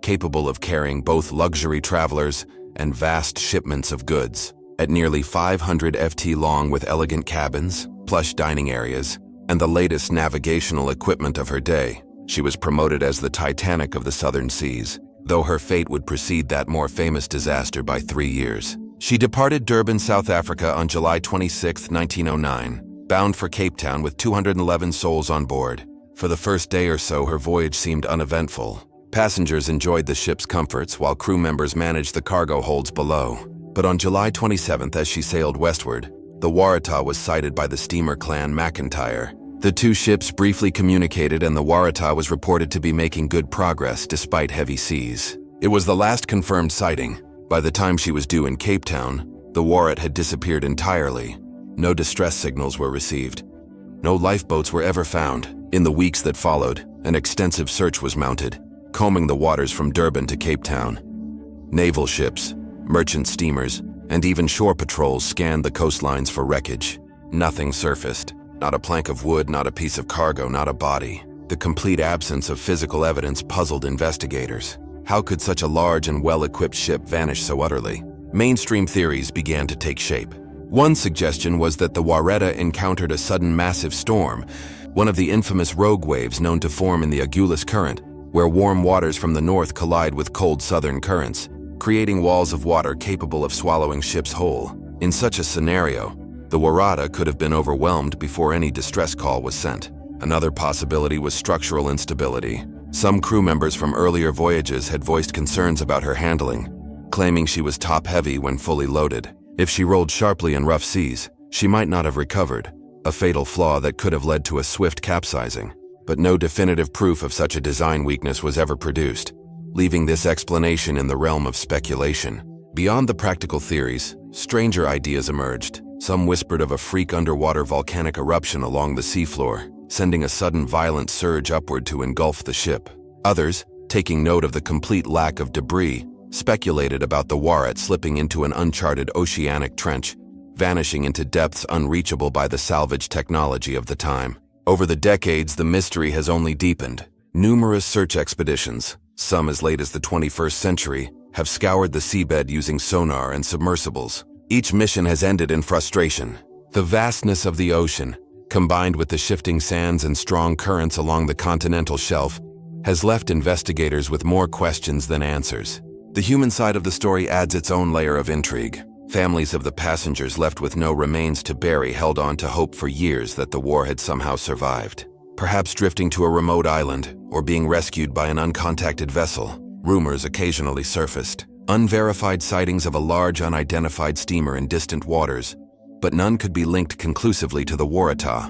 capable of carrying both luxury travelers and vast shipments of goods. At nearly 500 ft long with elegant cabins, plush dining areas, and the latest navigational equipment of her day, she was promoted as the Titanic of the Southern Seas, though her fate would precede that more famous disaster by 3 years. She departed Durban, South Africa on July 26, 1909, bound for Cape Town with 211 souls on board. For the first day or so, her voyage seemed uneventful. Passengers enjoyed the ship's comforts while crew members managed the cargo holds below. But on July 27th, as she sailed westward, the Waratah was sighted by the steamer Clan McIntyre. The two ships briefly communicated, and the Waratah was reported to be making good progress despite heavy seas. It was the last confirmed sighting. By the time she was due in Cape Town, the Waratah had disappeared entirely. No distress signals were received. No lifeboats were ever found. In the weeks that followed, an extensive search was mounted, combing the waters from Durban to Cape Town. Naval ships, merchant steamers, and even shore patrols scanned the coastlines for wreckage. Nothing surfaced. Not a plank of wood, not a piece of cargo, not a body. The complete absence of physical evidence puzzled investigators. How could such a large and well-equipped ship vanish so utterly? Mainstream theories began to take shape. One suggestion was that the Waretta encountered a sudden massive storm, one of the infamous rogue waves known to form in the Agulhas Current, where warm waters from the north collide with cold southern currents, creating walls of water capable of swallowing ships whole. In such a scenario, the Waretta could have been overwhelmed before any distress call was sent. Another possibility was structural instability. Some crew members from earlier voyages had voiced concerns about her handling, claiming she was top-heavy when fully loaded. If she rolled sharply in rough seas, she might not have recovered, a fatal flaw that could have led to a swift capsizing. But no definitive proof of such a design weakness was ever produced, leaving this explanation in the realm of speculation. Beyond the practical theories, stranger ideas emerged. Some whispered of a freak underwater volcanic eruption along the seafloor, sending a sudden violent surge upward to engulf the ship. Others, taking note of the complete lack of debris, speculated about the Waretta slipping into an uncharted oceanic trench, vanishing into depths unreachable by the salvage technology of the time. Over the decades, the mystery has only deepened. Numerous search expeditions, some as late as the 21st century, have scoured the seabed using sonar and submersibles. Each mission has ended in frustration. The vastness of the ocean, combined with the shifting sands and strong currents along the continental shelf, has left investigators with more questions than answers. The human side of the story adds its own layer of intrigue. Families of the passengers left with no remains to bury held on to hope for years that the war had somehow survived. Perhaps drifting to a remote island or being rescued by an uncontacted vessel. Rumors occasionally surfaced. Unverified sightings of a large unidentified steamer in distant waters, but none could be linked conclusively to the Waretta.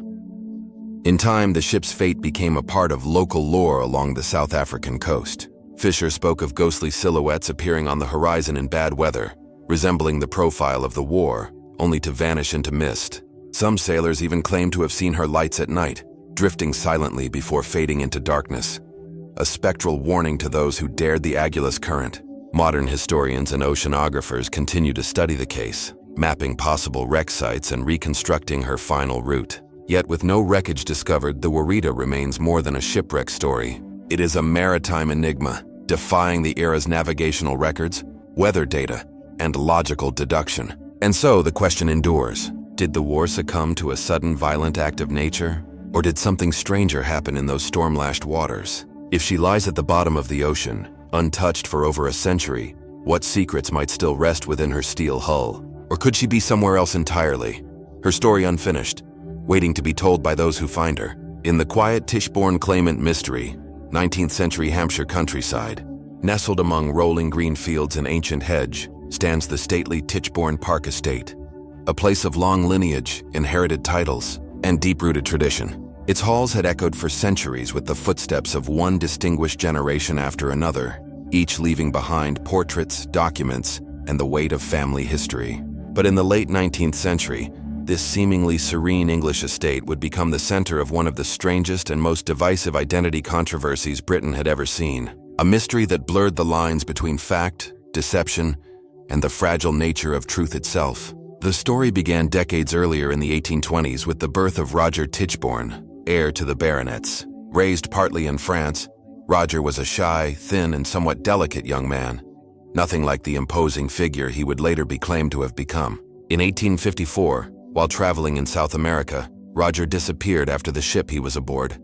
In time, the ship's fate became a part of local lore along the South African coast. Fisher spoke of ghostly silhouettes appearing on the horizon in bad weather, resembling the profile of the war, only to vanish into mist. Some sailors even claimed to have seen her lights at night, drifting silently before fading into darkness. A spectral warning to those who dared the Agulhas Current. Modern historians and oceanographers continue to study the case, mapping possible wreck sites and reconstructing her final route. Yet with no wreckage discovered, the Waretta remains more than a shipwreck story. It is a maritime enigma, defying the era's navigational records, weather data, and logical deduction. And so the question endures: did the war succumb to a sudden violent act of nature? Or did something stranger happen in those storm-lashed waters? If she lies at the bottom of the ocean, untouched for over a century, what secrets might still rest within her steel hull? Or could she be somewhere else entirely, her story unfinished, waiting to be told by those who find her? In the quiet Tichborne claimant mystery, 19th century Hampshire countryside, nestled among rolling green fields and ancient hedge, stands the stately Tichborne Park Estate, a place of long lineage, inherited titles, and deep-rooted tradition. Its halls had echoed for centuries with the footsteps of one distinguished generation after another, each leaving behind portraits, documents, and the weight of family history. But in the late 19th century, this seemingly serene English estate would become the center of one of the strangest and most divisive identity controversies Britain had ever seen. A mystery that blurred the lines between fact, deception, and the fragile nature of truth itself. The story began decades earlier in the 1820s with the birth of Roger Tichborne, heir to the baronets. Raised partly in France, Roger was a shy, thin, and somewhat delicate young man, nothing like the imposing figure he would later be claimed to have become. In 1854, while traveling in South America, Roger disappeared after the ship he was aboard.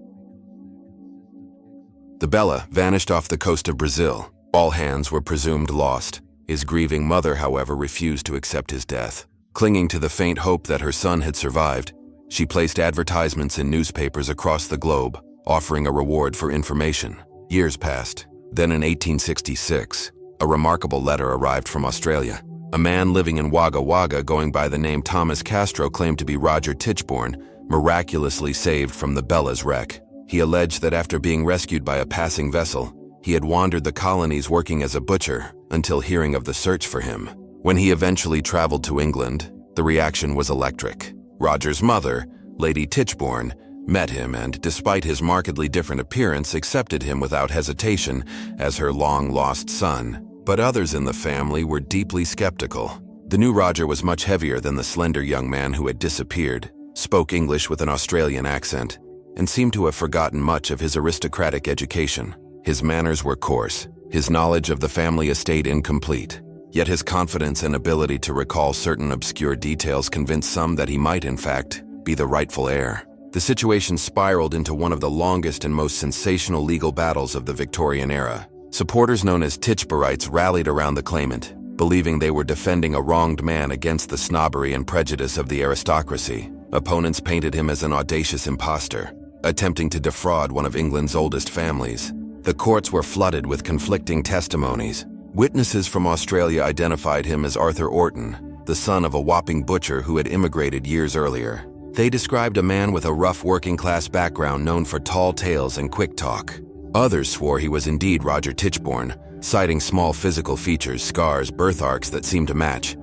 The Bella vanished off the coast of Brazil. All hands were presumed lost. His grieving mother, however, refused to accept his death. Clinging to the faint hope that her son had survived, she placed advertisements in newspapers across the globe, offering a reward for information. Years passed. Then in 1866, a remarkable letter arrived from Australia. A man living in Wagga Wagga going by the name Thomas Castro claimed to be Roger Tichborne, miraculously saved from the Bella's wreck. He alleged that after being rescued by a passing vessel, he had wandered the colonies working as a butcher until hearing of the search for him. When he eventually traveled to England, the reaction was electric. Roger's mother, Lady Tichborne, met him and, despite his markedly different appearance, accepted him without hesitation as her long-lost son. But others in the family were deeply skeptical. The new Roger was much heavier than the slender young man who had disappeared, spoke English with an Australian accent, and seemed to have forgotten much of his aristocratic education. His manners were coarse, his knowledge of the family estate incomplete. Yet his confidence and ability to recall certain obscure details convinced some that he might, in fact, be the rightful heir. The situation spiraled into one of the longest and most sensational legal battles of the Victorian era. Supporters known as Titchburites rallied around the claimant, believing they were defending a wronged man against the snobbery and prejudice of the aristocracy. Opponents painted him as an audacious impostor, attempting to defraud one of England's oldest families. The courts were flooded with conflicting testimonies. Witnesses from Australia identified him as Arthur Orton, the son of a Wapping butcher who had immigrated years earlier. They described a man with a rough working-class background known for tall tales and quick talk. Others swore he was indeed Roger Tichborne, citing small physical features, scars, birthmarks that seemed to match.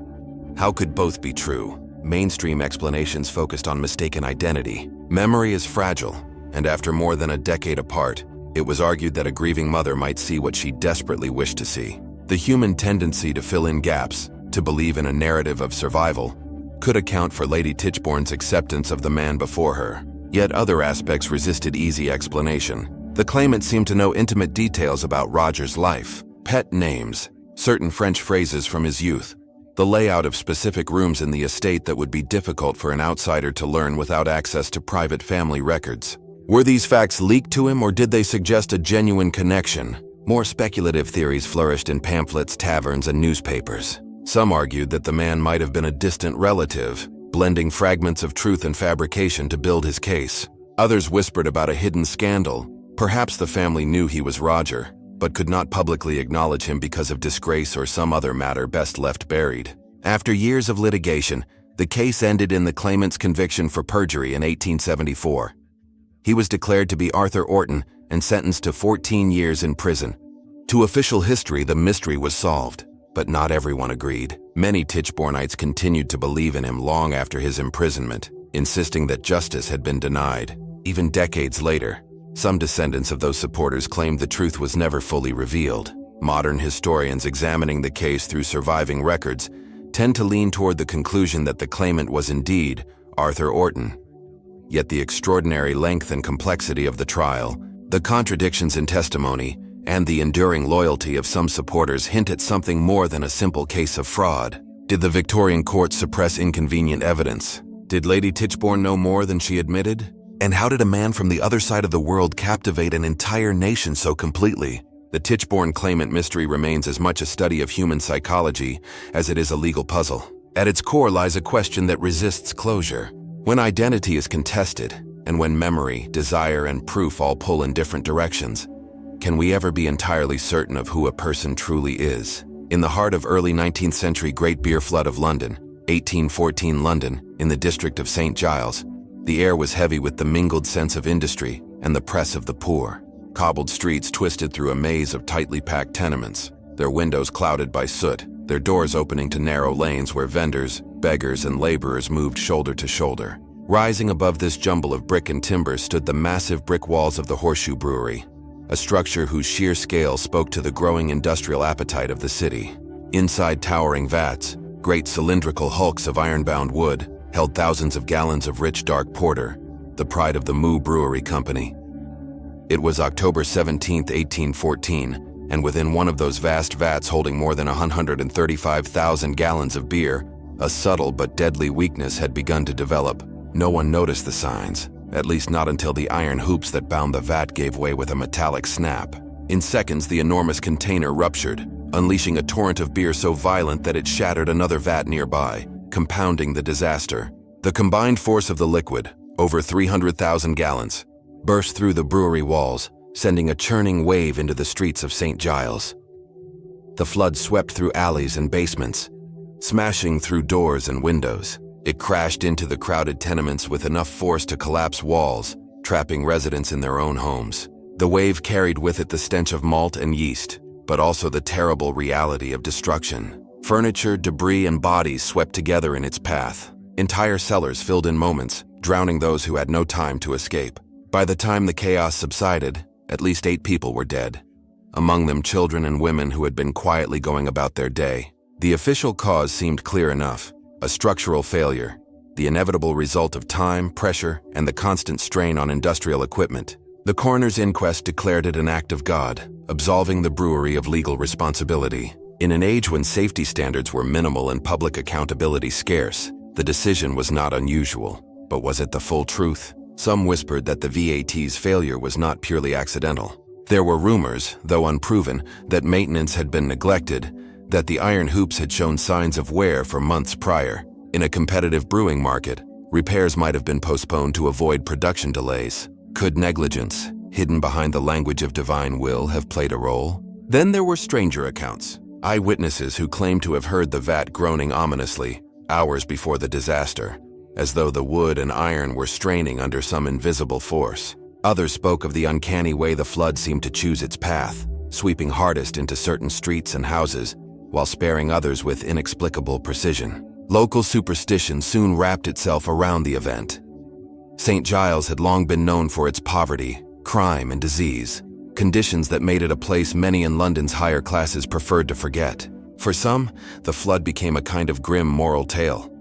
How could both be true? Mainstream explanations focused on mistaken identity. Memory is fragile, and after more than a decade apart, it was argued that a grieving mother might see what she desperately wished to see. The human tendency to fill in gaps, to believe in a narrative of survival, could account for Lady Tichborne's acceptance of the man before her. Yet other aspects resisted easy explanation. The claimant seemed to know intimate details about Roger's life, pet names, certain French phrases from his youth, the layout of specific rooms in the estate that would be difficult for an outsider to learn without access to private family records. Were these facts leaked to him, or did they suggest a genuine connection? More speculative theories flourished in pamphlets, taverns, and newspapers. Some argued that the man might have been a distant relative, blending fragments of truth and fabrication to build his case. Others whispered about a hidden scandal. Perhaps the family knew he was Roger, but could not publicly acknowledge him because of disgrace or some other matter best left buried. After years of litigation, the case ended in the claimant's conviction for perjury in 1874. He was declared to be Arthur Orton and sentenced to 14 years in prison. To official history, the mystery was solved. But not everyone agreed. Many Tichbornites continued to believe in him long after his imprisonment, insisting that justice had been denied. Even decades later, some descendants of those supporters claimed the truth was never fully revealed. Modern historians examining the case through surviving records tend to lean toward the conclusion that the claimant was indeed Arthur Orton. Yet the extraordinary length and complexity of the trial, the contradictions in testimony, and the enduring loyalty of some supporters hint at something more than a simple case of fraud. Did the Victorian court suppress inconvenient evidence? Did Lady Tichborne know more than she admitted? And how did a man from the other side of the world captivate an entire nation so completely? The Tichborne claimant mystery remains as much a study of human psychology as it is a legal puzzle. At its core lies a question that resists closure. When identity is contested, and when memory, desire, and proof all pull in different directions, can we ever be entirely certain of who a person truly is? In the heart of early 19th century Great Beer Flood of London, 1814 London, in the district of St. Giles, the air was heavy with the mingled sense of industry and the press of the poor. Cobbled streets twisted through a maze of tightly packed tenements, their windows clouded by soot, their doors opening to narrow lanes where vendors, beggars, and laborers moved shoulder to shoulder. Rising above this jumble of brick and timber stood the massive brick walls of the Horseshoe Brewery, a structure whose sheer scale spoke to the growing industrial appetite of the city. Inside towering vats, great cylindrical hulks of iron-bound wood held thousands of gallons of rich dark porter, the pride of the Moo Brewery Company. It was October 17, 1814, and within one of those vast vats holding more than 135,000 gallons of beer, a subtle but deadly weakness had begun to develop. No one noticed the signs, at least not until the iron hoops that bound the vat gave way with a metallic snap. In seconds, the enormous container ruptured, unleashing a torrent of beer so violent that it shattered another vat nearby, compounding the disaster. The combined force of the liquid, over 300,000 gallons, burst through the brewery walls, sending a churning wave into the streets of St. Giles. The flood swept through alleys and basements, smashing through doors and windows. It crashed into the crowded tenements with enough force to collapse walls, trapping residents in their own homes. The wave carried with it the stench of malt and yeast, but also the terrible reality of destruction. Furniture, debris, and bodies swept together in its path. Entire cellars filled in moments, drowning those who had no time to escape. By the time the chaos subsided, at least 8 people were dead, among them children and women who had been quietly going about their day. The official cause seemed clear enough: a structural failure, the inevitable result of time, pressure, and the constant strain on industrial equipment. The coroner's inquest declared it an act of God, absolving the brewery of legal responsibility. In an age when safety standards were minimal and public accountability scarce, the decision was not unusual. But was it the full truth? Some whispered that the VAT's failure was not purely accidental. There were rumors, though unproven, that maintenance had been neglected, that the iron hoops had shown signs of wear for months prior. In a competitive brewing market, repairs might have been postponed to avoid production delays. Could negligence, hidden behind the language of divine will, have played a role? Then there were stranger accounts. Eyewitnesses who claimed to have heard the vat groaning ominously hours before the disaster, as though the wood and iron were straining under some invisible force. Others spoke of the uncanny way the flood seemed to choose its path, sweeping hardest into certain streets and houses, while sparing others with inexplicable precision. Local superstition soon wrapped itself around the event. St. Giles had long been known for its poverty, crime, and disease, conditions that made it a place many in London's higher classes preferred to forget. For some, the flood became a kind of grim moral tale,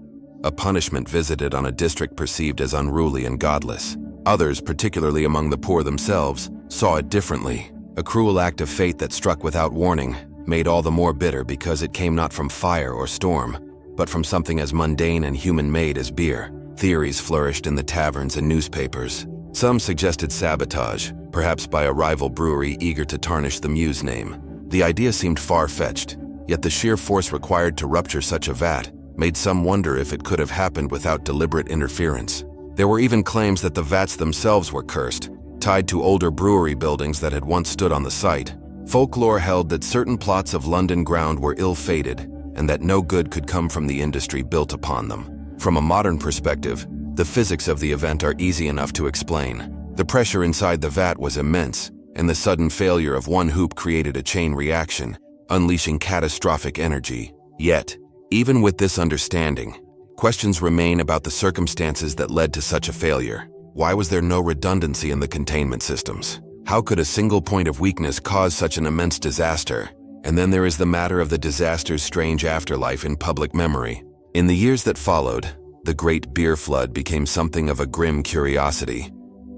a punishment visited on a district perceived as unruly and godless. Others, particularly among the poor themselves, saw it differently, a cruel act of fate that struck without warning, made all the more bitter because it came not from fire or storm, but from something as mundane and human-made as beer. Theories flourished in the taverns and newspapers. Some suggested sabotage, perhaps by a rival brewery eager to tarnish the Muse name. The idea seemed far-fetched, yet the sheer force required to rupture such a vat made some wonder if it could have happened without deliberate interference. There were even claims that the vats themselves were cursed, tied to older brewery buildings that had once stood on the site. Folklore held that certain plots of London ground were ill-fated, and that no good could come from the industry built upon them. From a modern perspective, the physics of the event are easy enough to explain. The pressure inside the vat was immense, and the sudden failure of one hoop created a chain reaction, unleashing catastrophic energy. Yet, even with this understanding, questions remain about the circumstances that led to such a failure. Why was there no redundancy in the containment systems? How could a single point of weakness cause such an immense disaster? And then there is the matter of the disaster's strange afterlife in public memory. In the years that followed, the Great Beer Flood became something of a grim curiosity,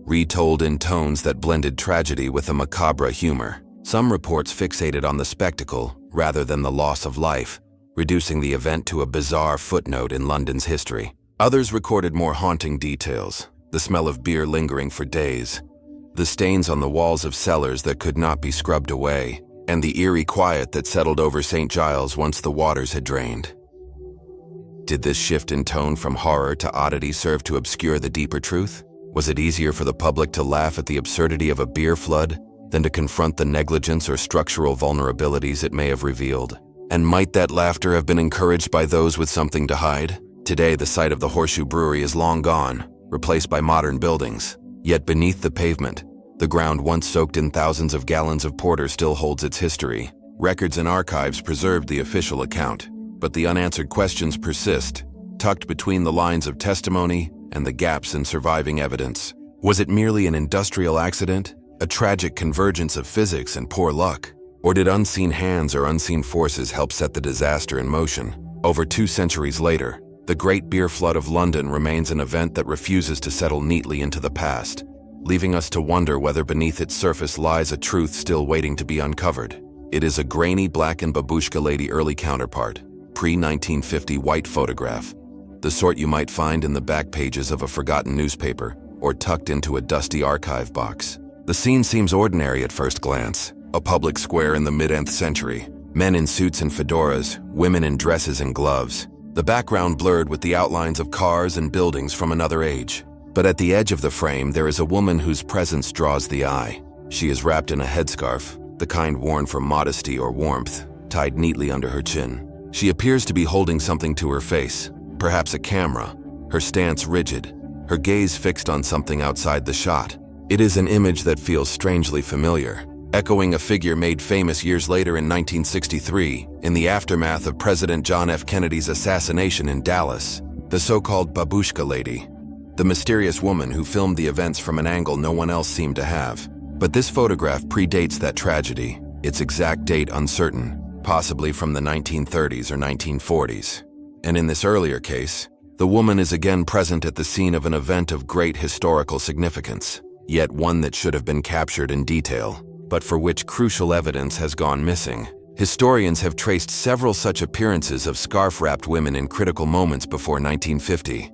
retold in tones that blended tragedy with a macabre humor. Some reports fixated on the spectacle rather than the loss of life, reducing the event to a bizarre footnote in London's history. Others recorded more haunting details, the smell of beer lingering for days, the stains on the walls of cellars that could not be scrubbed away, and the eerie quiet that settled over St. Giles once the waters had drained. Did this shift in tone from horror to oddity serve to obscure the deeper truth? Was it easier for the public to laugh at the absurdity of a beer flood than to confront the negligence or structural vulnerabilities it may have revealed? And might that laughter have been encouraged by those with something to hide? Today, the site of the Horseshoe Brewery is long gone, replaced by modern buildings. Yet beneath the pavement, the ground once soaked in thousands of gallons of porter still holds its history. Records and archives preserved the official account, but the unanswered questions persist, tucked between the lines of testimony and the gaps in surviving evidence. Was it merely an industrial accident, a tragic convergence of physics and poor luck? Or did unseen hands or unseen forces help set the disaster in motion? Over 2 centuries later, the Great Beer Flood of London remains an event that refuses to settle neatly into the past, leaving us to wonder whether beneath its surface lies a truth still waiting to be uncovered. It is a grainy black and babushka lady early counterpart, pre-1950 white photograph, the sort you might find in the back pages of a forgotten newspaper or tucked into a dusty archive box. The scene seems ordinary at first glance, a public square in the mid-10th century, men in suits and fedoras, women in dresses and gloves, the background blurred with the outlines of cars and buildings from another age. But at the edge of the frame, there is a woman whose presence draws the eye. She is wrapped in a headscarf, the kind worn for modesty or warmth, tied neatly under her chin. She appears to be holding something to her face, perhaps a camera, her stance rigid, her gaze fixed on something outside the shot. It is an image that feels strangely familiar, echoing a figure made famous years later in 1963 in the aftermath of President John F. Kennedy's assassination in Dallas, the so-called babushka lady, the mysterious woman who filmed the events from an angle no one else seemed to have. But this photograph predates that tragedy, its exact date uncertain, possibly from the 1930s or 1940s. And in this earlier case, the woman is again present at the scene of an event of great historical significance, yet one that should have been captured in detail, but for which crucial evidence has gone missing. Historians have traced several such appearances of scarf-wrapped women in critical moments before 1950.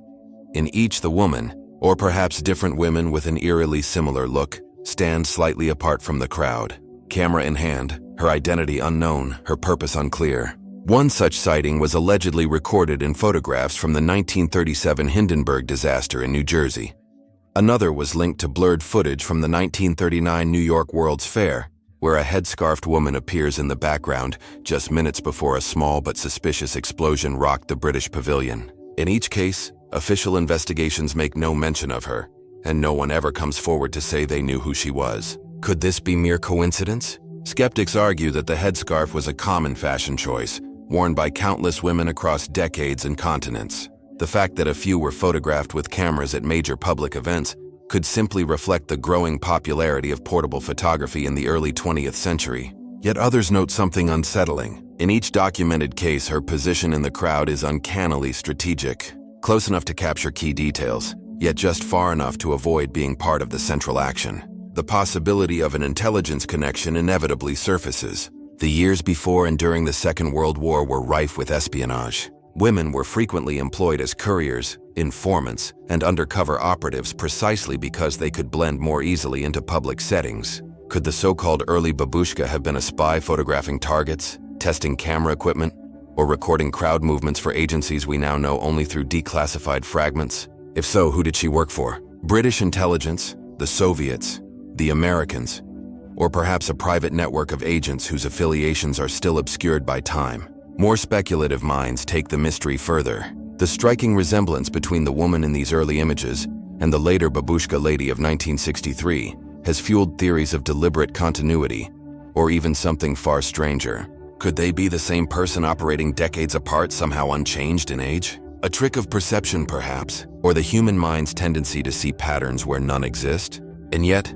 In each, the woman, or perhaps different women with an eerily similar look, stand slightly apart from the crowd. Camera in hand, her identity unknown, her purpose unclear. One such sighting was allegedly recorded in photographs from the 1937 Hindenburg disaster in New Jersey. Another was linked to blurred footage from the 1939 New York World's Fair, where a headscarfed woman appears in the background just minutes before a small but suspicious explosion rocked the British pavilion. In each case, official investigations make no mention of her, and no one ever comes forward to say they knew who she was. Could this be mere coincidence? Skeptics argue that the headscarf was a common fashion choice, worn by countless women across decades and continents. The fact that a few were photographed with cameras at major public events could simply reflect the growing popularity of portable photography in the early 20th century. Yet others note something unsettling. In each documented case, her position in the crowd is uncannily strategic, close enough to capture key details, yet just far enough to avoid being part of the central action. The possibility of an intelligence connection inevitably surfaces. The years before and during the Second World War were rife with espionage. Women were frequently employed as couriers, informants, and undercover operatives precisely because they could blend more easily into public settings. Could the so-called early babushka have been a spy photographing targets, testing camera equipment, or recording crowd movements for agencies we now know only through declassified fragments? If so, who did she work for? British intelligence, the Soviets, the Americans, or perhaps a private network of agents whose affiliations are still obscured by time? More speculative minds take the mystery further. The striking resemblance between the woman in these early images and the later babushka lady of 1963 has fueled theories of deliberate continuity, or even something far stranger. Could they be the same person operating decades apart, somehow unchanged in age? A trick of perception, perhaps, or the human mind's tendency to see patterns where none exist? And yet,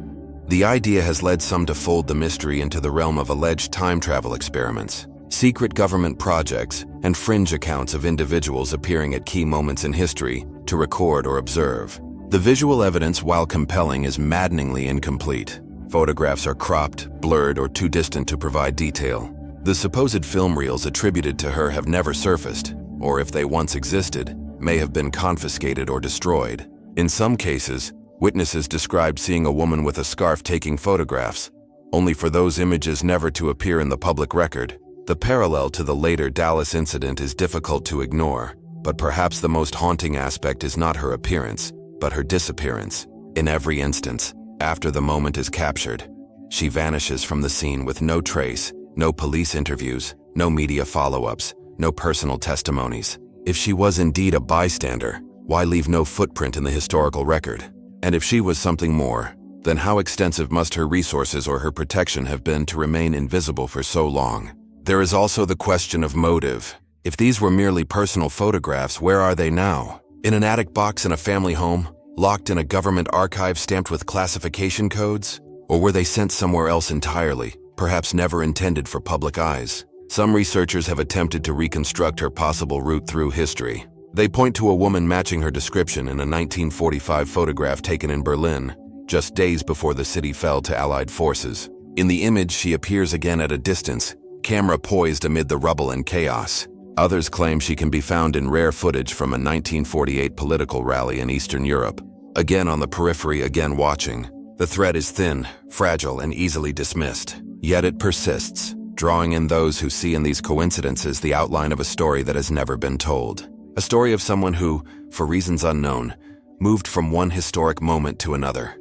the idea has led some to fold the mystery into the realm of alleged time travel experiments, secret government projects, and fringe accounts of individuals appearing at key moments in history to record or observe. The visual evidence, while compelling, is maddeningly incomplete. Photographs are cropped, blurred, or too distant to provide detail. The supposed film reels attributed to her have never surfaced, or if they once existed, may have been confiscated or destroyed. In some cases, witnesses described seeing a woman with a scarf taking photographs, only for those images never to appear in the public record. The parallel to the later Dallas incident is difficult to ignore, but perhaps the most haunting aspect is not her appearance, but her disappearance. In every instance, after the moment is captured, she vanishes from the scene with no trace, no police interviews, no media follow-ups, no personal testimonies. If she was indeed a bystander, why leave no footprint in the historical record? And if she was something more, then how extensive must her resources or her protection have been to remain invisible for so long? There is also the question of motive. If these were merely personal photographs, where are they now? In an attic box in a family home? Locked in a government archive stamped with classification codes? Or were they sent somewhere else entirely, perhaps never intended for public eyes? Some researchers have attempted to reconstruct her possible route through history. They point to a woman matching her description in a 1945 photograph taken in Berlin, just days before the city fell to Allied forces. In the image, she appears again at a distance, camera poised amid the rubble and chaos. Others claim she can be found in rare footage from a 1948 political rally in Eastern Europe. Again on the periphery, again watching. The thread is thin, fragile, and easily dismissed. Yet it persists, drawing in those who see in these coincidences the outline of a story that has never been told. A story of someone who, for reasons unknown, moved from one historic moment to another,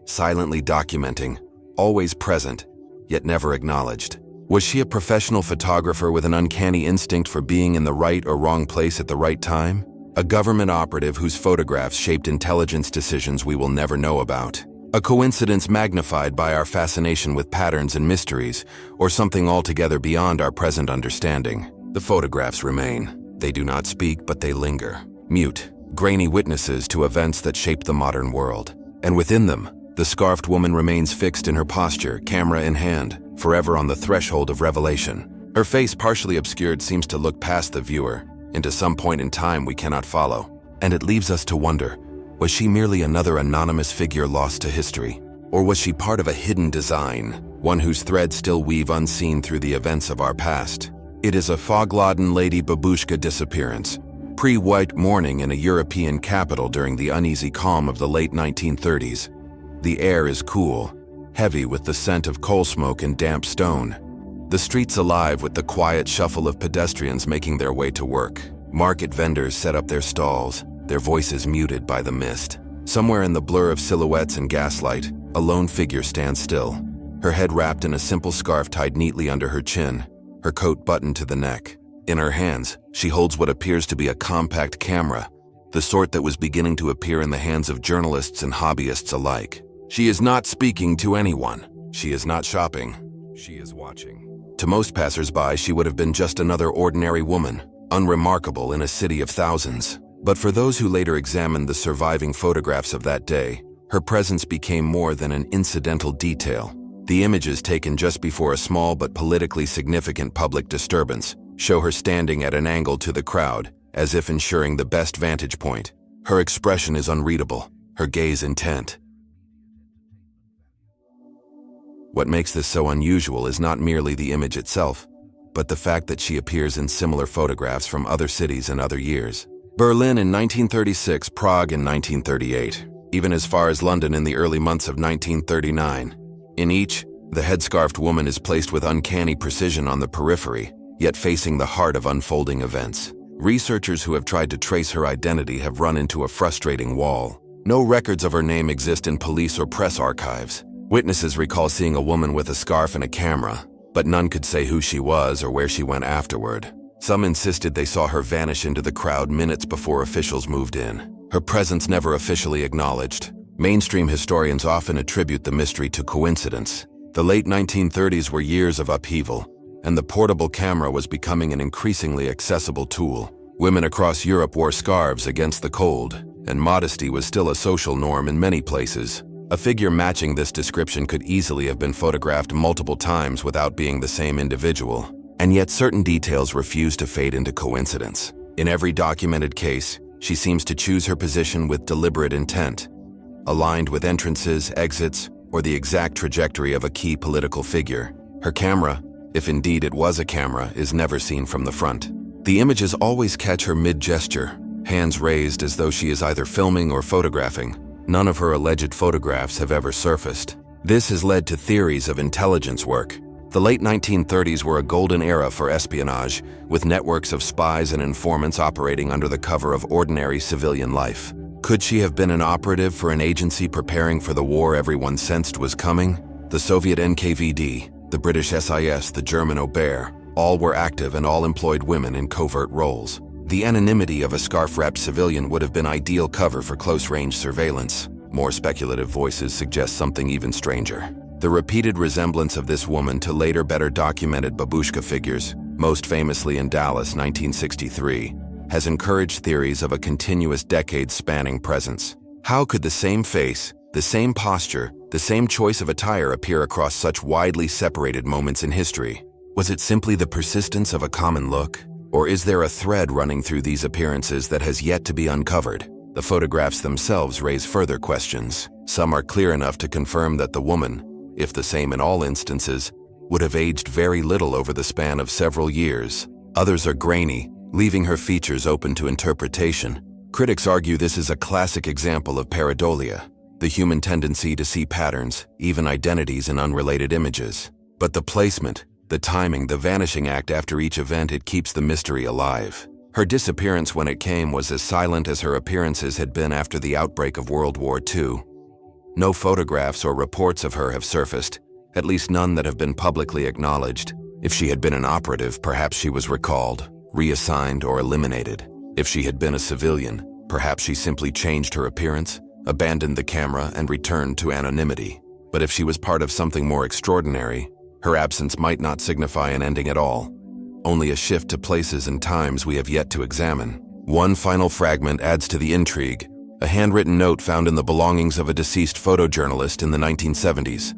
silently documenting, always present, yet never acknowledged. Was she a professional photographer with an uncanny instinct for being in the right or wrong place at the right time? A government operative whose photographs shaped intelligence decisions we will never know about? A coincidence magnified by our fascination with patterns and mysteries, or something altogether beyond our present understanding? The photographs remain. They do not speak, but they linger. Mute, grainy witnesses to events that shaped the modern world. And within them, the scarfed woman remains fixed in her posture, camera in hand, forever on the threshold of revelation. Her face, partially obscured, seems to look past the viewer, into some point in time we cannot follow. And it leaves us to wonder, was she merely another anonymous figure lost to history? Or was she part of a hidden design, one whose threads still weave unseen through the events of our past? It is a fog-laden Lady Babushka disappearance, pre-white mourning in a European capital during the uneasy calm of the late 1930s. The air is cool, heavy with the scent of coal smoke and damp stone. The streets alive with the quiet shuffle of pedestrians making their way to work. Market vendors set up their stalls, their voices muted by the mist. Somewhere in the blur of silhouettes and gaslight, a lone figure stands still, her head wrapped in a simple scarf tied neatly under her chin, her coat buttoned to the neck. In her hands, she holds what appears to be a compact camera, the sort that was beginning to appear in the hands of journalists and hobbyists alike. She is not speaking to anyone. She is not shopping. She is watching. To most passers-by, she would have been just another ordinary woman, unremarkable in a city of thousands. But for those who later examined the surviving photographs of that day, her presence became more than an incidental detail. The images taken just before a small but politically significant public disturbance show her standing at an angle to the crowd, as if ensuring the best vantage point. Her expression is unreadable, her gaze intent. What makes this so unusual is not merely the image itself, but the fact that she appears in similar photographs from other cities and other years. Berlin in 1936, Prague in 1938, even as far as London in the early months of 1939. In each, the headscarfed woman is placed with uncanny precision on the periphery, yet facing the heart of unfolding events. Researchers who have tried to trace her identity have run into a frustrating wall. No records of her name exist in police or press archives. Witnesses recall seeing a woman with a scarf and a camera, but none could say who she was or where she went afterward. Some insisted they saw her vanish into the crowd minutes before officials moved in. Her presence never officially acknowledged. Mainstream historians often attribute the mystery to coincidence. The late 1930s were years of upheaval, and the portable camera was becoming an increasingly accessible tool. Women across Europe wore scarves against the cold, and modesty was still a social norm in many places. A figure matching this description could easily have been photographed multiple times without being the same individual. And yet certain details refuse to fade into coincidence. In every documented case, she seems to choose her position with deliberate intent, aligned with entrances, exits, or the exact trajectory of a key political figure. Her camera, if indeed it was a camera, is never seen from the front. The images always catch her mid-gesture, hands raised as though she is either filming or photographing. None of her alleged photographs have ever surfaced. This has led to theories of intelligence work. The late 1930s were a golden era for espionage, with networks of spies and informants operating under the cover of ordinary civilian life. Could she have been an operative for an agency preparing for the war everyone sensed was coming? The Soviet NKVD, the British SIS, the German Oberr, all were active and all employed women in covert roles. The anonymity of a scarf-wrapped civilian would have been ideal cover for close-range surveillance. More speculative voices suggest something even stranger. The repeated resemblance of this woman to later better documented babushka figures, most famously in Dallas 1963, has encouraged theories of a continuous decades-spanning presence. How could the same face, the same posture, the same choice of attire appear across such widely separated moments in history? Was it simply the persistence of a common look? Or is there a thread running through these appearances that has yet to be uncovered? The photographs themselves raise further questions. Some are clear enough to confirm that the woman, if the same in all instances, would have aged very little over the span of several years. Others are grainy, leaving her features open to interpretation. Critics argue this is a classic example of pareidolia, the human tendency to see patterns, even identities in unrelated images. But the placement, the timing, the vanishing act after each event, it keeps the mystery alive. Her disappearance when it came was as silent as her appearances had been after the outbreak of World War II. No photographs or reports of her have surfaced, at least none that have been publicly acknowledged. If she had been an operative, perhaps she was recalled, reassigned, or eliminated. If she had been a civilian, perhaps she simply changed her appearance, abandoned the camera, and returned to anonymity. But if she was part of something more extraordinary, her absence might not signify an ending at all, only a shift to places and times we have yet to examine. One final fragment adds to the intrigue, a handwritten note found in the belongings of a deceased photojournalist in the 1970s.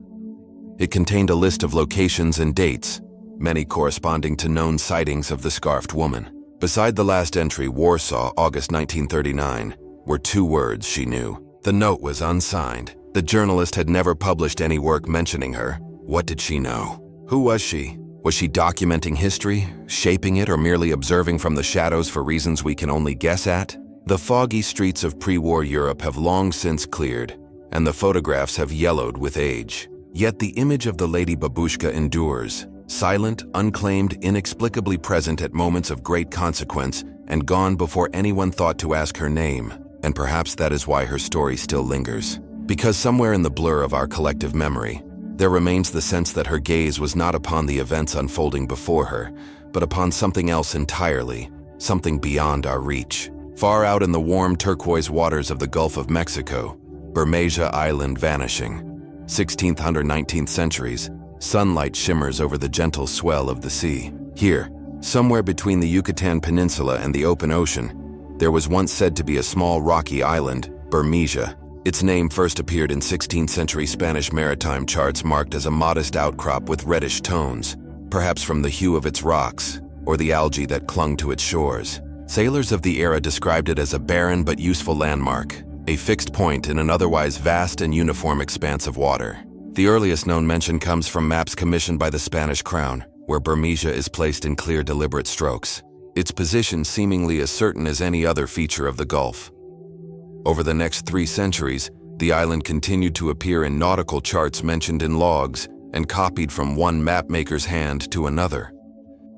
It contained a list of locations and dates, many corresponding to known sightings of the scarfed woman. Beside the last entry, Warsaw, August 1939, were two words she knew. The note was unsigned, The journalist had never published any work mentioning her. What did she know? Who was she? Was she documenting history, shaping it, or merely observing from the shadows for reasons we can only guess at? The foggy streets of pre-war Europe have long since cleared, and the photographs have yellowed with age. Yet the image of the Lady Babushka endures, silent, unclaimed, inexplicably present at moments of great consequence, and gone before anyone thought to ask her name. And perhaps that is why her story still lingers. Because somewhere in the blur of our collective memory, there remains the sense that her gaze was not upon the events unfolding before her, but upon something else entirely, something beyond our reach. Far out in the warm turquoise waters of the Gulf of Mexico, Bermeja Island vanishing. 16th–19th centuries, sunlight shimmers over the gentle swell of the sea. Here, somewhere between the Yucatan Peninsula and the open ocean, there was once said to be a small rocky island, Bermeja. Its name first appeared in 16th century Spanish maritime charts marked as a modest outcrop with reddish tones, perhaps from the hue of its rocks, or the algae that clung to its shores. Sailors of the era described it as a barren but useful landmark, a fixed point in an otherwise vast and uniform expanse of water. The earliest known mention comes from maps commissioned by the Spanish crown, where Bermeja is placed in clear, deliberate strokes, its position seemingly as certain as any other feature of the Gulf. Over the next 3 centuries, the island continued to appear in nautical charts mentioned in logs and copied from one mapmaker's hand to another.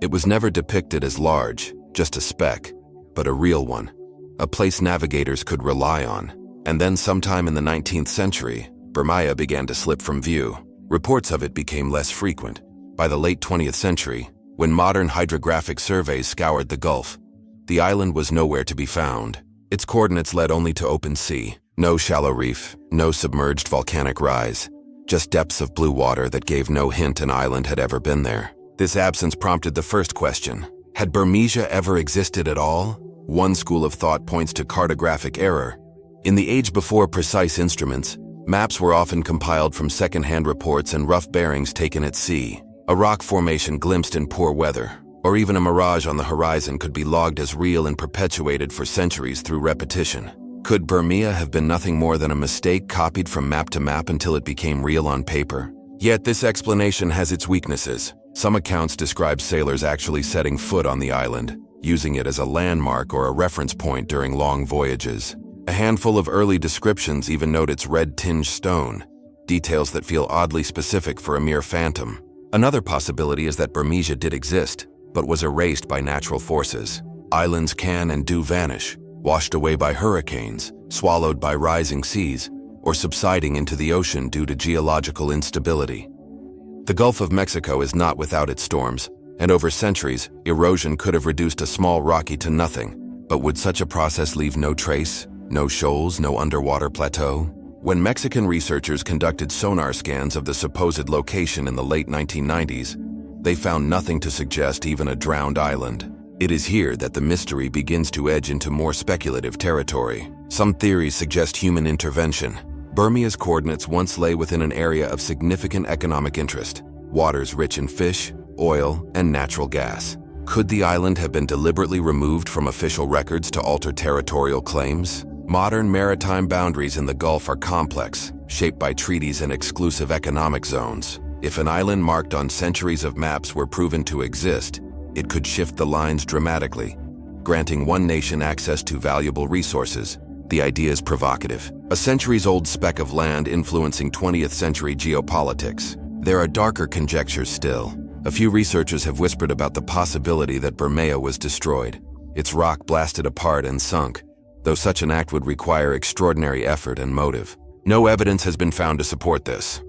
It was never depicted as large, just a speck, but a real one, a place navigators could rely on. And then sometime in the 19th century, Bermeja began to slip from view. Reports of it became less frequent. By the late 20th century, when modern hydrographic surveys scoured the Gulf, the island was nowhere to be found. Its coordinates led only to open sea. No shallow reef, no submerged volcanic rise, just depths of blue water that gave no hint an island had ever been there. This absence prompted the first question. Had Bermeja ever existed at all? One school of thought points to cartographic error. In the age before precise instruments, maps were often compiled from second-hand reports and rough bearings taken at sea. A rock formation glimpsed in poor weather, or even a mirage on the horizon could be logged as real and perpetuated for centuries through repetition. Could Bermeja have been nothing more than a mistake copied from map to map until it became real on paper? Yet this explanation has its weaknesses. Some accounts describe sailors actually setting foot on the island, using it as a landmark or a reference point during long voyages. A handful of early descriptions even note its red-tinged stone, details that feel oddly specific for a mere phantom. Another possibility is that Bermeja did exist, but was erased by natural forces. Islands can and do vanish, washed away by hurricanes, swallowed by rising seas, or subsiding into the ocean due to geological instability. The Gulf of Mexico is not without its storms, and over centuries, erosion could have reduced a small rocky to nothing. But would such a process leave no trace? No shoals, no underwater plateau? When Mexican researchers conducted sonar scans of the supposed location in the late 1990s, they found nothing to suggest even a drowned island. It is here that the mystery begins to edge into more speculative territory. Some theories suggest human intervention. Bermeja's coordinates once lay within an area of significant economic interest, waters rich in fish, oil, and natural gas. Could the island have been deliberately removed from official records to alter territorial claims? Modern maritime boundaries in the Gulf are complex, shaped by treaties and exclusive economic zones. If an island marked on centuries of maps were proven to exist, it could shift the lines dramatically, granting one nation access to valuable resources. The idea is provocative. A centuries-old speck of land influencing 20th century geopolitics. There are darker conjectures still. A few researchers have whispered about the possibility that Bermeja was destroyed, its rock blasted apart and sunk, though such an act would require extraordinary effort and motive. No evidence has been found to support this.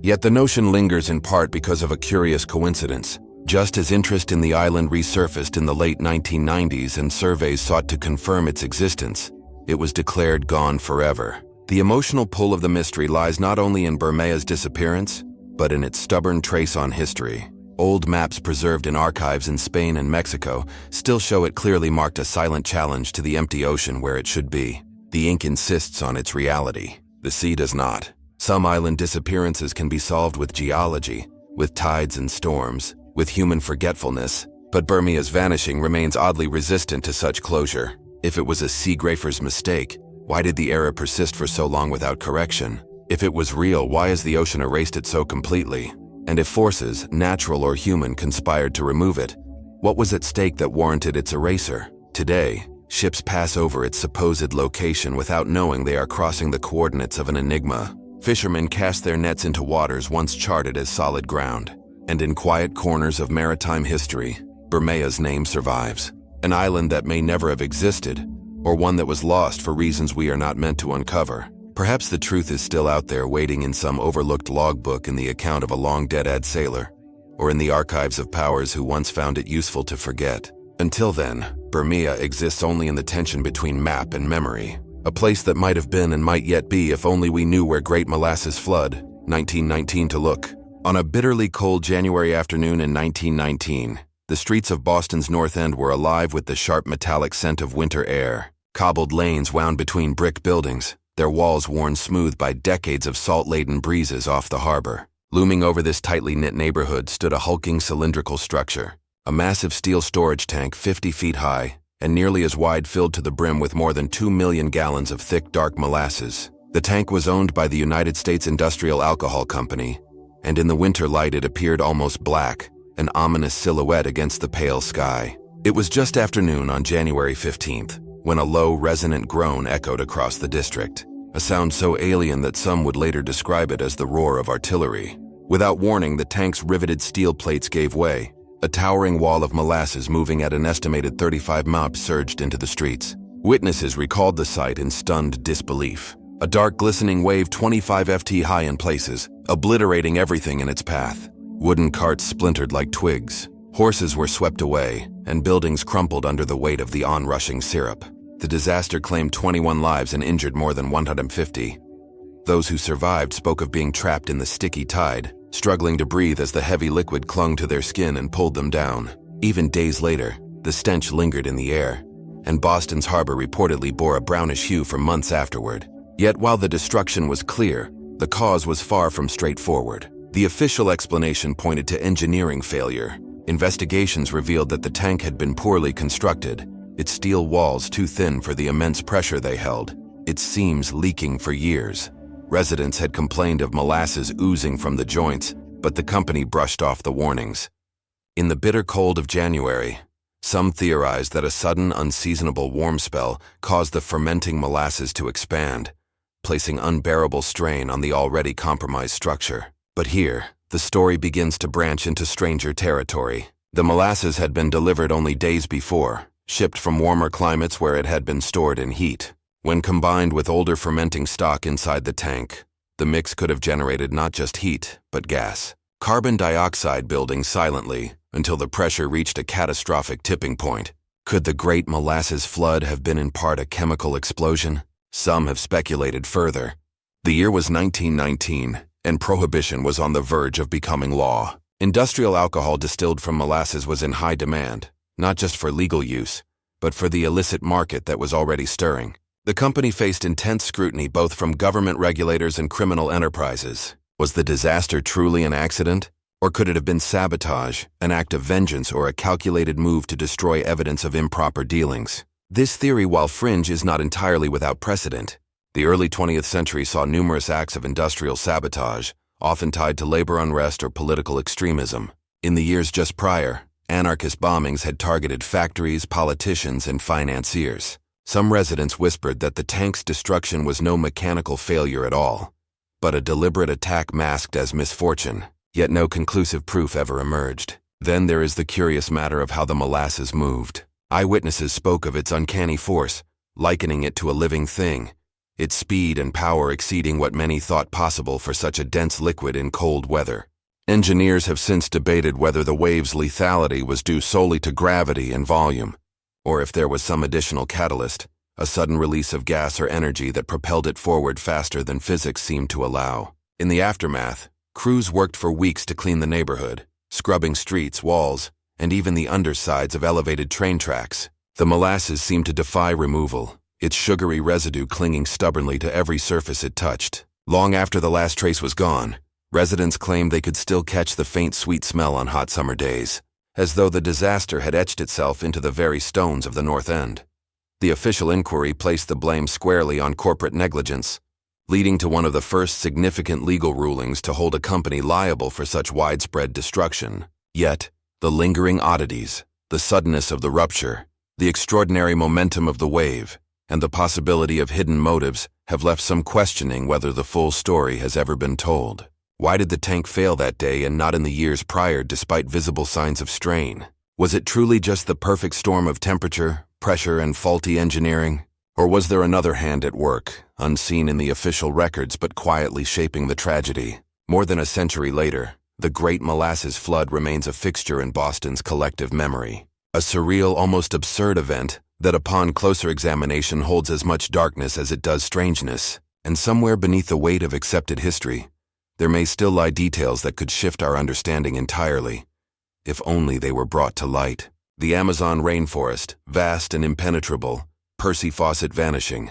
Yet the notion lingers in part because of a curious coincidence. Just as interest in the island resurfaced in the late 1990s and surveys sought to confirm its existence, it was declared gone forever. The emotional pull of the mystery lies not only in Bermeja's disappearance, but in its stubborn trace on history. Old maps preserved in archives in Spain and Mexico still show it clearly marked a silent challenge to the empty ocean where it should be. The ink insists on its reality. The sea does not. Some island disappearances can be solved with geology, with tides and storms, with human forgetfulness, but Bermeja's vanishing remains oddly resistant to such closure. If it was a seagrafer's mistake, Why did the error persist for so long without correction? If it was real, why has the ocean erased it so completely? And if forces, natural or human, conspired to remove it, what was at stake that warranted its erasure? Today, ships pass over its supposed location without knowing they are crossing the coordinates of an enigma. Fishermen cast their nets into waters once charted as solid ground. And in quiet corners of maritime history, Bermea's name survives. An island that may never have existed, or one that was lost for reasons we are not meant to uncover. Perhaps the truth is still out there waiting in some overlooked logbook in the account of a long-dead sailor, or in the archives of powers who once found it useful to forget. Until then, Bermea exists only in the tension between map and memory, a place that might have been and might yet be if only we knew where Great Molasses Flood, 1919, to look. On a bitterly cold January afternoon in 1919, the streets of Boston's North End were alive with the sharp metallic scent of winter air. Cobbled lanes wound between brick buildings, their walls worn smooth by decades of salt-laden breezes off the harbor. Looming over this tightly knit neighborhood stood a hulking cylindrical structure, a massive steel storage tank 50 feet high and nearly as wide, filled to the brim with more than 2 million gallons of thick, dark molasses. The tank was owned by the United States Industrial Alcohol Company, and in the winter light it appeared almost black, an ominous silhouette against the pale sky. It was just afternoon on January 15th, when a low, resonant groan echoed across the district, a sound so alien that some would later describe it as the roar of artillery. Without warning, the tank's riveted steel plates gave way. A towering wall of molasses moving at an estimated 35 mph surged into the streets. Witnesses recalled the sight in stunned disbelief. A dark, glistening wave 25 ft high in places, obliterating everything in its path. Wooden carts splintered like twigs. Horses were swept away, and buildings crumpled under the weight of the onrushing syrup. The disaster claimed 21 lives and injured more than 150. Those who survived spoke of being trapped in the sticky tide, struggling to breathe as the heavy liquid clung to their skin and pulled them down. Even days later, the stench lingered in the air, and Boston's harbor reportedly bore a brownish hue for months afterward. Yet while the destruction was clear, the cause was far from straightforward. The official explanation pointed to engineering failure. Investigations revealed that the tank had been poorly constructed, its steel walls too thin for the immense pressure they held, its seams leaking for years. Residents had complained of molasses oozing from the joints, but the company brushed off the warnings. In the bitter cold of January, some theorized that a sudden, unseasonable warm spell caused the fermenting molasses to expand, placing unbearable strain on the already compromised structure. But here, the story begins to branch into stranger territory. The molasses had been delivered only days before, shipped from warmer climates where it had been stored in heat. When combined with older fermenting stock inside the tank, the mix could have generated not just heat, but gas. Carbon dioxide building silently until the pressure reached a catastrophic tipping point. Could the Great Molasses Flood have been in part a chemical explosion? Some have speculated further. The year was 1919, and prohibition was on the verge of becoming law. Industrial alcohol distilled from molasses was in high demand, not just for legal use, but for the illicit market that was already stirring. The company faced intense scrutiny both from government regulators and criminal enterprises. Was the disaster truly an accident? Or could it have been sabotage, an act of vengeance, or a calculated move to destroy evidence of improper dealings? This theory, while fringe, is not entirely without precedent. The early 20th century saw numerous acts of industrial sabotage, often tied to labor unrest or political extremism. In the years just prior, anarchist bombings had targeted factories, politicians, and financiers. Some residents whispered that the tank's destruction was no mechanical failure at all, but a deliberate attack masked as misfortune. Yet no conclusive proof ever emerged. Then there is the curious matter of how the molasses moved. Eyewitnesses spoke of its uncanny force, likening it to a living thing, its speed and power exceeding what many thought possible for such a dense liquid in cold weather. Engineers have since debated whether the wave's lethality was due solely to gravity and volume, or if there was some additional catalyst, a sudden release of gas or energy that propelled it forward faster than physics seemed to allow. In the aftermath, crews worked for weeks to clean the neighborhood, scrubbing streets, walls, and even the undersides of elevated train tracks. The molasses seemed to defy removal, its sugary residue clinging stubbornly to every surface it touched. Long after the last trace was gone, residents claimed they could still catch the faint sweet smell on hot summer days, as though the disaster had etched itself into the very stones of the North End. The official inquiry placed the blame squarely on corporate negligence, leading to one of the first significant legal rulings to hold a company liable for such widespread destruction. Yet, the lingering oddities, the suddenness of the rupture, the extraordinary momentum of the wave, and the possibility of hidden motives have left some questioning whether the full story has ever been told. Why did the tank fail that day and not in the years prior despite visible signs of strain? Was it truly just the perfect storm of temperature, pressure, and faulty engineering? Or was there another hand at work, unseen in the official records but quietly shaping the tragedy? More than a century later, the Great Molasses Flood remains a fixture in Boston's collective memory. A surreal, almost absurd event that upon closer examination holds as much darkness as it does strangeness, and somewhere beneath the weight of accepted history, there may still lie details that could shift our understanding entirely, if only they were brought to light. The Amazon rainforest, vast and impenetrable, Percy Fawcett vanishing.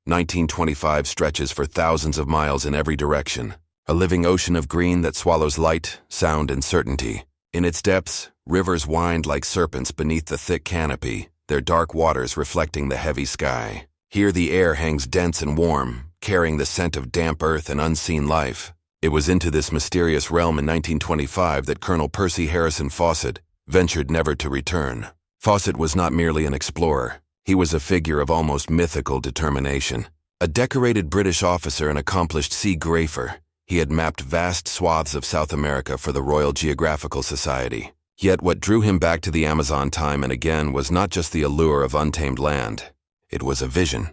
1925 stretches for thousands of miles in every direction, a living ocean of green that swallows light, sound, and certainty. In its depths, rivers wind like serpents beneath the thick canopy, their dark waters reflecting the heavy sky. Here the air hangs dense and warm, carrying the scent of damp earth and unseen life. It was into this mysterious realm in 1925 that Colonel Percy Harrison Fawcett ventured never to return. Fawcett was not merely an explorer. He was a figure of almost mythical determination. A decorated British officer and accomplished sea grafer, he had mapped vast swaths of South America for the Royal Geographical Society. Yet what drew him back to the Amazon time and again was not just the allure of untamed land. It was a vision.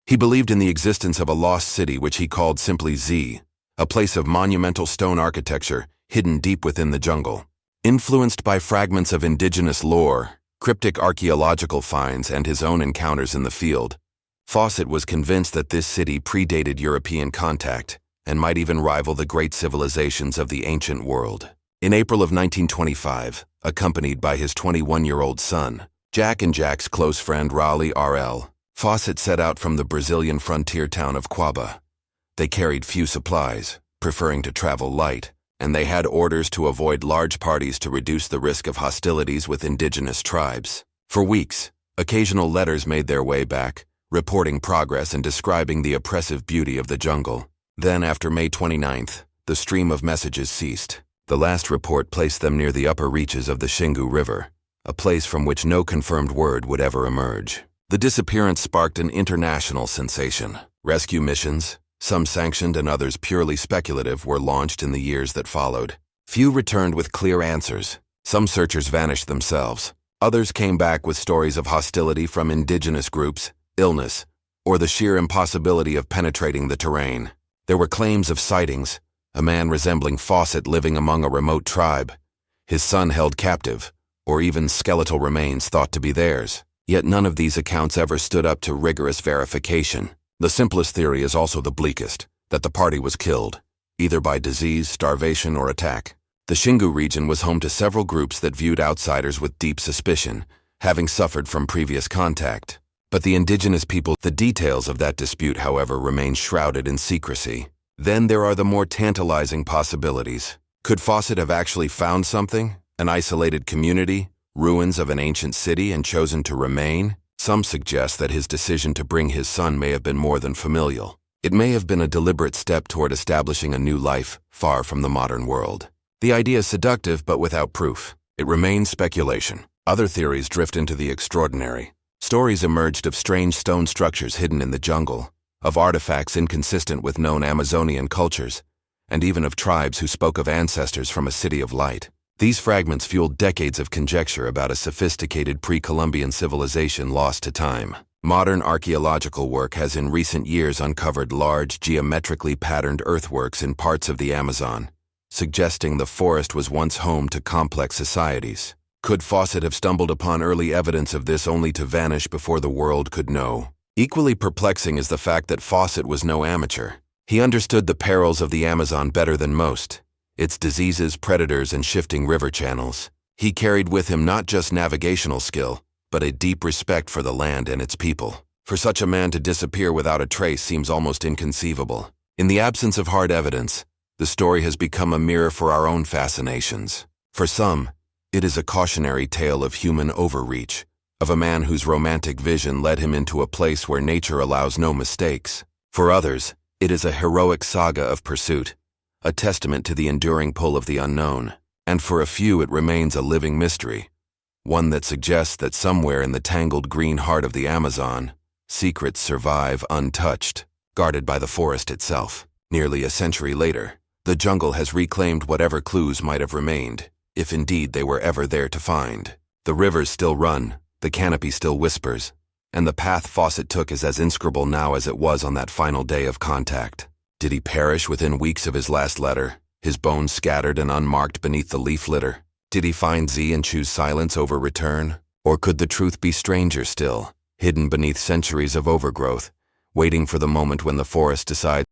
He believed in the existence of a lost city which he called simply Z, a place of monumental stone architecture hidden deep within the jungle. Influenced by fragments of indigenous lore, cryptic archaeological finds, and his own encounters in the field, Fawcett was convinced that this city predated European contact and might even rival the great civilizations of the ancient world. In April of 1925, accompanied by his 21-year-old son, Jack, and Jack's close friend Raleigh R.L., Fawcett set out from the Brazilian frontier town of Quaba. They carried few supplies, preferring to travel light, and they had orders to avoid large parties to reduce the risk of hostilities with indigenous tribes. For weeks, occasional letters made their way back, reporting progress and describing the oppressive beauty of the jungle. Then, after May 29th, the stream of messages ceased. The last report placed them near the upper reaches of the Xingu River, a place from which no confirmed word would ever emerge. The disappearance sparked an international sensation. Rescue missions, some sanctioned and others purely speculative, were launched in the years that followed. Few returned with clear answers. Some searchers vanished themselves. Others came back with stories of hostility from indigenous groups, illness, or the sheer impossibility of penetrating the terrain. There were claims of sightings, a man resembling Fawcett living among a remote tribe, his son held captive, or even skeletal remains thought to be theirs. Yet none of these accounts ever stood up to rigorous verification. The simplest theory is also the bleakest, that the party was killed, either by disease, starvation, or attack. The Xingu region was home to several groups that viewed outsiders with deep suspicion, having suffered from previous contact. But the indigenous people, the details of that dispute, however, remain shrouded in secrecy. Then there are the more tantalizing possibilities. Could Fawcett have actually found something? An isolated community? Ruins of an ancient city, and chosen to remain? Some suggest that his decision to bring his son may have been more than familial. It may have been a deliberate step toward establishing a new life far from the modern world. The idea is seductive but without proof. It remains speculation. Other theories drift into the extraordinary. Stories emerged of strange stone structures hidden in the jungle, of artifacts inconsistent with known Amazonian cultures, and even of tribes who spoke of ancestors from a city of light. These fragments fueled decades of conjecture about a sophisticated pre-Columbian civilization lost to time. Modern archaeological work has in recent years uncovered large, geometrically patterned earthworks in parts of the Amazon, suggesting the forest was once home to complex societies. Could Fawcett have stumbled upon early evidence of this only to vanish before the world could know? Equally perplexing is the fact that Fawcett was no amateur. He understood the perils of the Amazon better than most, its diseases, predators, and shifting river channels. He carried with him not just navigational skill, but a deep respect for the land and its people. For such a man to disappear without a trace seems almost inconceivable. In the absence of hard evidence, the story has become a mirror for our own fascinations. For some, it is a cautionary tale of human overreach, of a man whose romantic vision led him into a place where nature allows no mistakes. For others, it is a heroic saga of pursuit, a testament to the enduring pull of the unknown. And for a few it remains a living mystery, one that suggests that somewhere in the tangled green heart of the Amazon, secrets survive untouched, guarded by the forest itself. Nearly a century later, the jungle has reclaimed whatever clues might have remained, if indeed they were ever there to find. The rivers still run, the canopy still whispers, and the path Fawcett took is as inscrutable now as it was on that final day of contact. Did he perish within weeks of his last letter, his bones scattered and unmarked beneath the leaf litter? Did he find Z and choose silence over return? Or could the truth be stranger still, hidden beneath centuries of overgrowth, waiting for the moment when the forest decides